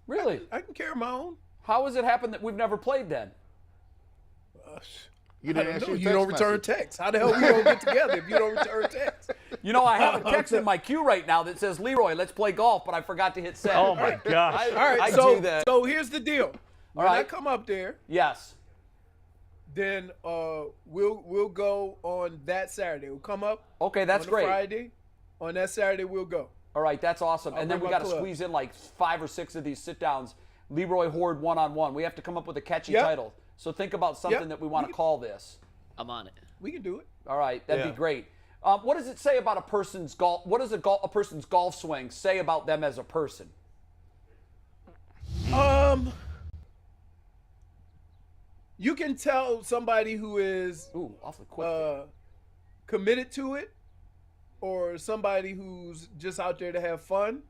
Speaker 2: Really?
Speaker 9: I can carry my own.
Speaker 2: How has it happened that we've never played then?
Speaker 5: You
Speaker 9: I
Speaker 5: didn't
Speaker 9: don't
Speaker 5: answer
Speaker 9: know.
Speaker 5: your
Speaker 9: You
Speaker 5: text
Speaker 9: don't return
Speaker 5: message.
Speaker 9: texts. How the hell we gonna get together if you don't return texts?
Speaker 2: You know, I have a text in my queue right now that says, Leroy, let's play golf, but I forgot to hit send.
Speaker 3: Oh my gosh.
Speaker 9: All right,
Speaker 8: I
Speaker 9: so
Speaker 8: do that.
Speaker 9: so here's the deal. When I
Speaker 2: right.
Speaker 9: come up there,
Speaker 2: Yes.
Speaker 9: then we'll go on that Saturday. We'll come up.
Speaker 2: Okay, that's
Speaker 9: on a
Speaker 2: great.
Speaker 9: Friday. On that Saturday, we'll go.
Speaker 2: All right, that's awesome. And then
Speaker 9: bring
Speaker 2: we
Speaker 9: my
Speaker 2: got to
Speaker 9: club.
Speaker 2: squeeze in like 5 or 6 of these sit-downs. Leroy Hoard one-on-one. We have to come up with a catchy
Speaker 9: Yep.
Speaker 2: title. So think about something
Speaker 9: Yep.
Speaker 2: that we want to call this.
Speaker 6: I'm on it.
Speaker 9: We can do it.
Speaker 2: All right, that'd
Speaker 8: Yeah.
Speaker 2: be great. What does it say about a person's golf? What does a person's golf swing say about them as a person?
Speaker 9: You can tell somebody who is
Speaker 2: Ooh, awfully quick. There.
Speaker 9: committed to it, or somebody who's just out there to have fun.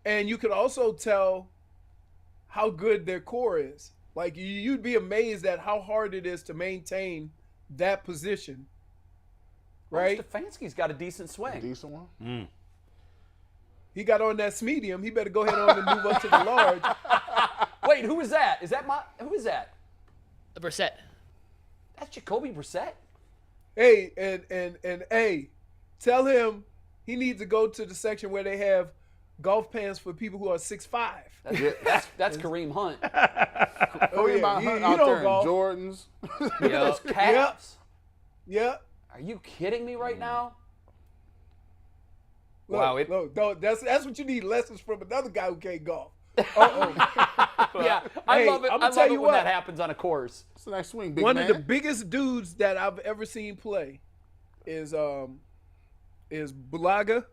Speaker 9: And you could also tell how good their core is. Like you'd be amazed at how hard it is to maintain that position. Right?
Speaker 2: Stefanski's got a decent swing.
Speaker 5: Decent one.
Speaker 9: He got on that medium. He better go ahead on and move up to the large.
Speaker 2: Wait, who is that? Who is that?
Speaker 6: Brissett.
Speaker 2: That's Jacoby Brissett?
Speaker 9: Hey, and hey, tell him he needs to go to the section where they have golf pants for people who are 6'5".
Speaker 2: That's Kareem Hunt.
Speaker 9: Oh yeah,
Speaker 5: About
Speaker 9: you
Speaker 5: Hunt out
Speaker 9: know
Speaker 5: there in
Speaker 9: golf.
Speaker 5: Jordans.
Speaker 2: Those caps.
Speaker 9: Yeah.
Speaker 2: Are you kidding me right now?
Speaker 9: Look,
Speaker 8: Wow,
Speaker 9: look, that's what you need, lessons from another guy who can't golf.
Speaker 2: Yeah, I
Speaker 9: Hey,
Speaker 2: love it.
Speaker 9: I'ma
Speaker 2: I love
Speaker 9: tell
Speaker 2: it
Speaker 9: you
Speaker 2: when
Speaker 9: what.
Speaker 2: that happens on a course.
Speaker 5: It's a nice swing, big
Speaker 9: One
Speaker 5: man.
Speaker 9: of the biggest dudes that I've ever seen play is Bulaga.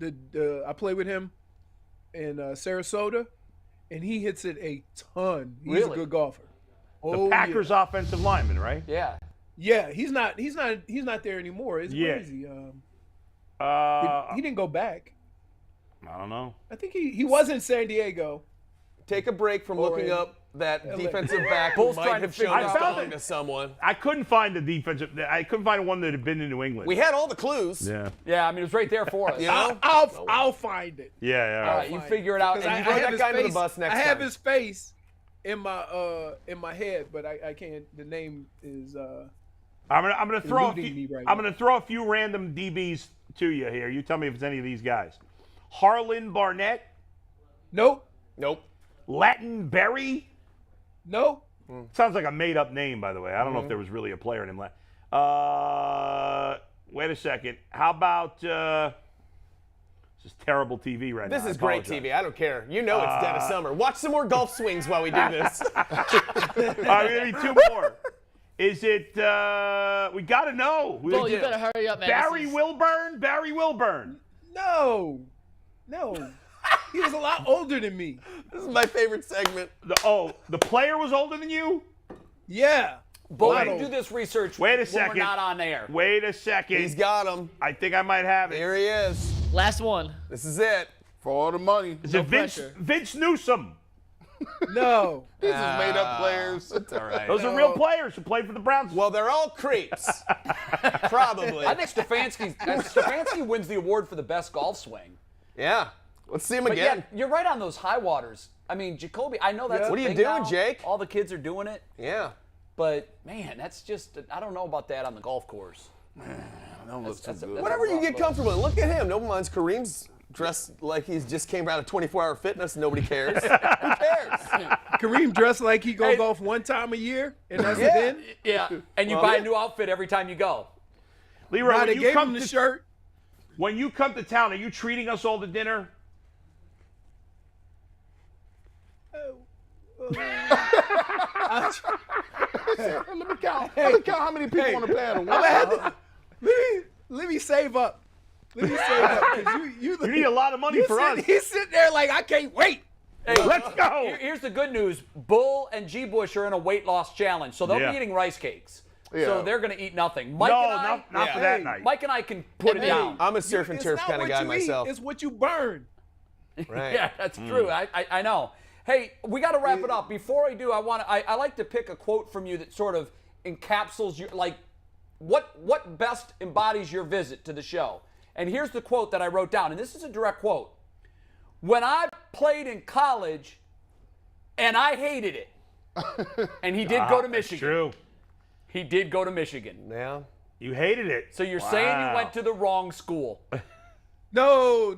Speaker 9: I play with him in Sarasota, and he hits it a ton. He's
Speaker 2: Really?
Speaker 9: a good golfer.
Speaker 3: The Packers offensive lineman, right?
Speaker 2: Yeah.
Speaker 9: Yeah, he's not there anymore. It's
Speaker 3: Yeah.
Speaker 9: crazy.
Speaker 3: I
Speaker 9: He didn't go back.
Speaker 3: don't know.
Speaker 9: I think he was in San Diego.
Speaker 8: Take a break from looking
Speaker 9: in
Speaker 8: up that
Speaker 9: LA.
Speaker 8: defensive back who
Speaker 2: Bulls
Speaker 8: might
Speaker 2: trying to
Speaker 8: have shown
Speaker 2: figure
Speaker 8: his
Speaker 3: out- I found
Speaker 8: calling
Speaker 3: it.
Speaker 8: to someone.
Speaker 3: I couldn't find the defensive. I couldn't find one that had been in New England.
Speaker 8: We had all the clues.
Speaker 3: Yeah.
Speaker 2: Yeah, I mean, it was right there for us.
Speaker 8: You know?
Speaker 9: I'll find it.
Speaker 3: Yeah.
Speaker 2: All right, you figure it out.
Speaker 9: Because
Speaker 2: And
Speaker 9: I
Speaker 2: you
Speaker 8: throw
Speaker 9: have
Speaker 8: that
Speaker 9: his
Speaker 8: guy under the
Speaker 9: face-
Speaker 8: bus next
Speaker 9: I have
Speaker 8: time.
Speaker 9: his face in my head, but I can't. The name is
Speaker 3: I'm gonna throw a
Speaker 9: eluding me
Speaker 3: few.
Speaker 9: right
Speaker 3: I'm
Speaker 9: now.
Speaker 3: gonna throw a few random DBs to you here. You tell me if it's any of these guys. Harlan Barnett,
Speaker 9: nope.
Speaker 3: Latin Berry.
Speaker 9: Nope.
Speaker 3: Sounds like a made-up name, by the way. I don't know if there was really a player named Latin. Wait a second. How about this is terrible TV right now.
Speaker 8: This
Speaker 3: I
Speaker 8: is great
Speaker 3: apologize.
Speaker 8: TV. I don't care. You know it's dead of summer. Watch some more golf swings while we do this.
Speaker 3: All right, we need 2 more. Is it? We got to know.
Speaker 6: Bull, you better hurry up, man.
Speaker 3: Barry Wilburn. Barry Wilburn.
Speaker 9: No. He was a lot older than me.
Speaker 8: This is my favorite segment.
Speaker 3: The player was older than you.
Speaker 9: Yeah.
Speaker 2: Bo,
Speaker 9: Wait.
Speaker 2: you do this research
Speaker 3: Wait a
Speaker 2: when
Speaker 3: second.
Speaker 2: we're not on air.
Speaker 3: Wait a second.
Speaker 8: He's got him.
Speaker 3: I think I might have it.
Speaker 8: Here he is.
Speaker 6: Last one.
Speaker 8: This is it.
Speaker 5: For all the money.
Speaker 3: Is it
Speaker 6: pressure.
Speaker 3: Vince Newsom?
Speaker 9: No.
Speaker 5: These is made up players.
Speaker 8: That's all right.
Speaker 3: Those are real players who played for the Browns.
Speaker 8: Well, they're all creeps. Probably.
Speaker 2: I think Stefanski wins the award for the best golf swing.
Speaker 8: Yeah. Let's see him
Speaker 2: But
Speaker 8: again.
Speaker 2: yeah, you're right on those high waters. I mean, Jacoby, I know that's
Speaker 8: What
Speaker 2: a
Speaker 8: are you
Speaker 2: thing
Speaker 8: doing,
Speaker 2: now.
Speaker 8: Jake?
Speaker 2: All the kids are doing it.
Speaker 8: Yeah.
Speaker 2: But, man, that's just, I don't know about that on the golf course.
Speaker 8: Whatever you get comfortable in. Look at him. No one minds. Kareem's dressed like he's just came out of 24-hour fitness. Nobody cares. Who cares?
Speaker 9: Kareem dressed like he go golf one time a year, and that's it then?
Speaker 2: Yeah, and you buy a new outfit every time you go.
Speaker 3: Leroy,
Speaker 9: Now
Speaker 3: when
Speaker 9: they
Speaker 3: you
Speaker 9: gave
Speaker 3: come
Speaker 9: him the
Speaker 3: to
Speaker 9: shirt.
Speaker 3: when you come to town, are you treating us all to dinner?
Speaker 5: Let me count. Let me count how many people on the panel.
Speaker 9: Let me save up. Let me save up. 'Cause you
Speaker 3: You need a lot of money for us.
Speaker 9: He's sitting there like, I can't wait.
Speaker 2: Hey,
Speaker 3: Let's go.
Speaker 2: Here's the good news. Bull and G. Bush are in a weight loss challenge, so they'll
Speaker 3: Yeah.
Speaker 2: be eating rice cakes.
Speaker 5: Yeah.
Speaker 2: So they're going to eat nothing. Mike
Speaker 3: No,
Speaker 2: and I,
Speaker 3: not for that night.
Speaker 2: Mike and I can put it down.
Speaker 8: I'm a surf and
Speaker 9: It's
Speaker 8: turf
Speaker 9: not
Speaker 8: kind of
Speaker 9: what
Speaker 8: guy
Speaker 9: you
Speaker 8: myself.
Speaker 9: Eat, it's what you burn.
Speaker 8: Right.
Speaker 2: Yeah, that's true. I know. Hey, we got to wrap it up. Before I do, I like to pick a quote from you that sort of encapsulates your, like, what best embodies your visit to the show. And here's the quote that I wrote down, and this is a direct quote. When I played in college, and I hated it, and he did go to Michigan.
Speaker 3: True.
Speaker 2: He did go to Michigan.
Speaker 8: Yeah.
Speaker 3: You hated it.
Speaker 2: So you're saying you went to the wrong school.
Speaker 9: No.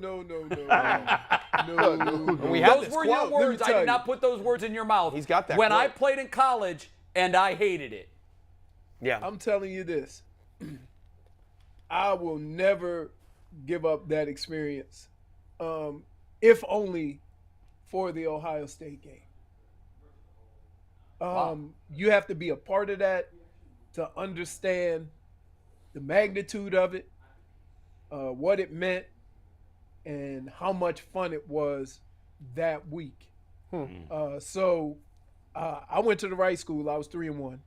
Speaker 8: We have
Speaker 2: Those
Speaker 8: this
Speaker 2: were
Speaker 8: quote.
Speaker 2: your words. I
Speaker 9: tell
Speaker 2: did
Speaker 9: you.
Speaker 2: not put those words in your mouth.
Speaker 8: He's got that
Speaker 2: When I
Speaker 8: quote.
Speaker 2: played in college, and I hated it.
Speaker 8: Yeah.
Speaker 9: I'm telling you this. I will never give up that experience, if only for the Ohio State game. You have to be a part of that to understand the magnitude of it, what it meant, and how much fun it was that week. So I went to the right school. I was 3-1.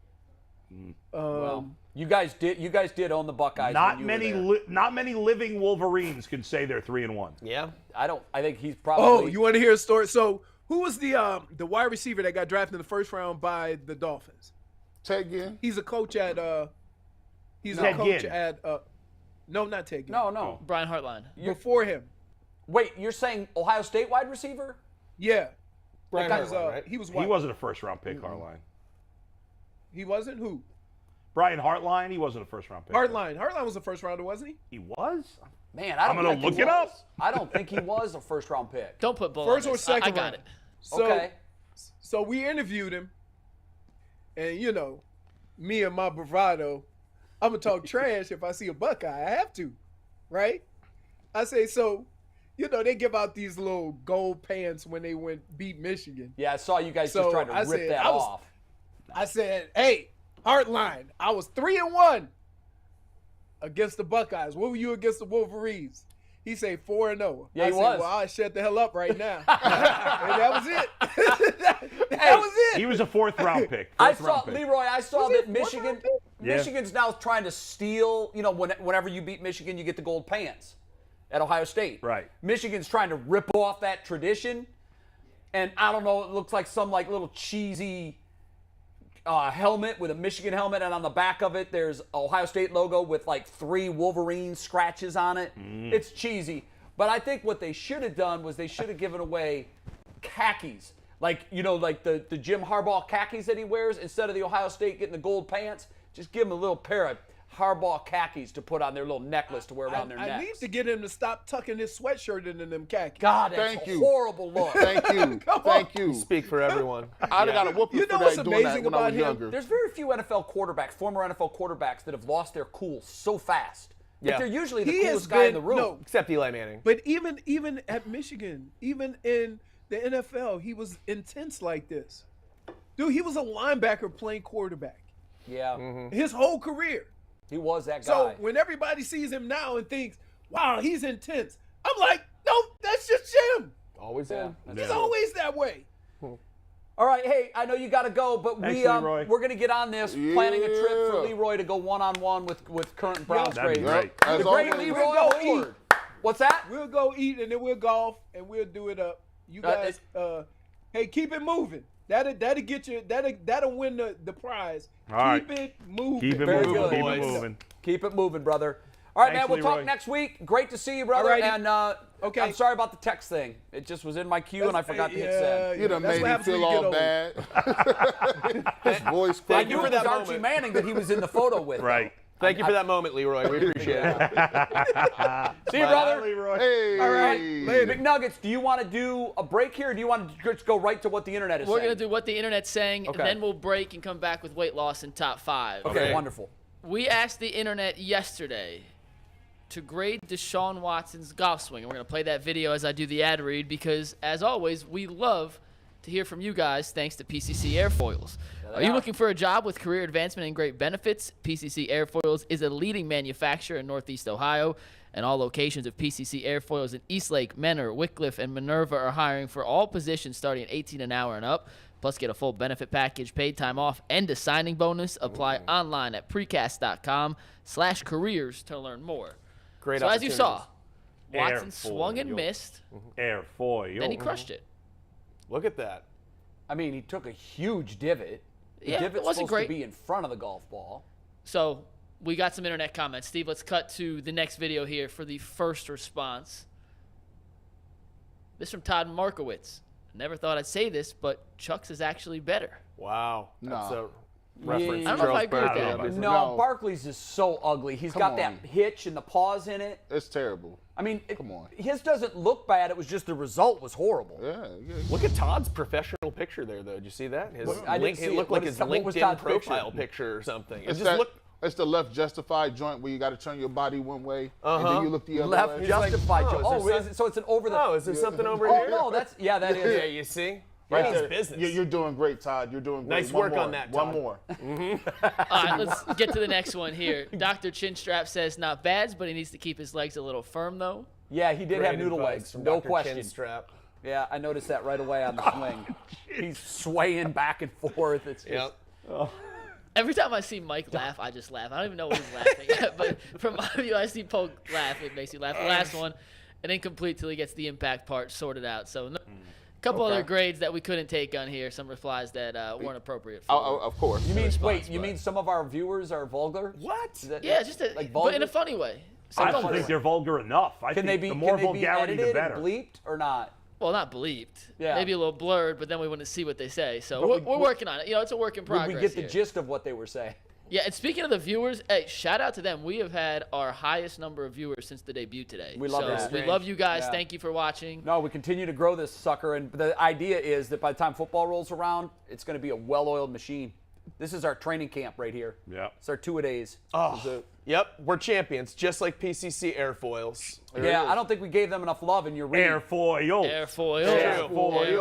Speaker 2: Well, you guys did own the Buckeyes.
Speaker 3: Not
Speaker 2: when you
Speaker 3: many,
Speaker 2: were there.
Speaker 3: not many living Wolverines can say they're 3-1.
Speaker 8: Yeah.
Speaker 2: I think he's probably.
Speaker 9: Oh, you want to hear a story? So, who was the wide receiver that got drafted in the first round by the Dolphins?
Speaker 5: Ted Ginn.
Speaker 9: He's a coach at.
Speaker 3: Ted Ginn.
Speaker 9: No, not Ted Ginn.
Speaker 2: No.
Speaker 6: Brian Hartline.
Speaker 9: Before him.
Speaker 2: Wait, you're saying Ohio State wide receiver?
Speaker 9: Yeah.
Speaker 8: Brian
Speaker 9: That was,
Speaker 8: Hartline, right?
Speaker 9: He was
Speaker 3: He
Speaker 9: white.
Speaker 3: wasn't a first-round pick, Hartline.
Speaker 9: He wasn't? Who?
Speaker 3: Brian Hartline, he wasn't a first-round pick.
Speaker 9: Hartline. Hartline was a first rounder, wasn't he?
Speaker 3: He was?
Speaker 2: Man, I don't
Speaker 3: I'm gonna
Speaker 2: think he
Speaker 3: look it
Speaker 2: was.
Speaker 3: up.
Speaker 2: I don't think he was a first round pick.
Speaker 6: Don't put bull
Speaker 9: First
Speaker 6: on
Speaker 9: or
Speaker 6: this.
Speaker 9: second
Speaker 6: I got
Speaker 9: round.
Speaker 6: it.
Speaker 9: So,
Speaker 2: Okay.
Speaker 9: So we interviewed him, and me and my bravado, I'm gonna talk trash if I see a Buckeye. I have to, right? I say so. They give out these little gold pants when they beat Michigan.
Speaker 2: Yeah, I saw you guys
Speaker 9: So
Speaker 2: just trying to
Speaker 9: I
Speaker 2: rip
Speaker 9: said,
Speaker 2: that
Speaker 9: I was-
Speaker 2: off.
Speaker 9: I said, "Hey, Hartline, I was 3-1 against the Buckeyes. What were you against the Wolverines?" He said 4-0.
Speaker 2: Yeah,
Speaker 9: I
Speaker 2: he
Speaker 9: said,
Speaker 2: was.
Speaker 9: Well, I'll shut the hell up right now. And that was it. that was it.
Speaker 3: He was a fourth-round pick.
Speaker 2: I
Speaker 3: Fourth-round
Speaker 2: saw
Speaker 3: pick.
Speaker 2: Leroy. I saw
Speaker 9: Was he
Speaker 2: that
Speaker 9: fourth
Speaker 2: Michigan.
Speaker 9: round pick?
Speaker 3: Yeah.
Speaker 2: Michigan's now trying to steal. Whenever you beat Michigan, you get the gold pants at Ohio State.
Speaker 3: Right.
Speaker 2: Michigan's trying to rip off that tradition, and I don't know. It looks like some little cheesy helmet with a Michigan helmet, and on the back of it, there's Ohio State logo with 3 Wolverine scratches on it. It's cheesy. But I think what they should have done was they should have given away khakis. Like the Jim Harbaugh khakis that he wears, instead of the Ohio State getting the gold pants, just give him a little pair of Harbaugh khakis to put on their little necklace to wear around their necks.
Speaker 9: I need to get him to stop tucking his sweatshirt into them khakis.
Speaker 2: God, that's
Speaker 5: Thank
Speaker 2: a
Speaker 5: you.
Speaker 2: horrible look.
Speaker 5: Thank you. Thank you.
Speaker 8: Speak for everyone.
Speaker 5: I'd have got a whooping
Speaker 9: You
Speaker 5: for
Speaker 9: know
Speaker 5: that
Speaker 9: what's
Speaker 5: doing that
Speaker 9: amazing
Speaker 5: when I was
Speaker 9: about him?
Speaker 5: younger.
Speaker 2: There's very few former NFL quarterbacks that have lost their cool so fast.
Speaker 8: Yeah.
Speaker 2: They're usually the
Speaker 9: He has
Speaker 2: coolest guy in the
Speaker 9: been-
Speaker 2: room.
Speaker 9: no.
Speaker 8: Except Eli Manning.
Speaker 9: But even at Michigan, even in the NFL, he was intense like this. Dude, he was a linebacker playing quarterback
Speaker 2: Yeah,
Speaker 9: his whole career.
Speaker 2: he was that guy.
Speaker 9: So when everybody sees him now and thinks, wow, he's intense, I'm like, no, that's just Jim.
Speaker 8: Always been.
Speaker 9: He's always that way.
Speaker 2: All right, hey, I know you got to go, but
Speaker 3: Thanks, Leroy.
Speaker 2: we're going to get on this, planning a trip for
Speaker 5: Yeah.
Speaker 2: Leroy to go one-on-one with current Browns
Speaker 3: That'd be
Speaker 2: great.
Speaker 3: great.
Speaker 5: As
Speaker 2: The great
Speaker 5: always.
Speaker 2: Leroy
Speaker 9: Go
Speaker 2: Hoard. What's that?
Speaker 9: We'll go eat and then we'll golf and we'll do it up. You guys, hey, keep it moving. That'll get you. That'll win the prize. Keep it moving.
Speaker 3: Keep it
Speaker 2: Very
Speaker 3: moving.
Speaker 2: good.
Speaker 3: Keep it moving.
Speaker 2: Keep it moving, brother. All right,
Speaker 3: Thanks,
Speaker 2: man. We'll
Speaker 3: Leroy.
Speaker 2: talk next week. Great to see you, brother.
Speaker 9: Alrighty.
Speaker 2: And
Speaker 9: okay.
Speaker 2: I'm sorry about the text thing. It just was in my queue and I forgot to hit send.
Speaker 5: You done made me feel all bad. His voice
Speaker 2: I
Speaker 5: cracked.
Speaker 2: knew it was Archie Manning that he was in the photo with.
Speaker 3: Right.
Speaker 4: Thank you for that moment, Leroy. We appreciate it.
Speaker 2: See you, brother.
Speaker 3: Leroy.
Speaker 5: Hey.
Speaker 2: All right. McNuggets, do you want to do a break here or do you want to just go right to what the internet is
Speaker 6: We're
Speaker 2: saying?
Speaker 6: going to do what the internet's saying,
Speaker 2: Okay.
Speaker 6: and then we'll break and come back with weight loss in top 5.
Speaker 2: Okay, wonderful.
Speaker 6: We asked the internet yesterday to grade Deshaun Watson's golf swing. And we're going to play that video as I do the ad read because, as always, we love to hear from you guys thanks to PCC Airfoils. Are you looking for a job with career advancement and great benefits? PCC Airfoils is a leading manufacturer in Northeast Ohio, and all locations of PCC Airfoils in Eastlake, Menor, Wickliffe, and Minerva are hiring for all positions starting at $18 an hour and up. Plus, get a full benefit package, paid time off, and a signing bonus. Apply online at precast.com/careers to learn more.
Speaker 4: Great
Speaker 6: So as you saw,
Speaker 3: Airfoil.
Speaker 6: Watson swung and missed,
Speaker 3: Airfoil.
Speaker 6: then he crushed it.
Speaker 4: Look at that.
Speaker 2: I mean, he took a huge divot. The
Speaker 6: Yeah,
Speaker 2: divot's
Speaker 6: it wasn't
Speaker 2: supposed
Speaker 6: great.
Speaker 2: to be in front of the golf ball.
Speaker 6: So we got some internet comments. Steve, let's cut to the next video here for the first response. This from Todd Markowitz. Never thought I'd say this, but Chuck's is actually better.
Speaker 4: Wow. That's
Speaker 5: No.
Speaker 4: a reference.
Speaker 6: I don't know if I agree with that.
Speaker 5: Barkley.
Speaker 2: No,
Speaker 5: No.
Speaker 2: Barkley's is so ugly. He's
Speaker 5: Come
Speaker 2: got that
Speaker 5: on.
Speaker 2: hitch and the paws in it.
Speaker 5: It's terrible.
Speaker 2: I mean,
Speaker 5: Come on.
Speaker 2: his doesn't look bad. It was just the result was horrible.
Speaker 5: Yeah.
Speaker 4: Look at Todd's professional picture there, though. Did you see that? His
Speaker 2: I didn't see
Speaker 4: it
Speaker 2: it.
Speaker 4: looked
Speaker 2: What
Speaker 4: like
Speaker 2: is-
Speaker 4: his
Speaker 2: what was
Speaker 4: LinkedIn
Speaker 2: Todd's
Speaker 4: profile
Speaker 2: picture?
Speaker 4: picture or something. It
Speaker 5: It's,
Speaker 4: just looked.
Speaker 5: it's the left justified joint where you got to turn your body one way and then you look the other
Speaker 2: Left
Speaker 5: way.
Speaker 2: justified.
Speaker 4: oh, is there
Speaker 2: is it, so it's an over the.
Speaker 4: Oh, is there something over
Speaker 2: Oh,
Speaker 4: here?
Speaker 2: no, that's that
Speaker 4: Yeah,
Speaker 2: is.
Speaker 4: you see?
Speaker 5: Right
Speaker 4: He means
Speaker 5: there.
Speaker 4: business.
Speaker 5: You're doing great, Todd. You're doing great.
Speaker 4: Nice
Speaker 5: One
Speaker 4: work
Speaker 5: more.
Speaker 4: on that,
Speaker 5: One
Speaker 4: Todd.
Speaker 5: more.
Speaker 6: All right, let's get to the next one here. Dr. Chinstrap says not bad, but he needs to keep his legs a little firm, though.
Speaker 2: Yeah, he did have
Speaker 4: Great
Speaker 2: noodle
Speaker 4: advice
Speaker 2: legs.
Speaker 4: from
Speaker 2: No
Speaker 4: Dr.
Speaker 2: question.
Speaker 4: Chinstrap.
Speaker 2: Yeah, I noticed that right away on the swing. He's swaying back and forth. It's just,
Speaker 4: Yep.
Speaker 6: Every time I see Mike laugh, I just laugh. I don't even know what he's laughing at, but from my view, I see Polk laugh. It makes you laugh. The last one, an incomplete till he gets the impact part sorted out. So a couple other grades that we couldn't take on here, some replies that weren't appropriate for
Speaker 5: Of course.
Speaker 2: You mean
Speaker 6: response,
Speaker 2: you
Speaker 6: but-
Speaker 2: mean some of our viewers are vulgar?
Speaker 4: What?
Speaker 2: Is that-
Speaker 6: Yeah, just
Speaker 2: like
Speaker 6: but in
Speaker 2: vulgar?
Speaker 6: a funny way. So
Speaker 3: I
Speaker 6: don't
Speaker 3: don't think
Speaker 6: worry.
Speaker 3: they're vulgar enough. I
Speaker 2: Can
Speaker 3: think
Speaker 2: they be
Speaker 3: the more
Speaker 2: can they be
Speaker 3: vulgarity,
Speaker 2: edited
Speaker 3: the better.
Speaker 2: and bleeped or not?
Speaker 6: Well, not bleeped.
Speaker 2: Yeah.
Speaker 6: Maybe a little blurred, but then we wouldn't see what they say. So
Speaker 2: But
Speaker 6: we're working on it. You know, it's a work in
Speaker 2: Would
Speaker 6: progress.
Speaker 2: we get the
Speaker 6: here.
Speaker 2: gist of what they were saying?
Speaker 6: Yeah, and speaking of the viewers, hey, shout out to them. We have had our highest number of viewers since the debut today.
Speaker 2: We love
Speaker 6: so
Speaker 2: that.
Speaker 6: we love you guys.
Speaker 2: Yeah.
Speaker 6: Thank you for watching.
Speaker 2: No, we continue to grow this sucker, and the idea is that by the time football rolls around, it's going to be a well-oiled machine. This is our training camp right here.
Speaker 3: Yep.
Speaker 2: It's our two-a-days.
Speaker 4: Oh, yep. We're champions, just like PCC Airfoils.
Speaker 2: Yeah, I don't think we gave them enough love in your read.
Speaker 3: Airfoil.
Speaker 6: Airfoils.
Speaker 5: Hey, by
Speaker 3: I've
Speaker 5: the
Speaker 3: gone
Speaker 5: way,
Speaker 3: the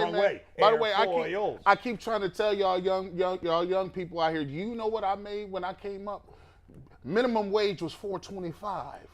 Speaker 3: wrong
Speaker 5: man.
Speaker 3: way.
Speaker 5: By the way,
Speaker 3: Airfoils.
Speaker 5: I keep trying to tell y'all young people out here. Do you know what I made when I came up? Minimum wage was $4.25.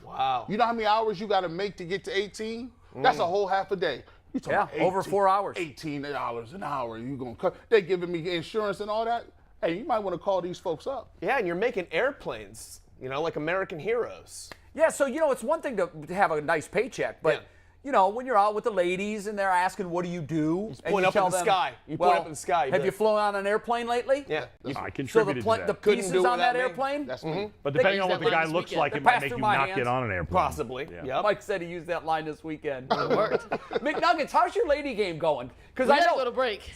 Speaker 4: Wow.
Speaker 5: You know how many hours you got to make to get to 18? That's a whole half a day. You talking
Speaker 2: Yeah,
Speaker 5: about
Speaker 2: over 4 hours.
Speaker 5: $18 an hour. You gonna cut? They giving me insurance and all that. Hey, you might want to call these folks up.
Speaker 4: Yeah, and you're making airplanes, you know, like American heroes.
Speaker 2: Yeah, so, it's one thing to have a nice paycheck, but, when you're out with the ladies and they're asking, what do you do? And
Speaker 4: point
Speaker 2: you
Speaker 4: up
Speaker 2: tell
Speaker 4: in the
Speaker 2: them,
Speaker 4: sky. You
Speaker 2: well,
Speaker 4: point up in the sky.
Speaker 2: Have you flown on an airplane lately?
Speaker 4: Yeah.
Speaker 3: I
Speaker 2: So
Speaker 3: contributed to that.
Speaker 2: the
Speaker 4: Couldn't
Speaker 2: pieces
Speaker 4: do it
Speaker 2: on that
Speaker 4: without me.
Speaker 2: airplane?
Speaker 5: That's me.
Speaker 3: But
Speaker 6: They
Speaker 3: depending
Speaker 6: use
Speaker 3: on what
Speaker 6: that
Speaker 3: the
Speaker 6: line
Speaker 3: guy
Speaker 6: this
Speaker 3: looks
Speaker 6: weekend.
Speaker 3: like,
Speaker 2: They
Speaker 3: it might
Speaker 2: passed
Speaker 3: make
Speaker 2: through
Speaker 3: you
Speaker 2: my
Speaker 3: not
Speaker 2: hands.
Speaker 3: get on an airplane.
Speaker 4: Possibly.
Speaker 3: Yeah.
Speaker 4: Yep.
Speaker 2: Mike said he used that line this weekend.
Speaker 6: It worked.
Speaker 2: McNuggets, how's your lady game going? Because
Speaker 6: We
Speaker 2: I
Speaker 6: gotta
Speaker 2: know.
Speaker 6: go to break.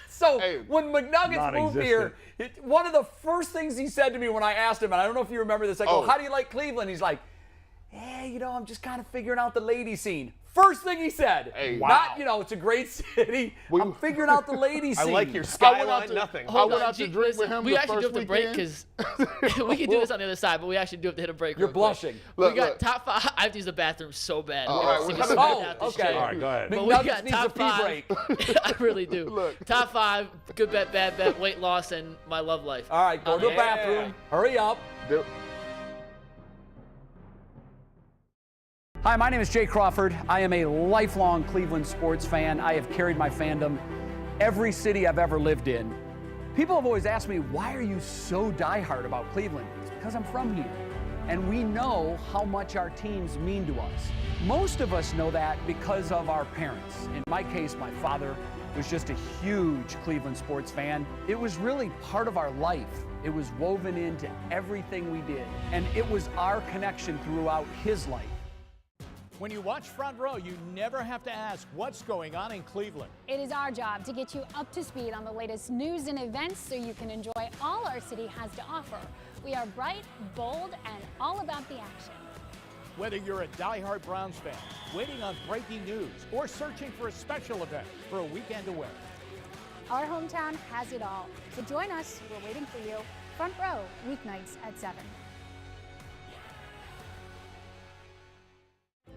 Speaker 2: So
Speaker 5: Hey,
Speaker 2: when McNuggets moved here, one of the first things he said to me when I asked him, and I don't know if you remember this, I go, how do you like Cleveland? He's like, I'm just kind of figuring out the lady scene. First thing he said.
Speaker 5: Hey,
Speaker 2: Not, it's a great city. I'm figuring out the lady scene.
Speaker 4: I like your
Speaker 5: I went
Speaker 4: skyline,
Speaker 5: out to-
Speaker 4: nothing.
Speaker 5: I went out to drink with him
Speaker 6: We
Speaker 5: the
Speaker 6: actually do
Speaker 5: first
Speaker 6: have to break
Speaker 5: weekend.
Speaker 6: because we can do this on the other side, but we actually do have to hit a break.
Speaker 2: You're
Speaker 6: real quick.
Speaker 2: blushing.
Speaker 6: We
Speaker 5: Look,
Speaker 6: got
Speaker 5: look.
Speaker 6: top 5. I have to use the bathroom so bad.
Speaker 5: All
Speaker 6: We
Speaker 5: right,
Speaker 6: have to
Speaker 5: we're
Speaker 6: get
Speaker 5: coming
Speaker 6: something
Speaker 2: back.
Speaker 6: out this
Speaker 2: Okay.
Speaker 6: show.
Speaker 3: All right, go ahead.
Speaker 6: But we
Speaker 2: McNuggets
Speaker 6: got
Speaker 2: needs a
Speaker 6: top
Speaker 2: pee
Speaker 6: 5.
Speaker 2: break.
Speaker 6: I really do.
Speaker 5: Look.
Speaker 6: Top 5, good bet, bad bet, weight loss, and my love life.
Speaker 2: All right, go to the
Speaker 6: Yeah.
Speaker 2: bathroom. Hurry up. Hi, my name is Jay Crawford. I am a lifelong Cleveland sports fan. I have carried my fandom every city I've ever lived in. People have always asked me, why are you so diehard about Cleveland? It's because I'm from here. and we know how much our teams mean to us. Most of us know that because of our parents. In my case, my father was just a huge Cleveland sports fan. It was really part of our life. It was woven into everything we did, and it was our connection throughout his life.
Speaker 10: When you watch Front Row, you never have to ask what's going on in Cleveland.
Speaker 11: It is our job to get you up to speed on the latest news and events so you can enjoy all our city has to offer. We are bright, bold, and all about the action.
Speaker 10: Whether you're a diehard Browns fan, waiting on breaking news, or searching for a special event for a weekend away.
Speaker 11: Our hometown has it all. So join us. We're waiting for you. Front Row, weeknights at 7.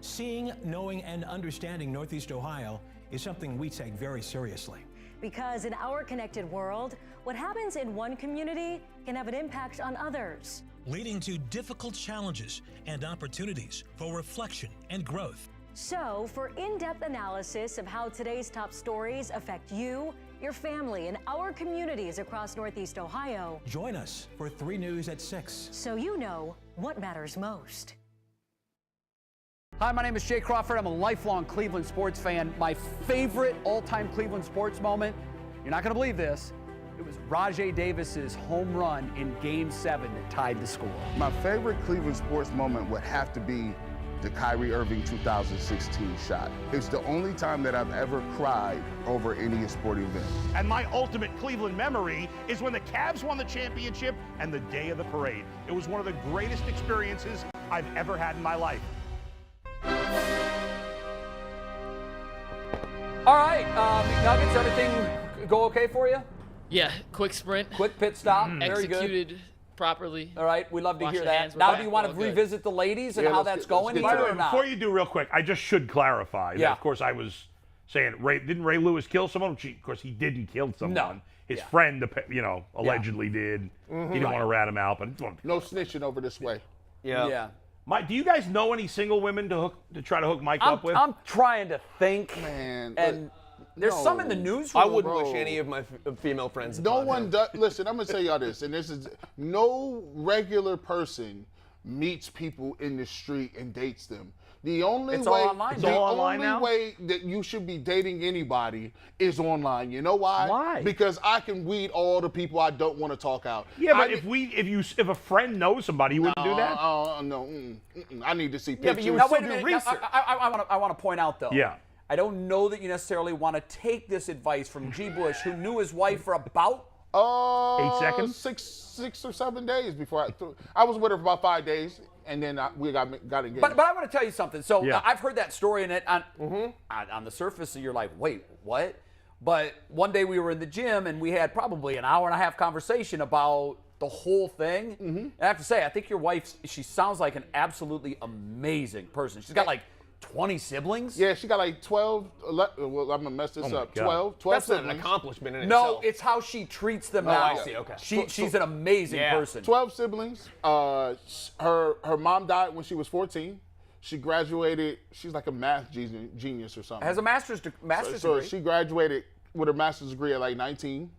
Speaker 12: Seeing, knowing, and understanding Northeast Ohio is something we take very seriously.
Speaker 13: Because in our connected world, what happens in one community can have an impact on others,
Speaker 12: leading to difficult challenges and opportunities for reflection and growth.
Speaker 13: So, for in-depth analysis of how today's top stories affect you, your family, and our communities across Northeast Ohio,
Speaker 12: join us for 3 News at 6.
Speaker 13: So you know what matters most.
Speaker 2: Hi, my name is Jay Crawford. I'm a lifelong Cleveland sports fan. My favorite all-time Cleveland sports moment, you're not going to believe this, it was Rajay Davis's home run in Game 7 that tied the score.
Speaker 5: My favorite Cleveland sports moment would have to be the Kyrie Irving 2016 shot. It's the only time that I've ever cried over any sporting event.
Speaker 3: And my ultimate Cleveland memory is when the Cavs won the championship and the day of the parade. It was one of the greatest experiences I've ever had in my life.
Speaker 2: All right, McNuggets, everything go okay for you?
Speaker 6: Yeah, quick sprint.
Speaker 2: Quick pit stop, very good.
Speaker 6: Executed properly.
Speaker 2: All right, we'd love to
Speaker 6: Wash
Speaker 2: hear
Speaker 6: your
Speaker 2: that.
Speaker 6: hands, we're
Speaker 2: Now,
Speaker 6: back,
Speaker 2: do you want
Speaker 6: we're
Speaker 2: to
Speaker 6: all good.
Speaker 2: revisit the ladies and how that's going
Speaker 3: By the
Speaker 2: here
Speaker 3: way,
Speaker 2: or not?
Speaker 3: before you do, real quick, I just should clarify that, of course, I was saying, didn't Ray Lewis kill someone? Of course, he didn't kill someone.
Speaker 2: No.
Speaker 3: His friend, allegedly did.
Speaker 5: Mhm.
Speaker 3: He didn't want to rat him out, but
Speaker 5: no snitching over this way.
Speaker 2: Yeah.
Speaker 3: Mike, do you guys know any single women to try to hook Mike up with?
Speaker 2: I'm trying to think,
Speaker 5: man.
Speaker 2: and there's some in the newsroom.
Speaker 8: I wouldn't wish any of my female friends.
Speaker 5: No one does. Listen, I'm gonna tell y'all this, and this is no regular person meets people in the street and dates them. The only
Speaker 2: It's
Speaker 5: way,
Speaker 2: all online. It's
Speaker 5: the
Speaker 2: all
Speaker 5: only
Speaker 2: online now?
Speaker 5: way that you should be dating anybody is online. You know why?
Speaker 3: Why?
Speaker 5: Because I can weed all the people I don't want to talk out.
Speaker 3: Yeah, but if a friend knows somebody, you wouldn't do that.
Speaker 5: No. I need to see
Speaker 2: Yeah,
Speaker 5: pictures.
Speaker 2: but you now, wait a minute. Now, I want to point out though.
Speaker 3: Yeah.
Speaker 2: I don't know that you necessarily want to take this advice from G. Bush, who knew his wife for about
Speaker 3: 8 seconds,
Speaker 5: 6 or 7 days before I was with her for about 5 days, and then we got engaged.
Speaker 2: But I want to tell you something. So
Speaker 3: Yeah.
Speaker 2: I've heard that story, and on the surface, you're like, wait, what? But one day we were in the gym, and we had probably an hour and a half conversation about the whole thing. And I have to say, I think your wife, she sounds like an absolutely amazing person. She's got like 20 siblings?
Speaker 5: Yeah, she got like 12, 11, well, I'm going to mess this up. 12
Speaker 8: That's
Speaker 5: siblings.
Speaker 8: not an accomplishment in
Speaker 2: No,
Speaker 8: itself.
Speaker 2: it's how she treats them
Speaker 8: Oh,
Speaker 2: now.
Speaker 8: I see, okay.
Speaker 2: She's an amazing person.
Speaker 5: 12 siblings. Her mom died when she was 14. She graduated. She's like a math genius or something.
Speaker 2: Has a master's degree.
Speaker 5: So she graduated with a master's degree at like 19.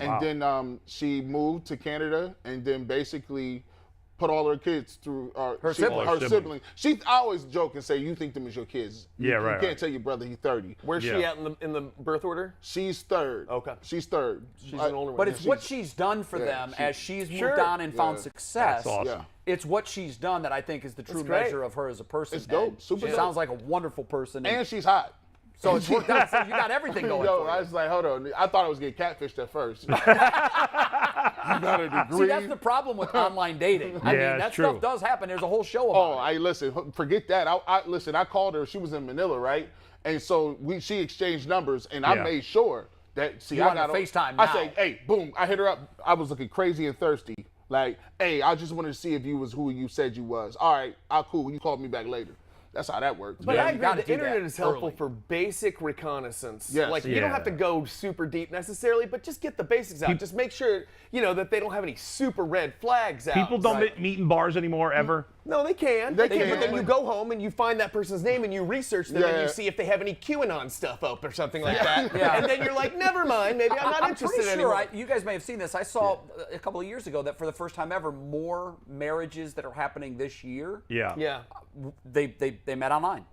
Speaker 3: Wow.
Speaker 5: And then she moved to Canada and then basically put all her kids through her siblings. I always joke and say, you think them as your kids.
Speaker 3: Yeah,
Speaker 5: You
Speaker 3: right.
Speaker 5: can't tell your brother he's 30.
Speaker 8: Where's she at in the birth order?
Speaker 5: She's third.
Speaker 8: Okay.
Speaker 5: She's third.
Speaker 8: She's an older one.
Speaker 2: But it's what she's done for them as she's moved on and found success.
Speaker 3: That's awesome.
Speaker 5: Yeah.
Speaker 2: It's what she's done that I think is the true
Speaker 8: great.
Speaker 2: measure of her as a person.
Speaker 5: It's dope.
Speaker 2: And
Speaker 5: Super
Speaker 2: she
Speaker 5: dope.
Speaker 2: sounds like a wonderful person.
Speaker 5: And she's hot.
Speaker 2: So it's worked out. So you got everything going
Speaker 5: Yo,
Speaker 2: for
Speaker 5: I
Speaker 2: you.
Speaker 5: was like, hold on. I thought I was getting catfished at first. You got a degree.
Speaker 2: See, that's the problem with online dating. I mean,
Speaker 3: Yeah,
Speaker 2: that
Speaker 3: it's true.
Speaker 2: stuff does happen. There's a whole show
Speaker 5: Oh,
Speaker 2: about it.
Speaker 5: listen, forget that. I called her. She was in Manila, right? And so she exchanged numbers, and I
Speaker 3: Yeah.
Speaker 5: made sure that. See,
Speaker 2: You
Speaker 5: I
Speaker 2: on
Speaker 5: got
Speaker 2: the FaceTime
Speaker 5: I
Speaker 2: now.
Speaker 5: say, hey, boom. I hit her up. I was looking crazy and thirsty. Like, hey, I just wanted to see if you was who you said you was. All right, cool. You called me back later. That's how that works.
Speaker 8: But
Speaker 2: Yeah,
Speaker 8: I
Speaker 2: you
Speaker 8: agree.
Speaker 2: gotta
Speaker 8: The
Speaker 2: do
Speaker 8: internet
Speaker 2: that
Speaker 8: is helpful
Speaker 2: early.
Speaker 8: for basic reconnaissance.
Speaker 5: Yes.
Speaker 8: Like you
Speaker 3: Yeah.
Speaker 8: don't have to go super deep necessarily, but just get the basics out. Just make sure that they don't have any super red flags out.
Speaker 3: People don't meet in bars anymore ever.
Speaker 8: No, they can.
Speaker 5: They can.
Speaker 8: But then you go home and you find that person's name and you research them and you see if they have any QAnon stuff up or something like that. And then you're like, never mind, maybe I'm not interested anymore.
Speaker 2: You guys may have seen this. I saw a couple of years ago that for the first time ever, more marriages that are happening this year. They met online.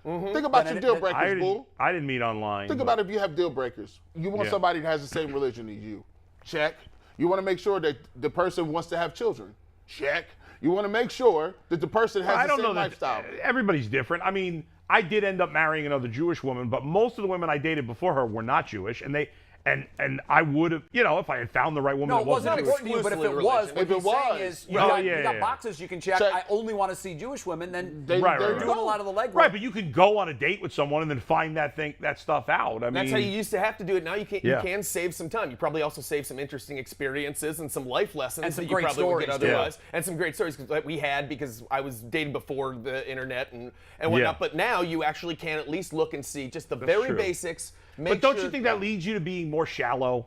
Speaker 5: Think about your deal breakers, Bull.
Speaker 3: I didn't meet online.
Speaker 5: Think about if you have deal breakers. You want somebody that has the same religion as you. Check. You want to make sure that the person wants to have children. Check. You want to make sure that the person has the same lifestyle.
Speaker 3: Everybody's different. I mean, I did end up marrying another Jewish woman, but most of the women I dated before her were not Jewish, and I would have, if I had found the right woman.
Speaker 2: No, it wasn't important to you, but if it was, what you're saying is you got boxes you can check. I only want to see Jewish women. Then they're doing a lot of the legwork.
Speaker 3: Right, but you can go on a date with someone and then find that stuff out.
Speaker 8: That's how you used to have to do it. Now you can save some time. You probably also save some interesting experiences and some life lessons
Speaker 2: and some
Speaker 8: that you
Speaker 2: great
Speaker 8: probably would get otherwise.
Speaker 2: Yeah.
Speaker 8: And some great stories that we had because I was dating before the internet and whatnot. But now you actually can at least look and see just the very basics.
Speaker 3: But don't you think that leads you to being more shallow?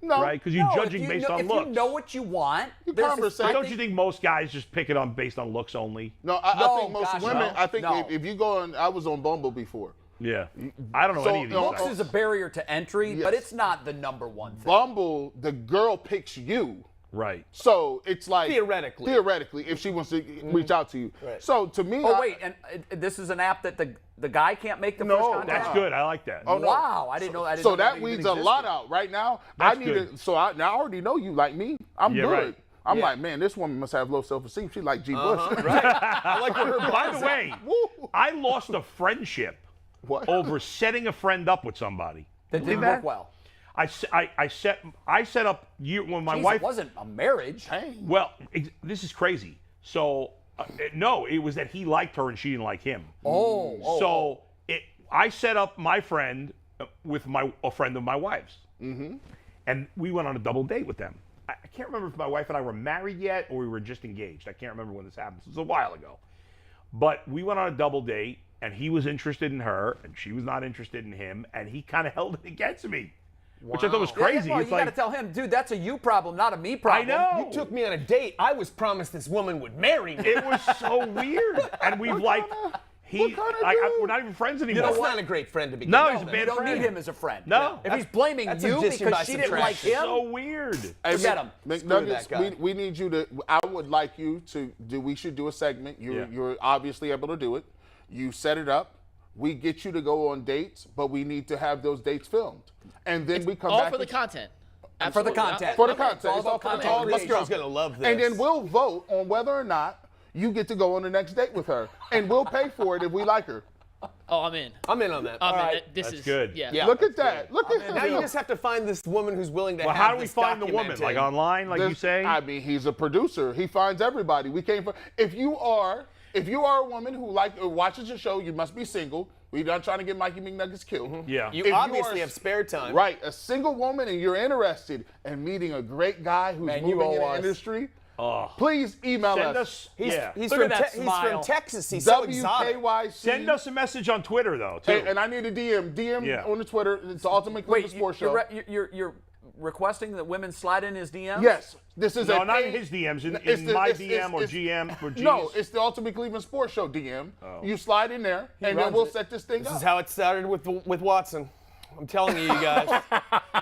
Speaker 5: No.
Speaker 3: Right? Because you're judging based on looks.
Speaker 2: If you know what you want,
Speaker 3: but don't you think most guys just pick it on based on looks only?
Speaker 5: No, I think most women, I think if you go on, I was on Bumble before.
Speaker 3: Yeah. I don't know any of these
Speaker 2: looks
Speaker 3: guys.
Speaker 2: is a barrier to entry, but it's not the number one thing.
Speaker 5: Bumble, the girl picks you.
Speaker 3: Right.
Speaker 5: So it's like
Speaker 8: theoretically,
Speaker 5: if she wants to reach out to you. Right. So to me,
Speaker 2: and this is an app that the guy can't make the first contact.
Speaker 3: That's good. I like that.
Speaker 5: Oh, no.
Speaker 2: Wow, I didn't know that.
Speaker 5: So that weeds a lot out right now.
Speaker 3: That's
Speaker 5: I
Speaker 3: good.
Speaker 5: I already know you like me. I'm good.
Speaker 3: Right.
Speaker 5: I'm like, man, this woman must have low self-esteem. She like G. Bush.
Speaker 8: Right. I like her.
Speaker 3: By the way, I lost a friendship over setting a friend up with somebody.
Speaker 2: That didn't work well.
Speaker 3: I set up when my wife.
Speaker 2: It wasn't a marriage.
Speaker 3: Well, this is crazy. So no, it was that he liked her and she didn't like him. I set up my friend with a friend of my wife's, and we went on a double date with them. I can't remember if my wife and I were married yet or we were just engaged. I can't remember when this happened. It was a while ago. But we went on a double date, and he was interested in her, and she was not interested in him, and he kind of held it against me. Which I thought was crazy.
Speaker 2: Well, you got to tell him, dude, that's a you problem, not a me problem.
Speaker 3: I know.
Speaker 8: You took me on a date. I was promised this woman would marry me.
Speaker 3: It was so weird. And we've we're not even friends anymore.
Speaker 8: That's not a great friend to begin
Speaker 3: with.
Speaker 8: No,
Speaker 3: he's a bad friend.
Speaker 2: You don't need him as a friend.
Speaker 3: No.
Speaker 2: If he's blaming you because she didn't like him.
Speaker 3: So weird.
Speaker 2: Forget him.
Speaker 5: McNuggets, we need you to, I would like you to we should do a segment. You're obviously able to do it. You set it up. We get you to go on dates, but we need to have those dates filmed. And then we come back.
Speaker 6: All for the content.
Speaker 2: For the content.
Speaker 5: For the content.
Speaker 2: It's all for the content.
Speaker 8: This girl's going to love this.
Speaker 5: And then we'll vote on whether or not you get to go on the next date with her. And we'll pay for it if we like her.
Speaker 6: Oh, I'm in.
Speaker 8: I'm in on that.
Speaker 6: This
Speaker 3: That's
Speaker 6: is
Speaker 3: good.
Speaker 6: Yeah.
Speaker 5: Look at that. Look at
Speaker 8: now you just have to find this woman who's willing to have
Speaker 3: how do we
Speaker 8: this
Speaker 3: find the woman? Like online, like you say?
Speaker 5: I mean, he's a producer. He finds everybody. We came from. If you are a woman who watches the show, you must be single. We're not trying to get Mikey McNuggets killed.
Speaker 3: Yeah.
Speaker 8: You obviously have spare time.
Speaker 5: Right. A single woman and you're interested in meeting a great guy who's moving in the industry. Please email us.
Speaker 8: He's from Texas. He's so exotic.
Speaker 5: WKYC.
Speaker 3: Send us a message on Twitter, though, too.
Speaker 5: And I need a DM. DM on the Twitter. It's the Ultimate Cleveland Sports Show.
Speaker 2: You're requesting that women slide in his DMs?
Speaker 5: Yes. This is
Speaker 3: not in his DMs. In my DM or GM or G's.
Speaker 5: No, it's the Ultimate Cleveland Sports Show DM. You slide in there, and then we'll set this thing up.
Speaker 8: This is how it started with Watson. I'm telling you guys.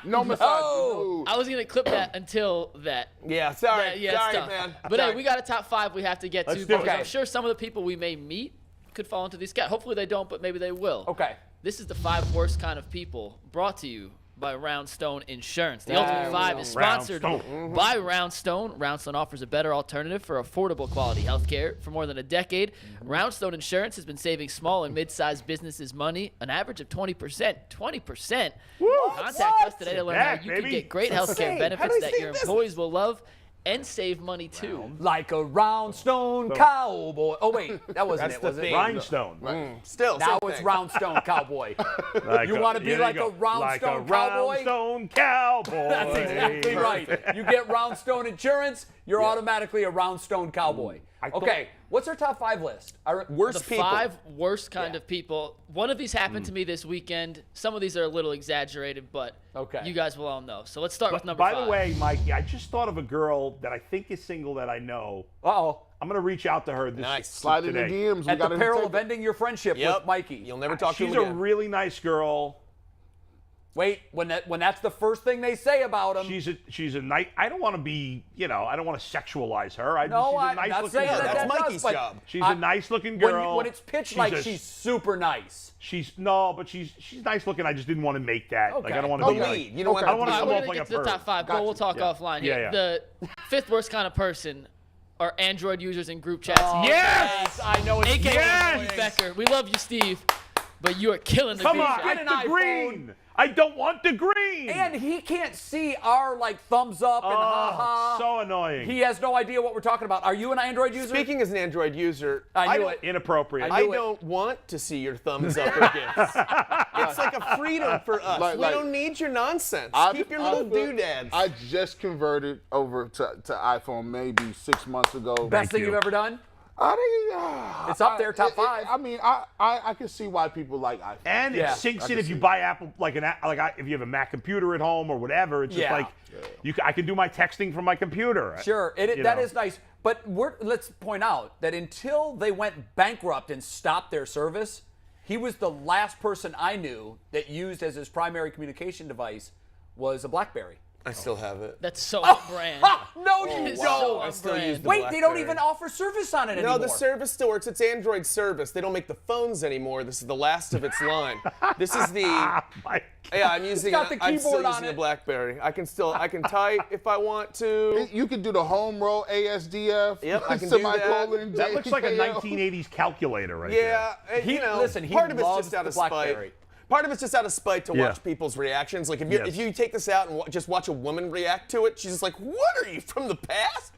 Speaker 5: No misogyny.
Speaker 6: I was gonna clip that until that.
Speaker 8: Yeah, sorry.
Speaker 6: Sorry,
Speaker 8: man.
Speaker 6: But hey, we got a top 5 we have to get to.
Speaker 3: do it.
Speaker 6: Because I'm sure some of the people we may meet could fall into these categories. Hopefully they don't, but maybe they will.
Speaker 2: Okay.
Speaker 6: This is the 5 worst kind of people, brought to you by Roundstone Insurance. The Ultimate 5 is sponsored by Roundstone. Roundstone offers a better alternative for affordable quality health care. For more than a decade, Roundstone Insurance has been saving small and mid-sized businesses money, an average of 20%. 20%? Contact us today to learn how you can get great health care benefits that your employees will love and save money too.
Speaker 2: Like a roundstone cowboy. Oh wait, that wasn't
Speaker 8: That's
Speaker 2: it, was
Speaker 8: the
Speaker 2: it?
Speaker 8: theme.
Speaker 3: Rhinestone.
Speaker 5: Right.
Speaker 8: Still,
Speaker 2: Now
Speaker 8: same
Speaker 2: it's
Speaker 8: thing.
Speaker 2: roundstone cowboy. You want to be like a roundstone cowboy?
Speaker 3: Roundstone cowboy.
Speaker 2: That's exactly right. You get Roundstone Insurance, you're automatically a Roundstone cowboy. Okay, what's our top 5 list?
Speaker 6: The 5 worst kind of people. One of these happened to me this weekend. Some of these are a little exaggerated, but you guys will all know. So let's start with number 5.
Speaker 3: By the way, Mikey, I just thought of a girl that I think is single that I know.
Speaker 2: Uh-oh.
Speaker 3: I'm going to reach out to her this
Speaker 5: Slide in the
Speaker 3: today.
Speaker 5: DMs.
Speaker 2: At the peril of ending your friendship with Mikey.
Speaker 8: You'll never talk to him
Speaker 3: She's a
Speaker 8: again.
Speaker 3: really nice girl.
Speaker 2: Wait, when that's the first thing they say about him.
Speaker 3: She's a nice. I don't want to be, I don't want to sexualize her.
Speaker 2: No,
Speaker 3: she's a
Speaker 2: I'm
Speaker 3: nice
Speaker 2: not
Speaker 3: looking
Speaker 2: saying
Speaker 3: girl.
Speaker 2: that
Speaker 8: Mikey's
Speaker 2: does,
Speaker 8: job.
Speaker 3: She's a nice looking girl.
Speaker 2: When it's pitched like she's super nice.
Speaker 3: She's nice looking. I just didn't want to make that.
Speaker 2: Okay.
Speaker 3: Like I don't want to be
Speaker 8: lead.
Speaker 3: like.
Speaker 8: You don't want
Speaker 3: I don't want to
Speaker 6: We're
Speaker 3: come
Speaker 6: going
Speaker 3: off
Speaker 6: to
Speaker 3: like a
Speaker 6: get to the
Speaker 3: perv.
Speaker 6: top 5, but we'll talk offline here.
Speaker 3: Yeah.
Speaker 6: The 5th worst kind of person are Android users in group chats.
Speaker 3: Yes!
Speaker 2: I know it's
Speaker 6: AKA Steve Becker. We love you, Steve, but you are killing the
Speaker 3: Come
Speaker 6: group
Speaker 3: on,
Speaker 6: chat.
Speaker 3: get the green. I don't want the green.
Speaker 2: And he can't see our thumbs up and ha-ha.
Speaker 3: So annoying.
Speaker 2: He has no idea what we're talking about. Are you an Android user?
Speaker 8: Speaking as an Android user,
Speaker 2: I knew it.
Speaker 3: Inappropriate.
Speaker 8: I don't want to see your thumbs up or gifts. It's like a freedom for us. We don't need your nonsense. Keep your little doodads.
Speaker 5: I just converted over to iPhone maybe 6 months ago.
Speaker 2: Best thing you've ever done? It's up there, top 5.
Speaker 5: I mean, I can see why people like iPhone.
Speaker 3: And it syncs in if you buy Apple, if you have a Mac computer at home or whatever. It's just I can do my texting from my computer.
Speaker 2: Sure, that is nice. But let's point out that until they went bankrupt and stopped their service, he was the last person I knew that used as his primary communication device was a BlackBerry.
Speaker 8: I still have it.
Speaker 6: That's so on-brand.
Speaker 2: No, you don't.
Speaker 8: I still use the
Speaker 2: Wait, they don't
Speaker 8: BlackBerry.
Speaker 2: even offer service on it anymore.
Speaker 8: No, the service still works. It's Android service. They don't make the phones anymore. This is the last of its line. This is the. Yeah, I'm using. I'm still using the BlackBerry. I can type if I want to.
Speaker 5: You can do the home row ASDF.
Speaker 8: Yep, I can do that.
Speaker 3: That looks like a 1980s calculator right there.
Speaker 8: Yeah,
Speaker 2: listen,
Speaker 8: part of it's
Speaker 2: loves
Speaker 8: just out
Speaker 2: the
Speaker 8: of spite.
Speaker 2: BlackBerry.
Speaker 8: Part of it's just out of spite to watch people's reactions. Like if you take this out and just watch a woman react to it, she's just like, "What are you from the past?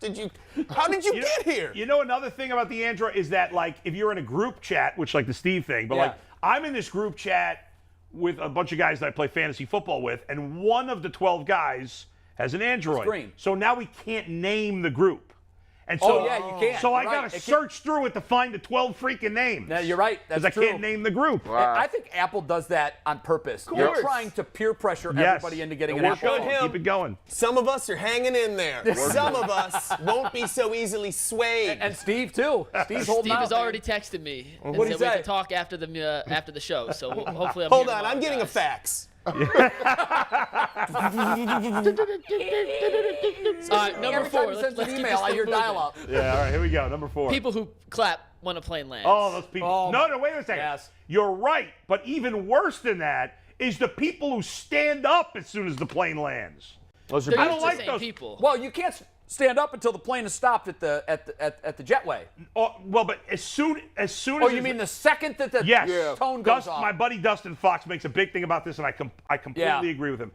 Speaker 8: How did you get here?"
Speaker 3: You know, another thing about the Android is that if you're in a group chat, which like the Steve thing, but I'm in this group chat with a bunch of guys that I play fantasy football with, and one of the 12 guys has an Android.
Speaker 2: It's green.
Speaker 3: So now we can't name the group. And so,
Speaker 2: you can't.
Speaker 3: So I got to search through it to find the 12 freaking names.
Speaker 2: No, you're right. That's
Speaker 3: true. Because I can't name the group.
Speaker 2: I think Apple does that on purpose. They're trying to peer pressure everybody into getting an Apple phone.
Speaker 3: Keep it going.
Speaker 8: Some of us are hanging in there. Some of us won't be so easily swayed.
Speaker 2: And Steve too. Steve's holding
Speaker 6: Steve
Speaker 2: out.
Speaker 6: has already texted me and
Speaker 2: What'd he
Speaker 6: said we
Speaker 2: say?
Speaker 6: can talk after the show. So hopefully I'm
Speaker 8: Hold
Speaker 6: here
Speaker 8: on, I'm
Speaker 6: tomorrow,
Speaker 8: getting a
Speaker 6: guys.
Speaker 8: fax.
Speaker 6: All right, number
Speaker 2: Every
Speaker 6: 4.
Speaker 2: time he sends an
Speaker 6: keep
Speaker 2: email,
Speaker 6: this
Speaker 2: I
Speaker 6: thing
Speaker 2: hear
Speaker 6: moving.
Speaker 2: dial-up.
Speaker 3: Yeah, all right, here we go. Number 4.
Speaker 6: People who clap when a plane lands.
Speaker 3: Oh, those people.
Speaker 2: Oh,
Speaker 3: No, wait a second.
Speaker 2: yes.
Speaker 3: You're right. But even worse than that is the people who stand up as soon as the plane lands.
Speaker 8: Those are
Speaker 6: They're
Speaker 3: I don't
Speaker 6: usually
Speaker 3: like
Speaker 6: the same
Speaker 3: those
Speaker 6: people.
Speaker 2: Well, you can't stand up until the plane is stopped at the jetway.
Speaker 3: But as soon as
Speaker 2: You mean the second that the tone goes off?
Speaker 3: My buddy Dustin Fox makes a big thing about this, and I completely agree with him.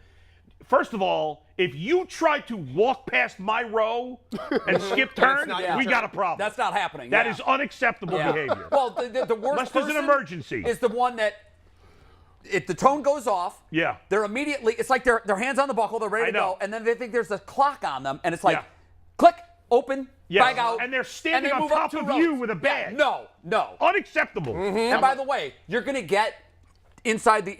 Speaker 3: First of all, if you try to walk past my row and skip turns, we got a problem.
Speaker 2: That's not happening.
Speaker 3: That is unacceptable behavior.
Speaker 2: Well, the worst
Speaker 3: Unless there's an emergency.
Speaker 2: is the one that if the tone goes off,
Speaker 3: Yeah.
Speaker 2: they're immediately, it's like their hands on the buckle, they're ready to
Speaker 3: I know.
Speaker 2: go, and then they think there's a clock on them, and it's like, click, open, bag out.
Speaker 3: And they're standing
Speaker 2: they
Speaker 3: on
Speaker 2: move up
Speaker 3: top
Speaker 2: 2
Speaker 3: of
Speaker 2: rows.
Speaker 3: you with a badge.
Speaker 2: Yeah, no.
Speaker 3: Unacceptable.
Speaker 2: And by the way, you're going to get inside the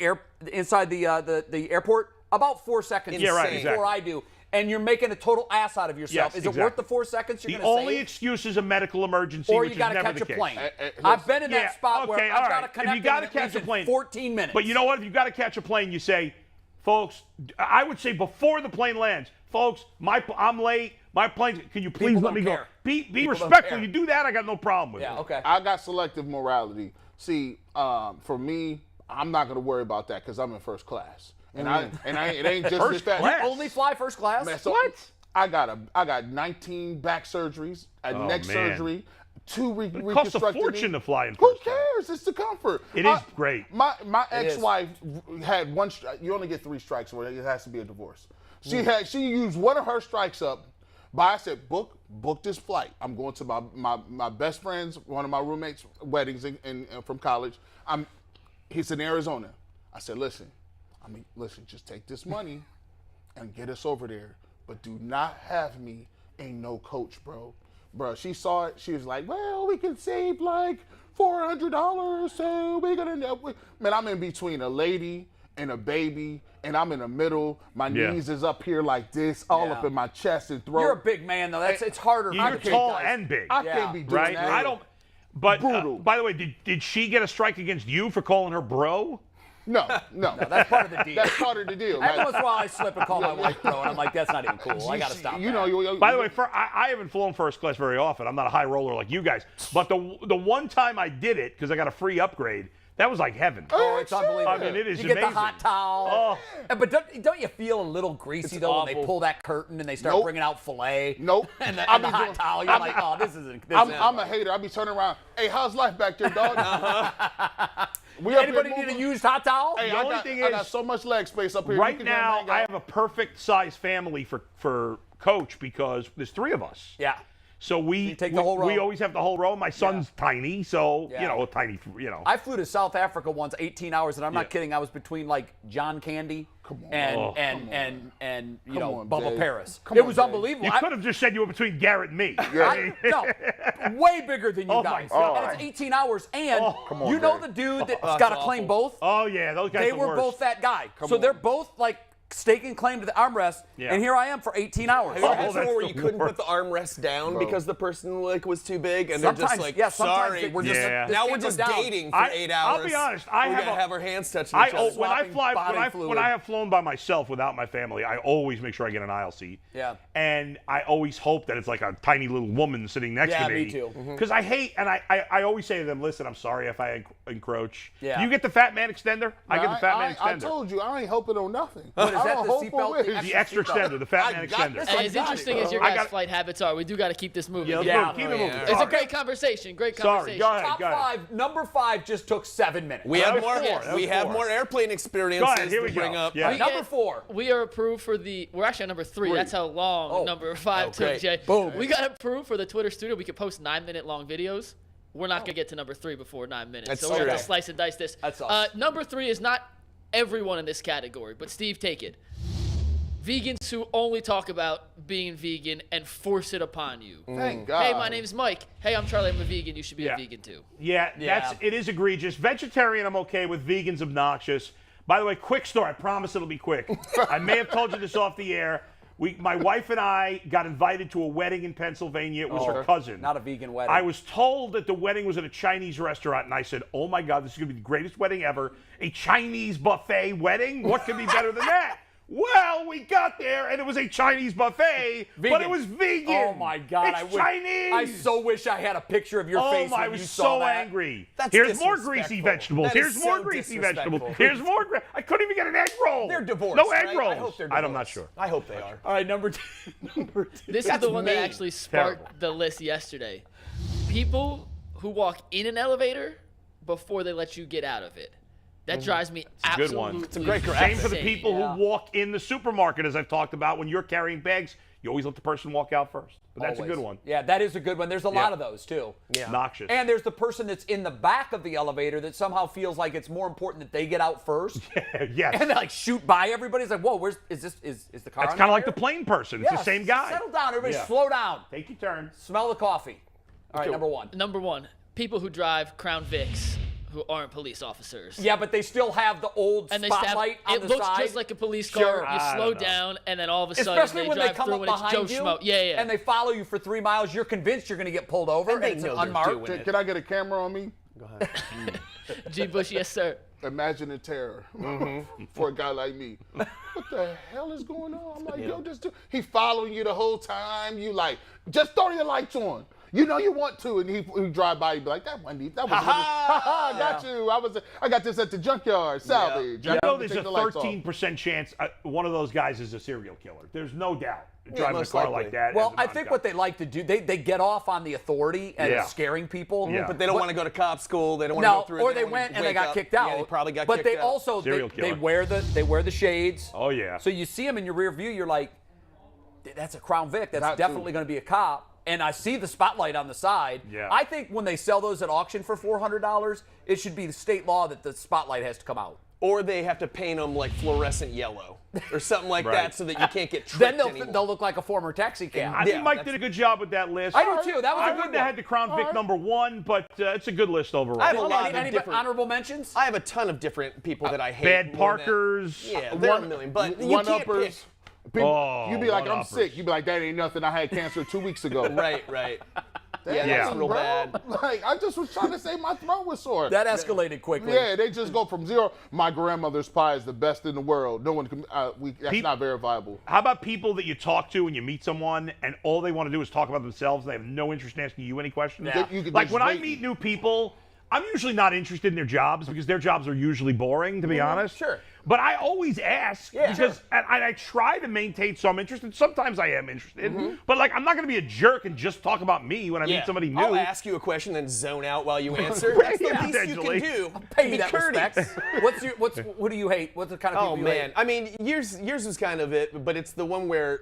Speaker 2: airport about 4 seconds before I do. And you're making a total ass out of yourself.
Speaker 3: Yes,
Speaker 2: Is it worth the 4 seconds you're
Speaker 3: The
Speaker 2: going to
Speaker 3: only
Speaker 2: save?
Speaker 3: excuse is a medical emergency,
Speaker 2: Or
Speaker 3: which
Speaker 2: you
Speaker 3: is
Speaker 2: got to
Speaker 3: never
Speaker 2: catch
Speaker 3: the
Speaker 2: a
Speaker 3: case.
Speaker 2: plane. I've been in that spot where I've got to
Speaker 3: If
Speaker 2: connect
Speaker 3: you got to
Speaker 2: an
Speaker 3: catch a
Speaker 2: engine
Speaker 3: plane,
Speaker 2: 14 minutes.
Speaker 3: But you know what? If you got to catch a plane, you say, folks, I would say before the plane lands, folks, I'm late. My plane, can you please
Speaker 2: People
Speaker 3: let me
Speaker 2: don't
Speaker 3: go?
Speaker 2: care.
Speaker 3: Be
Speaker 2: People don't
Speaker 3: respectful.
Speaker 2: care.
Speaker 3: You do that, I got no problem with it.
Speaker 2: Yeah, okay.
Speaker 5: I got selective morality. See, for me, I'm not gonna worry about that because I'm in first class, and it ain't just
Speaker 3: First
Speaker 5: that.
Speaker 3: class?
Speaker 2: You only fly first class?
Speaker 5: Man, so I got 19 back surgeries, a neck surgery, 2
Speaker 3: It costs a fortune to fly in
Speaker 5: Who
Speaker 3: first class.
Speaker 5: cares? It's the comfort.
Speaker 3: It is great.
Speaker 5: My ex-wife had one. You only get 3 strikes, or it has to be a divorce. She used one of her strikes up. But I said, book this flight. I'm going to my best friend's, one of my roommates' weddings from college. He's in Arizona. I said, listen, just take this money and get us over there. But do not have me a no coach, bro. Bro, she saw it. She was like, well, we can save like $400, so we're going to know. Man, I'm in between a lady and a baby, and I'm in the middle. My knees is up here like this, all up in my chest and throat.
Speaker 2: You're a big man, though. It's harder.
Speaker 3: You're tall and big.
Speaker 5: I can't be doing that.
Speaker 3: I don't. But by the way, did she get a strike against you for calling her bro?
Speaker 5: No.
Speaker 2: That's part of the deal.
Speaker 5: That's part of the deal.
Speaker 2: Every once in a while, I slip and call my wife bro, and I'm like, that's not even cool. I got to stop.
Speaker 3: By the way, I haven't flown first class very often. I'm not a high roller like you guys. But the one time I did it, because I got a free upgrade, that was like heaven.
Speaker 2: Oh, it's unbelievable.
Speaker 3: I mean, it is
Speaker 2: you
Speaker 3: amazing.
Speaker 2: get the hot towel. Oh. But don't you feel a little greasy, though, when they pull that curtain and they start bringing out filet?
Speaker 5: Nope.
Speaker 2: And the hot towel, you're like, oh, this isn't.
Speaker 5: I'm a hater. I be turning around. Hey, how's life back there, dog?
Speaker 2: Anybody need a used hot towel?
Speaker 5: Hey, I got so much leg space up here.
Speaker 3: Right now, I have a perfect size family for Coach because there's 3 of us.
Speaker 2: Yeah.
Speaker 3: So we
Speaker 2: take the whole row.
Speaker 3: We always have the whole row. My son's tiny, so tiny.
Speaker 2: I flew to South Africa once, 18 hours, and I'm not kidding. I was between like John Candy and Bubba Paris. It was unbelievable.
Speaker 3: You could have just said you were between Garrett and me.
Speaker 2: No, way bigger than you guys. And it's 18 hours, and you know the dude that's got to claim both.
Speaker 3: Oh yeah, those guys.
Speaker 2: They were both that guy. So they're both like staking claim to the armrest, and here I am for 18 hours.
Speaker 4: Have you had somewhere where you couldn't put the armrest down because the person was too big, and they're just like, sorry,
Speaker 2: we're just
Speaker 4: now we're just dating for 8 hours.
Speaker 3: I'll be honest,
Speaker 4: we gotta have our hands touching each other.
Speaker 3: When I have flown by myself without my family, I always make sure I get an aisle seat.
Speaker 2: Yeah.
Speaker 3: And I always hope that it's like a tiny little woman sitting next to me.
Speaker 2: Yeah, me too.
Speaker 3: Because I hate, and I always say to them, listen, I'm sorry if I encroach.
Speaker 2: Yeah.
Speaker 3: You get the Fat Man extender? I get the Fat Man extender.
Speaker 5: I told you, I ain't hoping on nothing.
Speaker 2: What is that, the seatbelt?
Speaker 3: The extra extender, the Fat Man extender.
Speaker 6: As interesting as your guys' flight habits are, we do got to keep this moving.
Speaker 3: Keep it moving.
Speaker 6: It's a great conversation. Great conversation.
Speaker 3: Go ahead.
Speaker 2: Top 5, number 5 just took 7 minutes.
Speaker 4: We have more airplane experiences to bring up.
Speaker 3: Yeah.
Speaker 2: Number 4.
Speaker 6: We are approved for we're actually on number 3. That's how long number 5 took, Jay.
Speaker 2: Boom.
Speaker 6: We got approved for the Twitter studio. We could post 9-minute long videos. We're not going to get to number 3 before 9 minutes.
Speaker 4: That's
Speaker 6: so we're
Speaker 4: true.
Speaker 6: going to slice and dice this.
Speaker 2: That's awesome.
Speaker 6: Number 3 is not everyone in this category, but Steve, take it. Vegans who only talk about being vegan and force it upon you.
Speaker 5: Thank God.
Speaker 6: Hey, my name's Mike. Hey, I'm Charlie. I'm a vegan. You should be a vegan too.
Speaker 3: Yeah, it is egregious. Vegetarian, I'm okay with. Vegan's obnoxious. By the way, quick story. I promise it'll be quick. I may have told you this off the air. My wife and I got invited to a wedding in Pennsylvania. It was her cousin.
Speaker 2: Not a vegan wedding.
Speaker 3: I was told that the wedding was at a Chinese restaurant, and I said, oh my God, this is going to be the greatest wedding ever. A Chinese buffet wedding? What could be better than that? Well, we got there, and it was a Chinese buffet, but it was vegan.
Speaker 2: Oh, my God.
Speaker 3: It's Chinese.
Speaker 2: I so wish I had a picture of your face when
Speaker 3: I
Speaker 2: you
Speaker 3: was
Speaker 2: saw
Speaker 3: so
Speaker 2: that.
Speaker 3: angry.
Speaker 4: That's
Speaker 3: Here's more greasy vegetables.
Speaker 4: That is
Speaker 3: Here's more
Speaker 4: so
Speaker 3: greasy
Speaker 4: disrespectful.
Speaker 3: vegetables. Here's more. I couldn't even get an egg roll.
Speaker 4: They're divorced,
Speaker 3: No egg
Speaker 4: right?
Speaker 3: rolls.
Speaker 4: I hope they're divorced.
Speaker 3: I'm not sure.
Speaker 4: I hope they are.
Speaker 2: All right, number 2.
Speaker 6: This is the one that actually sparked the list yesterday. People who walk in an elevator before they let you get out of it. That drives me absolutely
Speaker 3: good one.
Speaker 4: It's a great graph.
Speaker 3: Same for the people who walk in the supermarket, as I've talked about. When you're carrying bags, you always let the person walk out first. But that's a good one.
Speaker 2: Yeah, that is a good one. There's a lot of those, too.
Speaker 4: Yeah.
Speaker 3: Noxious.
Speaker 2: And there's the person that's in the back of the elevator that somehow feels like it's more important that they get out first.
Speaker 3: Yes.
Speaker 2: And they like shoot by everybody. It's like, whoa, is the car?
Speaker 3: It's kind of like the plane person. It's the same guy.
Speaker 2: Settle down, everybody. Slow down.
Speaker 3: Take your turn.
Speaker 2: Smell the coffee. All right, number 1.
Speaker 6: Number 1, people who drive Crown Vics who aren't police officers.
Speaker 2: Yeah, but they still have the old spotlight on the side.
Speaker 6: It looks just like a police car. You slow down, and then all of a sudden
Speaker 2: especially
Speaker 6: they
Speaker 2: when
Speaker 6: drive
Speaker 2: they come
Speaker 6: through
Speaker 2: up
Speaker 6: and it's
Speaker 2: behind
Speaker 6: Joe
Speaker 2: you,
Speaker 6: Schmo. Yeah.
Speaker 2: And they follow you for 3 miles. You're convinced you're going to get pulled over, and it's unmarked.
Speaker 5: Can I get a camera on me?
Speaker 4: Go ahead.
Speaker 6: G. Bush, yes, sir.
Speaker 5: Imagine the terror for a guy like me. What the hell is going on? I'm like, yo, just do. He following you the whole time. You like, just throw your lights on. You know you want to, and he drive by, you be like, that wasn't. I got you. I got this at the junkyard, salvage.
Speaker 3: You know there's a 13% chance one of those guys is a serial killer. There's no doubt. Driving a car like that.
Speaker 2: Well, I think what they like to do, they get off on the authority and scaring people.
Speaker 3: Yeah.
Speaker 4: But they don't want to go to cop school. They don't want to go through it.
Speaker 2: Or they went and they got kicked out.
Speaker 4: Yeah, they probably got
Speaker 2: kicked out. But they also, they wear the shades.
Speaker 3: Oh, yeah.
Speaker 2: So you see them in your rear view, you're like, that's a Crown Vic. That's definitely going to be a cop. And I see the spotlight on the side.
Speaker 3: Yeah.
Speaker 2: I think when they sell those at auction for $400, it should be the state law that the spotlight has to come out.
Speaker 4: or they have to paint them like fluorescent yellow or something like
Speaker 3: Right.
Speaker 4: that so that you can't get
Speaker 2: Then
Speaker 4: tricked anymore.
Speaker 2: they'll look like a former taxi cab.
Speaker 3: I think Mike did a good job with that list.
Speaker 2: I do too. That was a
Speaker 3: I
Speaker 2: good
Speaker 3: wouldn't
Speaker 2: one.
Speaker 3: have had to crown Vic number 1, but it's a good list overall.
Speaker 4: I have a lot of
Speaker 2: Any
Speaker 4: different
Speaker 2: honorable mentions?
Speaker 4: I have a ton of different people that I hate.
Speaker 3: Bad
Speaker 4: more than-
Speaker 3: Parkers.
Speaker 4: Yeah, there are a million, but you can't pick.
Speaker 5: One-uppers. People,
Speaker 3: Oh,
Speaker 5: you'd be like, I'm
Speaker 3: one-uppers.
Speaker 5: sick. You'd be like, that ain't nothing. I had cancer 2 weeks ago.
Speaker 4: Right. Yeah,
Speaker 3: Yeah.
Speaker 4: that's real
Speaker 5: Bro,
Speaker 4: bad.
Speaker 5: Like, I just was trying to say my throat was sore.
Speaker 2: That escalated quickly.
Speaker 5: Yeah, they just go from 0. My grandmother's pie is the best in the world. No one can. That's not verifiable.
Speaker 3: How about people that you talk to and you meet someone and all they want to do is talk about themselves? They have no interest in asking you any questions.
Speaker 2: Yeah.
Speaker 3: Like when I meet new people, I'm usually not interested in their jobs because their jobs are usually boring, to be honest.
Speaker 4: Sure.
Speaker 3: But I always ask because and I try to maintain some interest, and sometimes I am interested. But like, I'm not going to be a jerk and just talk about me when I meet somebody new.
Speaker 4: I'll ask you a question, then zone out while you answer.
Speaker 3: Right,
Speaker 4: That's the least you
Speaker 3: potentially.
Speaker 4: can do.
Speaker 2: Pay
Speaker 4: to
Speaker 2: you
Speaker 4: be
Speaker 2: that
Speaker 4: courteous.
Speaker 2: respect. What do you hate? What's the kind of people
Speaker 4: Oh
Speaker 2: you
Speaker 4: man,
Speaker 2: hate?
Speaker 4: I mean, yours was kind of it, but it's the one where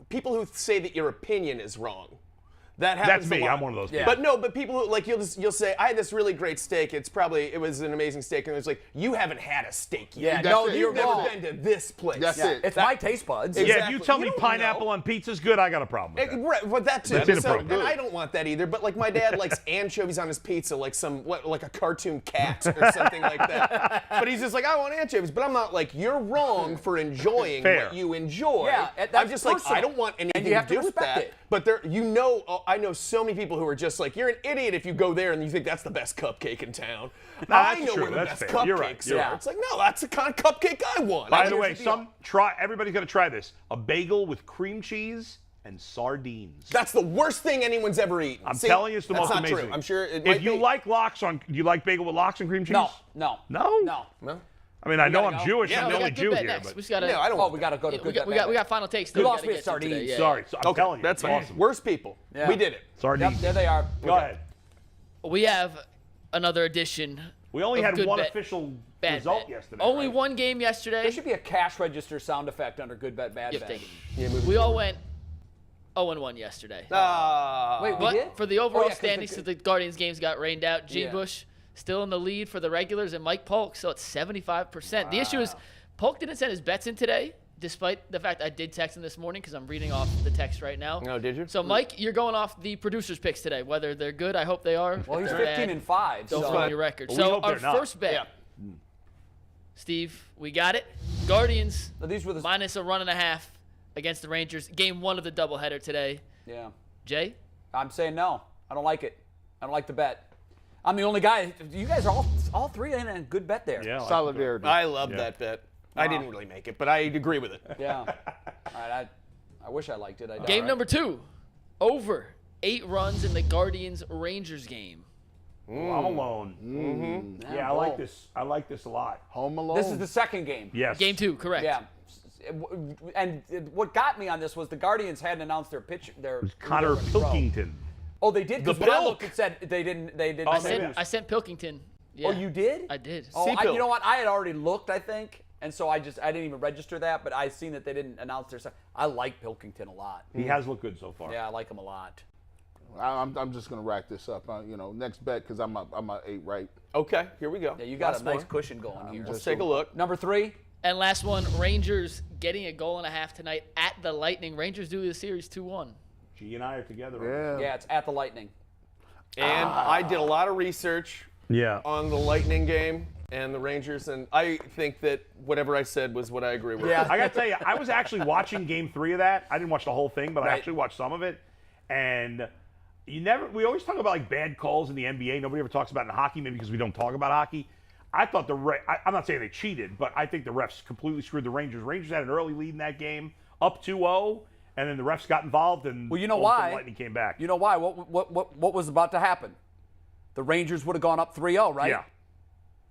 Speaker 4: people who say that your opinion is wrong. That happens
Speaker 3: That's me.
Speaker 4: a lot.
Speaker 3: I'm one of those people.
Speaker 4: But people who like you'll say I had this really great steak. It was an amazing steak, and it's like you haven't had a steak yet.
Speaker 2: Yeah, no,
Speaker 5: it.
Speaker 2: you're
Speaker 4: You've never
Speaker 2: wrong.
Speaker 4: been to this place.
Speaker 5: That's it.
Speaker 2: It's my taste buds.
Speaker 3: Yeah, if
Speaker 4: Exactly.
Speaker 3: you tell
Speaker 4: You
Speaker 3: me
Speaker 4: don't
Speaker 3: pineapple
Speaker 4: know.
Speaker 3: on pizza's good, I got a problem with that.
Speaker 4: Right, well, that too.
Speaker 3: That's inappropriate.
Speaker 4: And I don't want that either. But like my dad likes anchovies on his pizza, like like a cartoon cat or something like that. But he's just like, I want anchovies. But I'm not like, you're wrong for enjoying
Speaker 3: Fair.
Speaker 4: what you enjoy.
Speaker 2: Yeah, that's
Speaker 4: I'm just like,
Speaker 2: personal.
Speaker 4: I don't want anything
Speaker 2: you have
Speaker 4: to do
Speaker 2: to
Speaker 4: with
Speaker 2: respect
Speaker 4: that.
Speaker 2: it.
Speaker 4: But I know so many people who are just like, you're an idiot if you go there and you think that's the best cupcake in town. I
Speaker 3: that's
Speaker 4: know
Speaker 3: true.
Speaker 4: where the
Speaker 3: That's
Speaker 4: best
Speaker 3: fair.
Speaker 4: cupcakes
Speaker 3: You're right. You're
Speaker 4: are.
Speaker 3: right.
Speaker 4: It's like, no, that's the kind of cupcake I want.
Speaker 3: By the way, everybody's got to try this. A bagel with cream cheese and sardines.
Speaker 4: That's the worst thing anyone's ever eaten.
Speaker 3: I'm
Speaker 4: See,
Speaker 3: telling you, it's the
Speaker 4: that's
Speaker 3: most
Speaker 4: not
Speaker 3: amazing.
Speaker 4: True. I'm sure it
Speaker 3: If
Speaker 4: might
Speaker 3: you
Speaker 4: be.
Speaker 3: like do you like bagel with lox and cream cheese?
Speaker 2: No.
Speaker 3: No?
Speaker 2: No.
Speaker 3: I mean, I know
Speaker 2: gotta
Speaker 3: I'm
Speaker 2: go.
Speaker 3: Jewish.
Speaker 6: Yeah,
Speaker 3: I'm
Speaker 6: we
Speaker 3: the only
Speaker 6: got
Speaker 3: Jew
Speaker 6: good bet
Speaker 3: here.
Speaker 6: next.
Speaker 3: But
Speaker 6: We just gotta.
Speaker 4: No, I don't.
Speaker 2: Oh, we got to go to
Speaker 6: we
Speaker 2: good
Speaker 6: got,
Speaker 2: bet
Speaker 6: we got
Speaker 2: bad.
Speaker 6: final takes.
Speaker 2: You
Speaker 6: though.
Speaker 2: lost
Speaker 6: We
Speaker 2: me
Speaker 6: gotta
Speaker 2: at
Speaker 6: get to today.
Speaker 2: sardines.
Speaker 6: Yeah,
Speaker 3: Sorry, I'm telling you.
Speaker 4: That's
Speaker 3: it's
Speaker 4: awesome. Worst people.
Speaker 2: Yeah.
Speaker 4: We did it.
Speaker 3: Sardines.
Speaker 2: Yep, there they are.
Speaker 3: Go ahead.
Speaker 6: We have another edition.
Speaker 3: We only
Speaker 6: of
Speaker 3: had
Speaker 6: Good
Speaker 3: one
Speaker 6: Bet,
Speaker 3: official
Speaker 6: Bad
Speaker 3: result
Speaker 6: Bet.
Speaker 3: yesterday.
Speaker 6: Only
Speaker 3: right?
Speaker 6: one game yesterday.
Speaker 2: There should be a cash register sound effect under good bet, bad
Speaker 6: Yeah,
Speaker 2: bet.
Speaker 6: take it. We all went 0-1 yesterday.
Speaker 2: Wait, we
Speaker 6: But
Speaker 2: did?
Speaker 6: for the overall
Speaker 2: Oh, yeah, 'cause
Speaker 6: standings, the Guardians games got rained out. G.
Speaker 2: Yeah.
Speaker 6: Bush still in the lead for the regulars, and Mike Polk still at 75%. The issue is Polk didn't send his bets in today, despite the fact I did text him this morning because I'm reading off the text right now.
Speaker 4: Oh, did you?
Speaker 6: So, Mike, you're going off the producers' picks today. Whether they're good, I hope they are.
Speaker 2: Well, he's
Speaker 6: If they're
Speaker 2: 15
Speaker 6: bad,
Speaker 2: and 5.
Speaker 6: don't
Speaker 2: So.
Speaker 6: ruin your record.
Speaker 3: Well, we
Speaker 6: So,
Speaker 3: hope
Speaker 6: our
Speaker 3: they're not.
Speaker 6: first bet, Steve, we got it. Guardians
Speaker 2: Now, these were the
Speaker 6: minus a run and a half against the Rangers. Game 1 of the doubleheader today.
Speaker 2: Yeah.
Speaker 6: Jay?
Speaker 2: I'm saying no. I don't like it. I don't like the bet. I'm the only guy. You guys are all three in a good bet there.
Speaker 3: Yeah.
Speaker 5: Solidarity.
Speaker 4: I love that bet. I didn't really make it, but I agree with it.
Speaker 2: Yeah. All right. I wish I liked it. I don't.
Speaker 6: Game number 2. Over 8 runs in the Guardians-Rangers game.
Speaker 3: I'm alone. Yeah, I like this. I like this a lot.
Speaker 5: Home Alone.
Speaker 2: This is the second game.
Speaker 3: Yes.
Speaker 6: Game 2, correct.
Speaker 2: Yeah. And what got me on this was the Guardians hadn't announced their pitch. Their
Speaker 3: Connor
Speaker 2: who they were gonna throw.
Speaker 3: Pilkington.
Speaker 2: Oh, they did. Because when I looked, it said they didn't. They didn't.
Speaker 6: I sent Pilkington. Yeah.
Speaker 2: Oh, you did?
Speaker 6: I did.
Speaker 2: Oh,
Speaker 4: C-Pill.
Speaker 2: you know what? I had already looked, I think, and so I didn't even register that, but I seen that they didn't announce their. I like Pilkington a lot.
Speaker 3: He has looked good so far.
Speaker 2: Yeah, I like him a lot.
Speaker 5: I'm just gonna rack this up. Next bet because I'm a 8 right.
Speaker 4: Okay, here we go.
Speaker 2: Yeah, you got
Speaker 4: Last
Speaker 2: a nice
Speaker 4: one.
Speaker 2: cushion going here.
Speaker 4: Let's take a look.
Speaker 2: Number 3.
Speaker 6: And last one, Rangers getting a goal and a half tonight at the Lightning. Rangers do the series 2-1.
Speaker 3: G and I are together. Right?
Speaker 2: Yeah, it's at the Lightning.
Speaker 4: And I did a lot of research
Speaker 3: Yeah.
Speaker 4: on the Lightning game and the Rangers, and I think that whatever I said was what I agree with.
Speaker 2: Yeah.
Speaker 3: I got to tell you, I was actually watching Game 3 of that. I didn't watch the whole thing, but I
Speaker 2: Right.
Speaker 3: actually watched some of it. And we always talk about like bad calls in the NBA. Nobody ever talks about it in hockey, maybe because we don't talk about hockey. I thought I'm not saying they cheated, but I think the refs completely screwed the Rangers. Rangers had an early lead in that game, up 2-0, and then the refs got involved, and
Speaker 2: Well, you know
Speaker 3: all of a sudden
Speaker 2: why?
Speaker 3: Lightning came back.
Speaker 2: You know why? What was about to happen? The Rangers would have gone up 3-0, right?
Speaker 3: Yeah.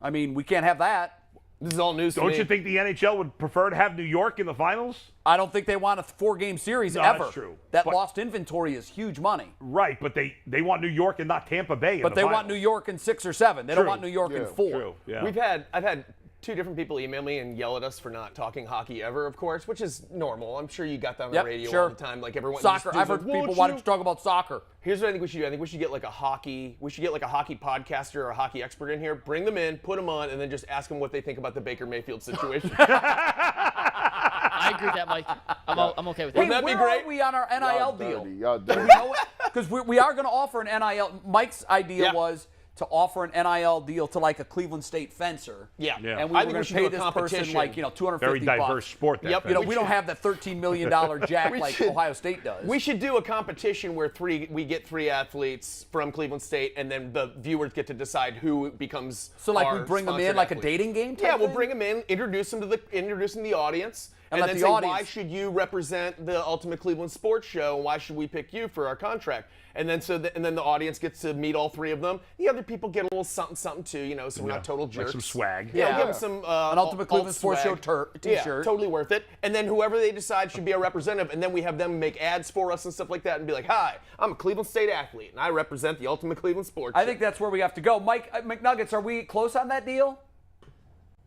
Speaker 2: I mean, we can't have that.
Speaker 4: This is all news to
Speaker 3: Don't
Speaker 4: me.
Speaker 3: you think the NHL would prefer to have New York in the finals?
Speaker 2: I don't think they want a 4-game series
Speaker 3: No,
Speaker 2: ever.
Speaker 3: that's true.
Speaker 2: That
Speaker 3: But-
Speaker 2: lost inventory is huge money.
Speaker 3: Right, but they want New York and not Tampa Bay in
Speaker 2: But
Speaker 3: the
Speaker 2: they
Speaker 3: finals.
Speaker 2: want New York in 6 or 7. They don't
Speaker 3: True.
Speaker 2: want New York in 4.
Speaker 3: True. Yeah.
Speaker 4: I've had two different people email me and yell at us for not talking hockey ever, of course, which is normal. I'm sure you got that on the radio all the time. Like everyone.
Speaker 2: Soccer. I've heard people wanting to talk about soccer.
Speaker 4: Here's what I think we should do. I think we should get like a hockey. We should get like a hockey podcaster or a hockey expert in here. Bring them in, put them on, and then just ask them what they think about the Baker Mayfield situation.
Speaker 6: I agree with that, Mike. I'm okay with that.
Speaker 2: Hey,
Speaker 4: Wouldn't that be
Speaker 2: where
Speaker 4: great?
Speaker 2: are we on our NIL deal?
Speaker 5: Y'all dirty.
Speaker 2: Because we are going to offer an NIL. Mike's idea was to offer an NIL deal to like a Cleveland State fencer.
Speaker 4: Yeah.
Speaker 2: And we
Speaker 4: I
Speaker 2: were
Speaker 4: think
Speaker 2: going
Speaker 4: we
Speaker 2: to
Speaker 4: should
Speaker 2: pay
Speaker 4: do a
Speaker 2: this person
Speaker 4: competition.
Speaker 2: like, $250.
Speaker 3: Very diverse sport. That
Speaker 4: Yep.
Speaker 2: You know, we don't have that $13 million jack like Ohio State does.
Speaker 4: We should do a competition where we get 3 athletes from Cleveland State, and then the viewers get to decide who becomes.
Speaker 2: So like
Speaker 4: our
Speaker 2: we bring them in
Speaker 4: sponsored
Speaker 2: like a
Speaker 4: athlete.
Speaker 2: dating game type
Speaker 4: Yeah, we'll
Speaker 2: thing?
Speaker 4: bring them in, introduce them to the audience,
Speaker 2: And let
Speaker 4: then
Speaker 2: the
Speaker 4: say,
Speaker 2: audience-
Speaker 4: why should you represent the Ultimate Cleveland Sports Show, and why should we pick you for our contract? And then and then the audience gets to meet all 3 of them. The other people get a little something too, so we're not total jerks.
Speaker 3: Like some swag.
Speaker 4: Yeah, give them some
Speaker 2: an Ultimate Cleveland Sports Show
Speaker 4: T-shirt.
Speaker 2: t-shirt.
Speaker 4: Yeah, totally worth it. And then whoever they decide should be our representative, and then we have them make ads for us and stuff like that, and be like, "Hi, I'm a Cleveland State athlete, and I represent the Ultimate Cleveland Sports."
Speaker 2: I think that's where we have to go. Mike McNuggets, are we close on that deal?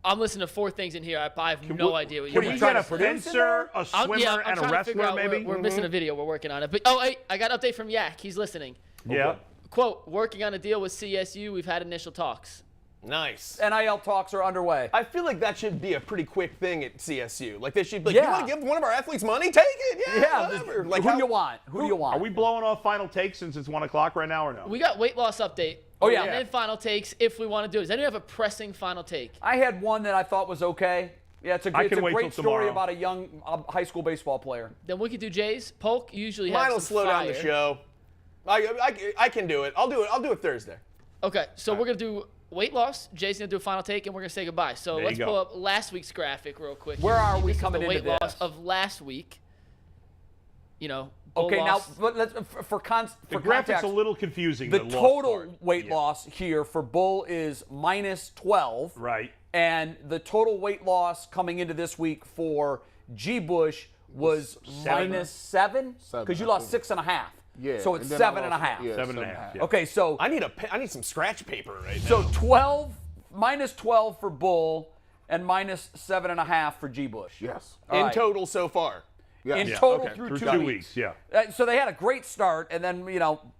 Speaker 6: I'm listening to 4 things in here. I have no idea what
Speaker 3: Can
Speaker 6: you're
Speaker 3: we
Speaker 6: trying
Speaker 3: get a
Speaker 6: to
Speaker 3: fencer, a swimmer,
Speaker 6: I'm
Speaker 3: and a
Speaker 6: trying to figure
Speaker 3: wrestler,
Speaker 6: out,
Speaker 3: maybe?
Speaker 6: We're missing a video. We're working on it. But I got an update from Yak. He's listening.
Speaker 3: Yeah.
Speaker 6: Quote, working on a deal with CSU. We've had initial talks.
Speaker 4: Nice.
Speaker 2: NIL talks are underway.
Speaker 4: I feel like that should be a pretty quick thing at CSU. Like they should be like,
Speaker 2: Yeah.
Speaker 4: you want to give one of our athletes money? Take it. Yeah, whatever. Like
Speaker 2: who do you want? Who do you want?
Speaker 3: Are we blowing off final takes since it's 1 o'clock right now or no?
Speaker 6: We got weight loss update.
Speaker 2: Oh, yeah.
Speaker 6: And then final takes if we want to do it. Does anyone have a pressing final take?
Speaker 2: I had one that I thought was okay. Yeah, it's a
Speaker 3: I
Speaker 2: great
Speaker 3: can wait
Speaker 2: story
Speaker 3: till tomorrow.
Speaker 2: about a young high school baseball player.
Speaker 6: Then we could do Jay's. Polk usually
Speaker 4: Mine
Speaker 6: has
Speaker 4: will
Speaker 6: some
Speaker 4: slow down the
Speaker 6: fire.
Speaker 4: show. I can do it. I'll do it Thursday.
Speaker 6: Okay, so we're going to do weight loss. Jay's going to do a final take, and we're going to say goodbye. So
Speaker 3: There
Speaker 6: let's
Speaker 3: you
Speaker 6: pull
Speaker 3: go.
Speaker 6: up last week's graphic real quick.
Speaker 2: Where are we
Speaker 6: This is
Speaker 2: coming
Speaker 6: the
Speaker 2: into
Speaker 6: weight loss
Speaker 2: this?
Speaker 6: of last week. Bull
Speaker 2: Okay, now
Speaker 6: loss.
Speaker 2: let's for
Speaker 3: the graphic's
Speaker 2: context,
Speaker 3: a little confusing.
Speaker 2: the
Speaker 3: loss
Speaker 2: total
Speaker 3: part.
Speaker 2: weight
Speaker 3: Yeah.
Speaker 2: loss here for Bull is minus 12.
Speaker 3: Right.
Speaker 2: And the total weight loss coming into this week for G. Bush was minus 7? Because you lost 6.5.
Speaker 5: Yeah.
Speaker 2: So it's
Speaker 5: and then I
Speaker 2: 7.5.
Speaker 5: lost- yeah,
Speaker 3: 7.5. Yeah.
Speaker 2: Okay, so
Speaker 4: I need some scratch paper right
Speaker 2: so
Speaker 4: now.
Speaker 2: 12 minus 12 for Bull and minus 7.5 for G. Bush.
Speaker 5: Yes.
Speaker 2: All
Speaker 4: In
Speaker 2: right.
Speaker 4: total so far.
Speaker 5: Yeah.
Speaker 2: In
Speaker 3: Yeah,
Speaker 2: total
Speaker 3: okay.
Speaker 2: through
Speaker 3: 2
Speaker 2: 2
Speaker 3: weeks. Yeah.
Speaker 2: So they had a great start, and then,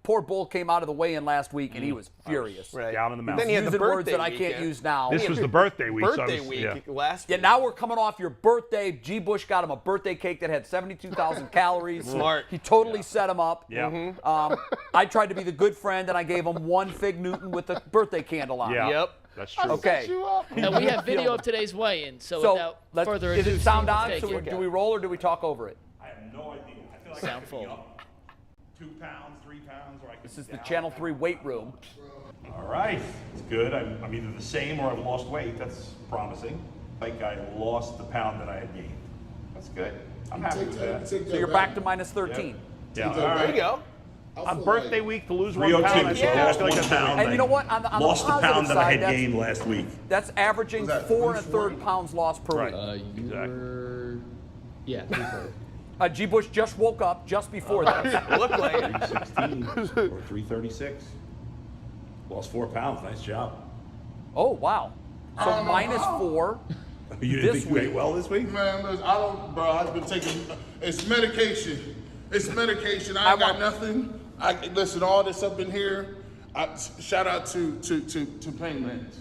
Speaker 2: poor Bull came out of the weigh-in last week, and he was furious.
Speaker 4: Right.
Speaker 3: Down in the mouth.
Speaker 4: Then he had the
Speaker 2: Using words
Speaker 4: birthday
Speaker 2: that I can't
Speaker 4: weekend.
Speaker 2: use now.
Speaker 3: This was the birthday week. so I
Speaker 4: Birthday
Speaker 3: was-
Speaker 4: week
Speaker 3: yeah.
Speaker 4: last
Speaker 2: Yeah,
Speaker 4: week.
Speaker 2: now we're coming off your birthday. G. Bush got him a birthday cake that had 72,000 calories.
Speaker 4: Smart.
Speaker 2: He totally set him up.
Speaker 3: Yeah.
Speaker 2: I tried to be the good friend, and I gave him 1 Fig Newton with the birthday candle on.
Speaker 3: Yeah.
Speaker 4: Yep.
Speaker 3: That's true.
Speaker 2: Okay.
Speaker 5: You up?
Speaker 6: And we have video of today's weigh-in. So,
Speaker 2: So
Speaker 6: without further ado,
Speaker 2: is it sound
Speaker 6: Steve,
Speaker 2: on?
Speaker 6: take
Speaker 2: So
Speaker 6: it.
Speaker 2: do we roll or do we talk over it?
Speaker 14: I have no idea. I feel like
Speaker 6: Sound
Speaker 14: I could
Speaker 6: full.
Speaker 14: be up 2 pounds, 3 pounds, or I could
Speaker 2: This is
Speaker 14: be
Speaker 2: the
Speaker 14: down.
Speaker 2: Channel 3 weight room.
Speaker 14: All right, it's good. I'm either the same or I've lost weight. That's promising. Like I lost the pound that I had gained. That's good. I'm happy with that.
Speaker 2: So you're back to minus 13.
Speaker 14: Yeah. All
Speaker 4: There you
Speaker 14: right.
Speaker 4: go.
Speaker 3: On birthday week to lose 1
Speaker 14: 302.
Speaker 3: pound.
Speaker 14: So I lost 1 pound.
Speaker 2: And you know what? On the
Speaker 14: Lost the
Speaker 2: positive
Speaker 14: pound that I
Speaker 2: side,
Speaker 14: had
Speaker 2: that's,
Speaker 14: gained last week.
Speaker 2: that's averaging 4 1/3 pounds lost per
Speaker 3: Right.
Speaker 2: week.
Speaker 3: Exactly.
Speaker 2: G. Bush just woke up just before that.
Speaker 4: Look like it.
Speaker 14: 316 or 336. Lost 4 pounds. Nice job.
Speaker 2: Oh, wow. So minus 4.
Speaker 14: You
Speaker 2: This
Speaker 14: didn't think you ate
Speaker 2: week.
Speaker 14: well this week?
Speaker 5: Man, listen, I don't, bro. I've been taking. It's medication. It's medication. I ain't got nothing. Listen, all this up in here. Shout out to pain meds.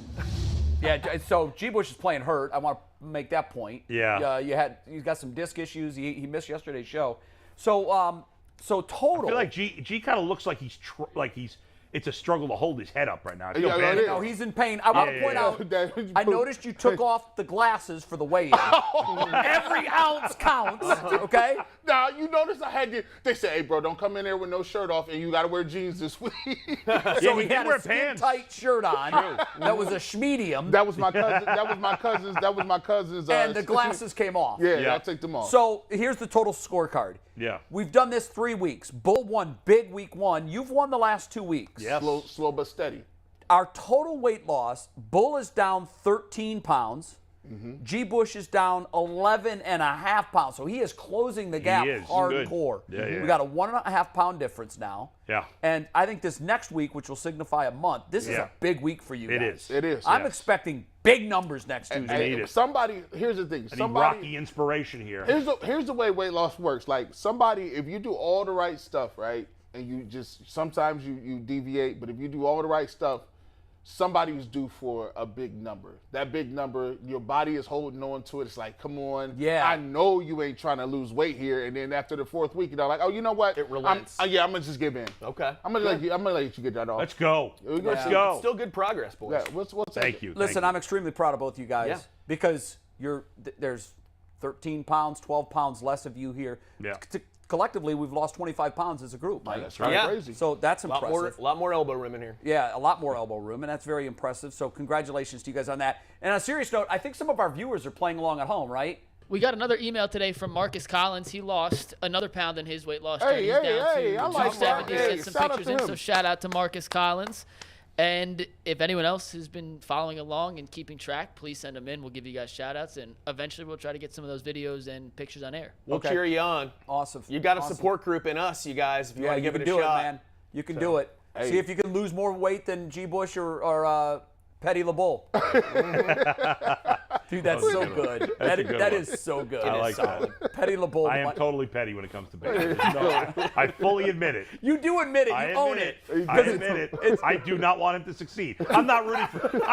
Speaker 2: Yeah, so G. Bush is playing hurt. I want to make that point.
Speaker 3: Yeah.
Speaker 2: He's got some disc issues. He missed yesterday's show. So total.
Speaker 3: I feel like G kind of looks like it's a struggle to hold his head up right now. I feel
Speaker 5: Yeah,
Speaker 3: bad.
Speaker 5: it is.
Speaker 2: No, he's in pain. I want to point out, I noticed you took off the glasses for the weigh-in. Every ounce counts, okay?
Speaker 5: Now, you notice I had to, they said, hey, bro, don't come in there with no shirt off and you got to wear jeans this week.
Speaker 2: So
Speaker 3: he
Speaker 2: he
Speaker 3: did
Speaker 2: had
Speaker 3: wear
Speaker 2: a
Speaker 3: pants.
Speaker 2: skin-tight shirt on that was a schmedium,
Speaker 5: That was my cousin's.
Speaker 2: and the glasses came off.
Speaker 5: Yeah, I took them off.
Speaker 2: So here's the total scorecard.
Speaker 3: Yeah.
Speaker 2: We've done this 3 weeks. Bull won big week 1. You've won the last 2 weeks.
Speaker 3: Yes.
Speaker 5: Slow but steady.
Speaker 2: Our total weight loss, Bull is down 13 pounds. G. Bush is down 11.5 pounds, so he is closing the gap hardcore. We got a 1.5 pound difference now.
Speaker 3: Yeah.
Speaker 2: And I think this next week, which will signify a month, this is a big week for you guys.
Speaker 5: It is.
Speaker 2: I'm expecting big numbers next Tuesday.
Speaker 5: Here's the thing.
Speaker 3: I need Rocky inspiration here.
Speaker 5: Here's the way weight loss works. Like if you do all the right stuff, right, and you just sometimes you deviate, but if you do all the right stuff, somebody's due for a big number. That big number, your body is holding on to it. It's like, come on.
Speaker 2: Yeah.
Speaker 5: I know you ain't trying to lose weight here. And then after the 4th week, you're like, oh, you know what?
Speaker 4: It relents.
Speaker 5: I'm gonna just give in.
Speaker 4: Okay.
Speaker 5: I'm gonna let you get that off.
Speaker 3: Let's go.
Speaker 5: Let's
Speaker 3: go.
Speaker 4: It's still good progress, boys.
Speaker 5: Yeah, we'll
Speaker 3: Thank you.
Speaker 2: Listen, I'm extremely proud of both you guys because there's 13 pounds, 12 pounds less of you here.
Speaker 3: Yeah.
Speaker 2: Collectively, we've lost 25 pounds as a group, Mike.
Speaker 5: That's right.
Speaker 4: Crazy.
Speaker 2: So that's impressive.
Speaker 4: A lot more elbow room in here.
Speaker 2: Yeah, a lot more elbow room, and that's very impressive. So congratulations to you guys on that. And on a serious note, I think some of our viewers are playing along at home, right?
Speaker 6: We got another email today from Marcus Collins. He lost another pound in his weight loss journey. He's
Speaker 5: Hey,
Speaker 6: down to
Speaker 5: I like
Speaker 6: 270.
Speaker 5: that.
Speaker 6: Sent some pictures in, so shout out to Marcus Collins. And if anyone else has been following along and keeping track, please send them in. We'll give you guys shout-outs, and eventually we'll try to get some of those videos and pictures on air.
Speaker 4: We'll cheer you on.
Speaker 2: Awesome.
Speaker 4: You got a support group in us, you guys, if you want to give it a shot.
Speaker 2: You can do it, man. You can do it.
Speaker 5: Hey.
Speaker 2: See if you can lose more weight than G. Bush or Petty LeBeau. Dude, that's so good. That is so good.
Speaker 3: I like that.
Speaker 2: Petty LeBeau.
Speaker 3: I am totally petty when it comes to bacon. I fully admit it.
Speaker 2: You do admit it. You own it.
Speaker 3: I admit it. I do not want him to succeed. I'm not rooting for.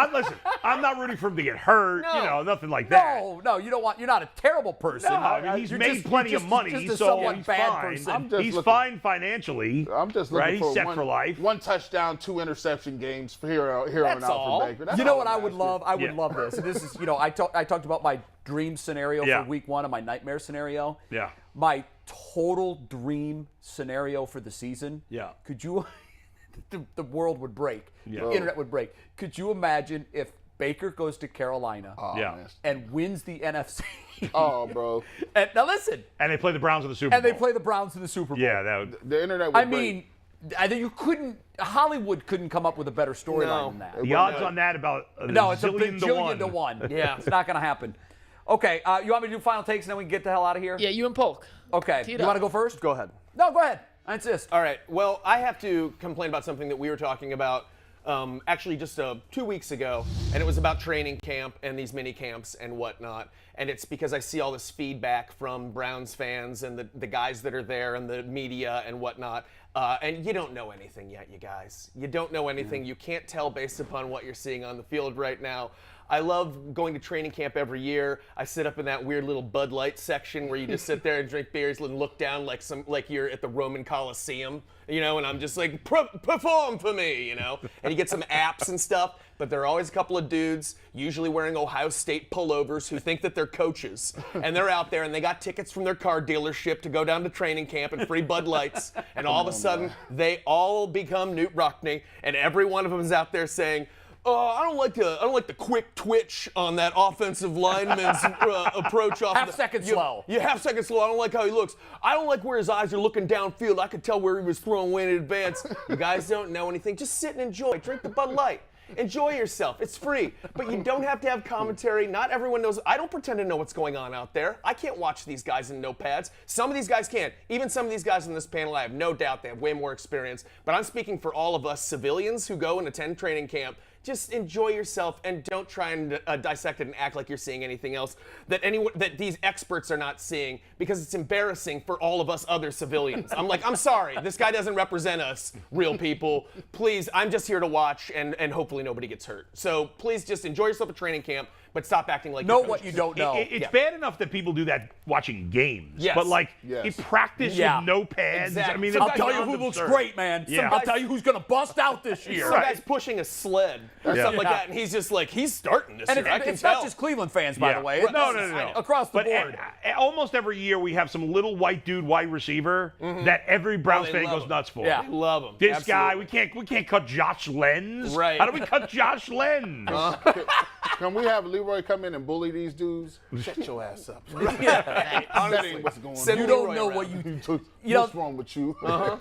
Speaker 3: I'm not rooting for him to get hurt.
Speaker 2: No.
Speaker 3: You know, nothing like that.
Speaker 2: No, you don't want. You're not a terrible person.
Speaker 3: No, I mean, he's made plenty of money, so he's fine. He's fine financially.
Speaker 5: I'm just looking
Speaker 3: for
Speaker 5: for
Speaker 3: for life.
Speaker 5: 1 touchdown, 2 interception games here on out for Baker.
Speaker 2: You know what I would love? I would love this. And this is, I talked about my dream scenario for week 1 and my nightmare scenario.
Speaker 3: Yeah.
Speaker 2: My total dream scenario for the season.
Speaker 3: Yeah.
Speaker 2: Could you? The world would break.
Speaker 3: Yeah.
Speaker 2: The internet would break. Could you imagine if Baker goes to Carolina and wins the NFC?
Speaker 5: Oh, bro.
Speaker 2: And now listen.
Speaker 3: And they play the Browns in the Super Bowl.
Speaker 2: And they play the Browns in the Super Bowl.
Speaker 3: Yeah, that would.
Speaker 5: The internet would break.
Speaker 2: mean, I think you couldn't. Hollywood couldn't come up with a better storyline than that.
Speaker 3: The odds on that about
Speaker 2: it's a bajillion to one. Yeah, it's not going to happen. Okay, you want me to do final takes and then we can get the hell out of here?
Speaker 6: Yeah, you and Polk.
Speaker 2: Okay, you want to go first?
Speaker 4: Go ahead.
Speaker 2: No, go ahead. I insist.
Speaker 4: All right. Well, I have to complain about something that we were talking about actually just 2 weeks ago, and it was about training camp and these mini camps and whatnot. And it's because I see all this feedback from Browns fans and the guys that are there and the media and whatnot. And you don't know anything yet, you guys. You don't know anything. You can't tell based upon what you're seeing on the field right now. I love going to training camp every year. I sit up in that weird little Bud Light section where you just sit there and drink beers and look down like you're at the Roman Coliseum, and I'm just like, perform for me, And you get some apps and stuff, but there are always a couple of dudes, usually wearing Ohio State pullovers, who think that they're coaches. And they're out there and they got tickets from their car dealership to go down to training camp and free Bud Lights. And all of a sudden, they all become Newt Rockney, and every one of them is out there saying, I don't like the quick twitch on that offensive lineman's approach off.
Speaker 2: Half second slow.
Speaker 4: Yeah, half second slow. I don't like how he looks. I don't like where his eyes are looking downfield. I could tell where he was throwing way in advance. You guys don't know anything. Just sit and enjoy. Drink the Bud Light. Enjoy yourself. It's free. But you don't have to have commentary. Not everyone knows. I don't pretend to know what's going on out there. I can't watch these guys in notepads. Some of these guys can. Even some of these guys on this panel, I have no doubt they have way more experience. But I'm speaking for all of us civilians who go and attend training camp. Just enjoy yourself and don't try and dissect it and act like you're seeing anything else that these experts are not seeing, because it's embarrassing for all of us other civilians. I'm sorry, this guy doesn't represent us, real people. Please, I'm just here to watch and hopefully nobody gets hurt. So please just enjoy yourself at training camp, but stop acting like
Speaker 2: know what you don't know.
Speaker 3: It's bad enough that people do that watching games,
Speaker 4: yes.
Speaker 3: but in practice with no pads.
Speaker 4: Exactly.
Speaker 3: I mean,
Speaker 2: I'll tell you who looks great, man. I'll tell you who's going to bust out this year.
Speaker 4: Some guy's pushing a sled or something like that, and he's just like, he's starting this year.
Speaker 2: It's not just Cleveland fans, by the way.
Speaker 3: No.
Speaker 2: Across the board.
Speaker 3: Almost every year we have some little white dude wide receiver that every Browns fan goes nuts for.
Speaker 4: Yeah, love him.
Speaker 3: This guy, we can't cut Josh Lenz.
Speaker 4: Right.
Speaker 3: How do we cut Josh Lenz?
Speaker 5: Can we have Leroy come in and bully these dudes? Shut your ass up.
Speaker 4: That
Speaker 5: ain't what's going on.
Speaker 2: You don't know what you
Speaker 5: what's wrong with you.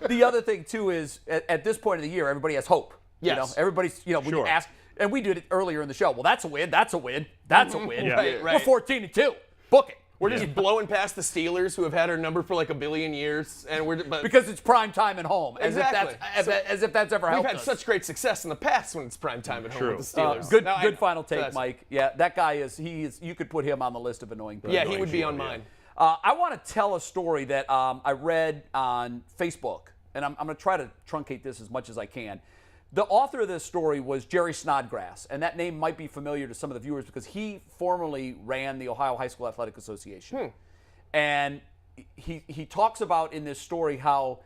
Speaker 2: The other thing too is at this point of the year, everybody has hope.
Speaker 4: Yes.
Speaker 2: Everybody's when you ask, And we did it earlier in the show. Well, that's a win. That's a win. That's a win.
Speaker 4: Right.
Speaker 2: We're 14-2. Book it.
Speaker 4: We're just blowing past the Steelers, who have had our number for like a billion years, and
Speaker 2: because it's prime time at home.
Speaker 4: Exactly.
Speaker 2: As if that's ever helped us.
Speaker 4: We've had such great success in the past when it's prime time at home with the Steelers.
Speaker 2: Good final take, Mike. Yeah, that guy is. You could put him on the list of annoying people.
Speaker 4: Yeah, he would be on mine.
Speaker 2: I want to tell a story that I read on Facebook, and I'm going to try to truncate this as much as I can. The author of this story was Jerry Snodgrass, and that name might be familiar to some of the viewers because he formerly ran the Ohio High School Athletic Association. And he talks about in this story how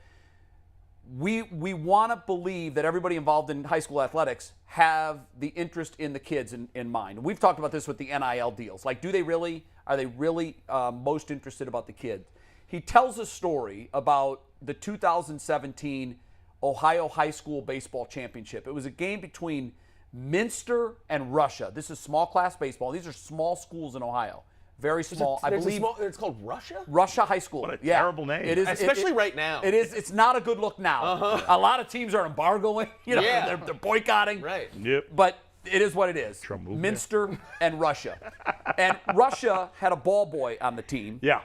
Speaker 2: we want to believe that everybody involved in high school athletics have the interest in the kids in mind. We've talked about this with the NIL deals. Like, are they really most interested about the kid? He tells a story about the 2017 Ohio High School Baseball Championship. It was a game between Minster and Russia. This is small class baseball. These are small schools in Ohio. Very small. I believe
Speaker 4: it's called Russia?
Speaker 2: Russia High School.
Speaker 3: What a terrible name.
Speaker 2: It is,
Speaker 4: especially right now.
Speaker 2: It is. It's not a good look now. A lot of teams are embargoing. They're boycotting.
Speaker 4: Right.
Speaker 3: Yep.
Speaker 2: But it is what it is. Minster and Russia. And Russia had a ball boy on the team.
Speaker 3: Yeah.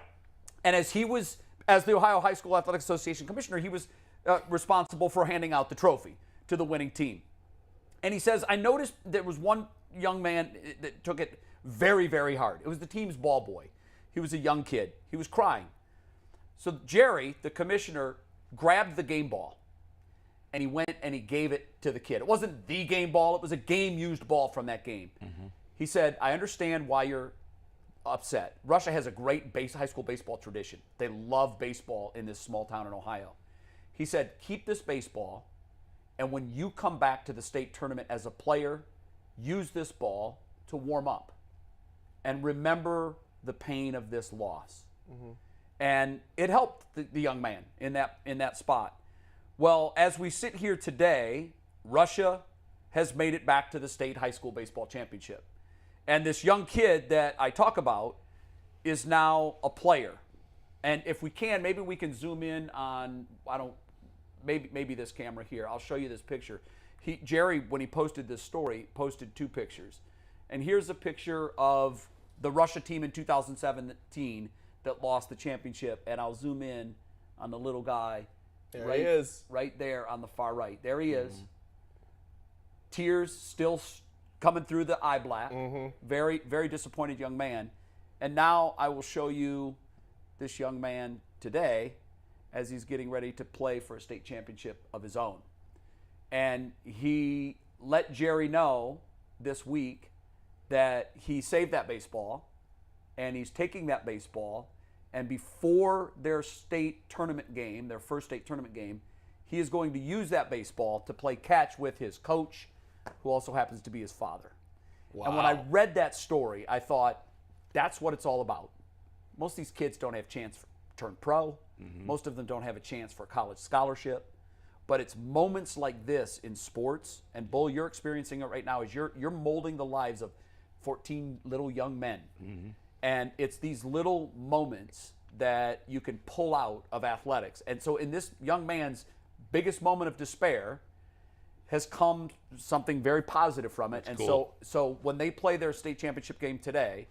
Speaker 2: And as the Ohio High School Athletic Association commissioner, he was responsible for handing out the trophy to the winning team. And he says, I noticed there was one young man that took it very, very hard. It was the team's ball boy. He was a young kid. He was crying. So Jerry, the commissioner, grabbed the game ball, and he went and he gave it to the kid. It wasn't the game ball. It was a game-used ball from that game. He said, I understand why you're upset. Russia has a great high school baseball tradition. They love baseball in this small town in Ohio. He said, keep this baseball, and when you come back to the state tournament as a player, use this ball to warm up and remember the pain of this loss. And it helped the young man in that spot. Well, as we sit here today, Russia has made it back to the state high school baseball championship. And this young kid that I talk about is now a player. And if we can, maybe we can zoom in on, maybe this camera here. I'll show you this picture. Jerry, when he posted this story, posted two pictures. And here's a picture of the Russia team in 2017 that lost the championship. And I'll zoom in on the little guy.
Speaker 4: There he is.
Speaker 2: Right there on the far right. There he is. Tears still coming through the eye black. Very, very disappointed young man. And now I will show you this young man today as he's getting ready to play for a state championship of his own. And he let Jerry know this week that he saved that baseball, and he's taking that baseball, and before their state tournament game, their first state tournament game, he is going to use that baseball to play catch with his coach, who also happens to be his father. Wow. And when I read that story, I thought, that's what it's all about. Most of these kids don't have a chance to turn pro. Most of them don't have a chance for a college scholarship. But it's moments like this in sports, and Bull, you're experiencing it right now, as you're molding the lives of 14 little young men. And it's these little moments that you can pull out of athletics. And so in this young man's biggest moment of despair has come something very positive from it. That's and cool. So when they play their state championship game today,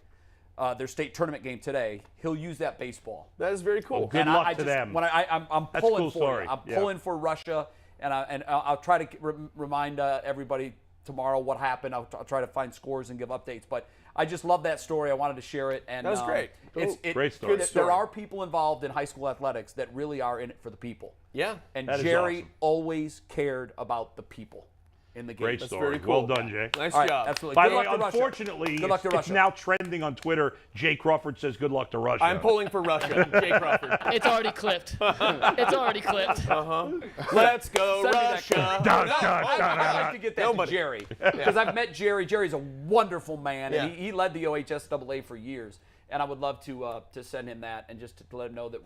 Speaker 2: their state tournament game today, he'll use that baseball.
Speaker 4: That is very cool.
Speaker 3: Well, good luck to them.
Speaker 2: When I'm pulling
Speaker 3: cool
Speaker 2: for
Speaker 3: story.
Speaker 2: it. I'm pulling for Russia, and I'll try to remind everybody tomorrow what happened. I'll try to find scores and give updates. But I just love that story. I wanted to share it. And
Speaker 4: that was great.
Speaker 3: Great story.
Speaker 2: There are people involved in high school athletics that really are in it for the people.
Speaker 4: Yeah.
Speaker 2: And
Speaker 3: that
Speaker 2: Jerry
Speaker 3: awesome.
Speaker 2: always cared about the people in the game.
Speaker 3: Great
Speaker 2: That's
Speaker 3: story.
Speaker 2: very cool.
Speaker 3: Well done, Jay.
Speaker 4: Nice
Speaker 2: All right,
Speaker 4: job.
Speaker 2: absolutely.
Speaker 3: By
Speaker 2: Good
Speaker 3: the way,
Speaker 2: luck to
Speaker 3: unfortunately,
Speaker 2: Russia. Good luck to
Speaker 3: it's
Speaker 2: Russia.
Speaker 3: now trending on Twitter. Jay Crawford says good luck to Russia.
Speaker 4: I'm pulling for Russia. Jay Crawford.
Speaker 6: It's already clipped. It's already clipped.
Speaker 4: Let's go,
Speaker 2: Send me that
Speaker 4: Russia.
Speaker 2: clip. I'd like to get that to Jerry, because I've met Jerry. Jerry's a wonderful man, and he led the OHSAA for years. And I would love to send him that, and just to let him know that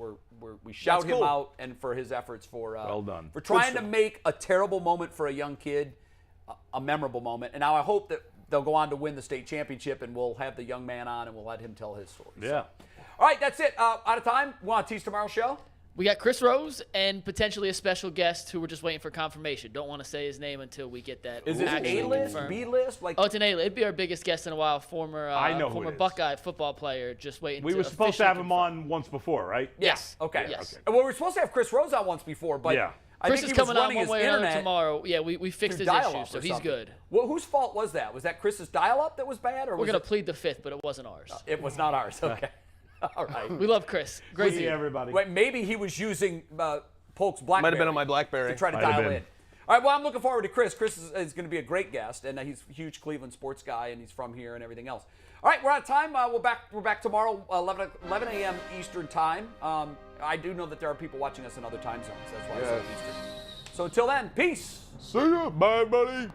Speaker 2: we shout him out, and for his efforts for
Speaker 3: well done.
Speaker 2: for trying to make a terrible moment for a young kid a memorable moment. And now I hope that they'll go on to win the state championship, and we'll have the young man on, and we'll let him tell his story.
Speaker 3: Yeah.
Speaker 2: So. All right, that's it. Out of time. Want to tease tomorrow's show?
Speaker 6: We got Chris Rose and potentially a special guest who we're just waiting for confirmation. Don't want to say his name until we get that.
Speaker 2: Is it A-list, B-list?
Speaker 6: Oh, it's an A-list. It'd be our biggest guest in a while. Former Buckeye football player. Just waiting.
Speaker 3: We were supposed to have him on once before, right?
Speaker 6: Yes.
Speaker 2: Okay.
Speaker 6: Yes.
Speaker 2: Okay. Well, we were supposed to have Chris Rose on once before, but I
Speaker 6: Chris
Speaker 2: think
Speaker 6: is
Speaker 2: he was
Speaker 6: coming on
Speaker 2: running
Speaker 6: one
Speaker 2: his
Speaker 6: way or another
Speaker 2: internet
Speaker 6: tomorrow. Yeah, we fixed his issue, so he's good.
Speaker 2: Well, whose fault was that? Was that Chris's dial-up that was bad, or
Speaker 6: we're gonna plead the fifth, but it wasn't ours.
Speaker 2: It was not ours. Okay. All right.
Speaker 6: We love Chris. Great
Speaker 3: See everybody.
Speaker 2: Wait, maybe he was using Polk's BlackBerry.
Speaker 4: Might have been on my BlackBerry.
Speaker 2: To try to dial in. All right, well, I'm looking forward to Chris. Chris is going to be a great guest, and he's a huge Cleveland sports guy, and he's from here and everything else. All right, we're out of time. We're back tomorrow, 11 a.m. Eastern time. I do know that there are people watching us in other time zones. That's why I said Eastern. So until then, peace.
Speaker 5: See ya. Bye, buddy.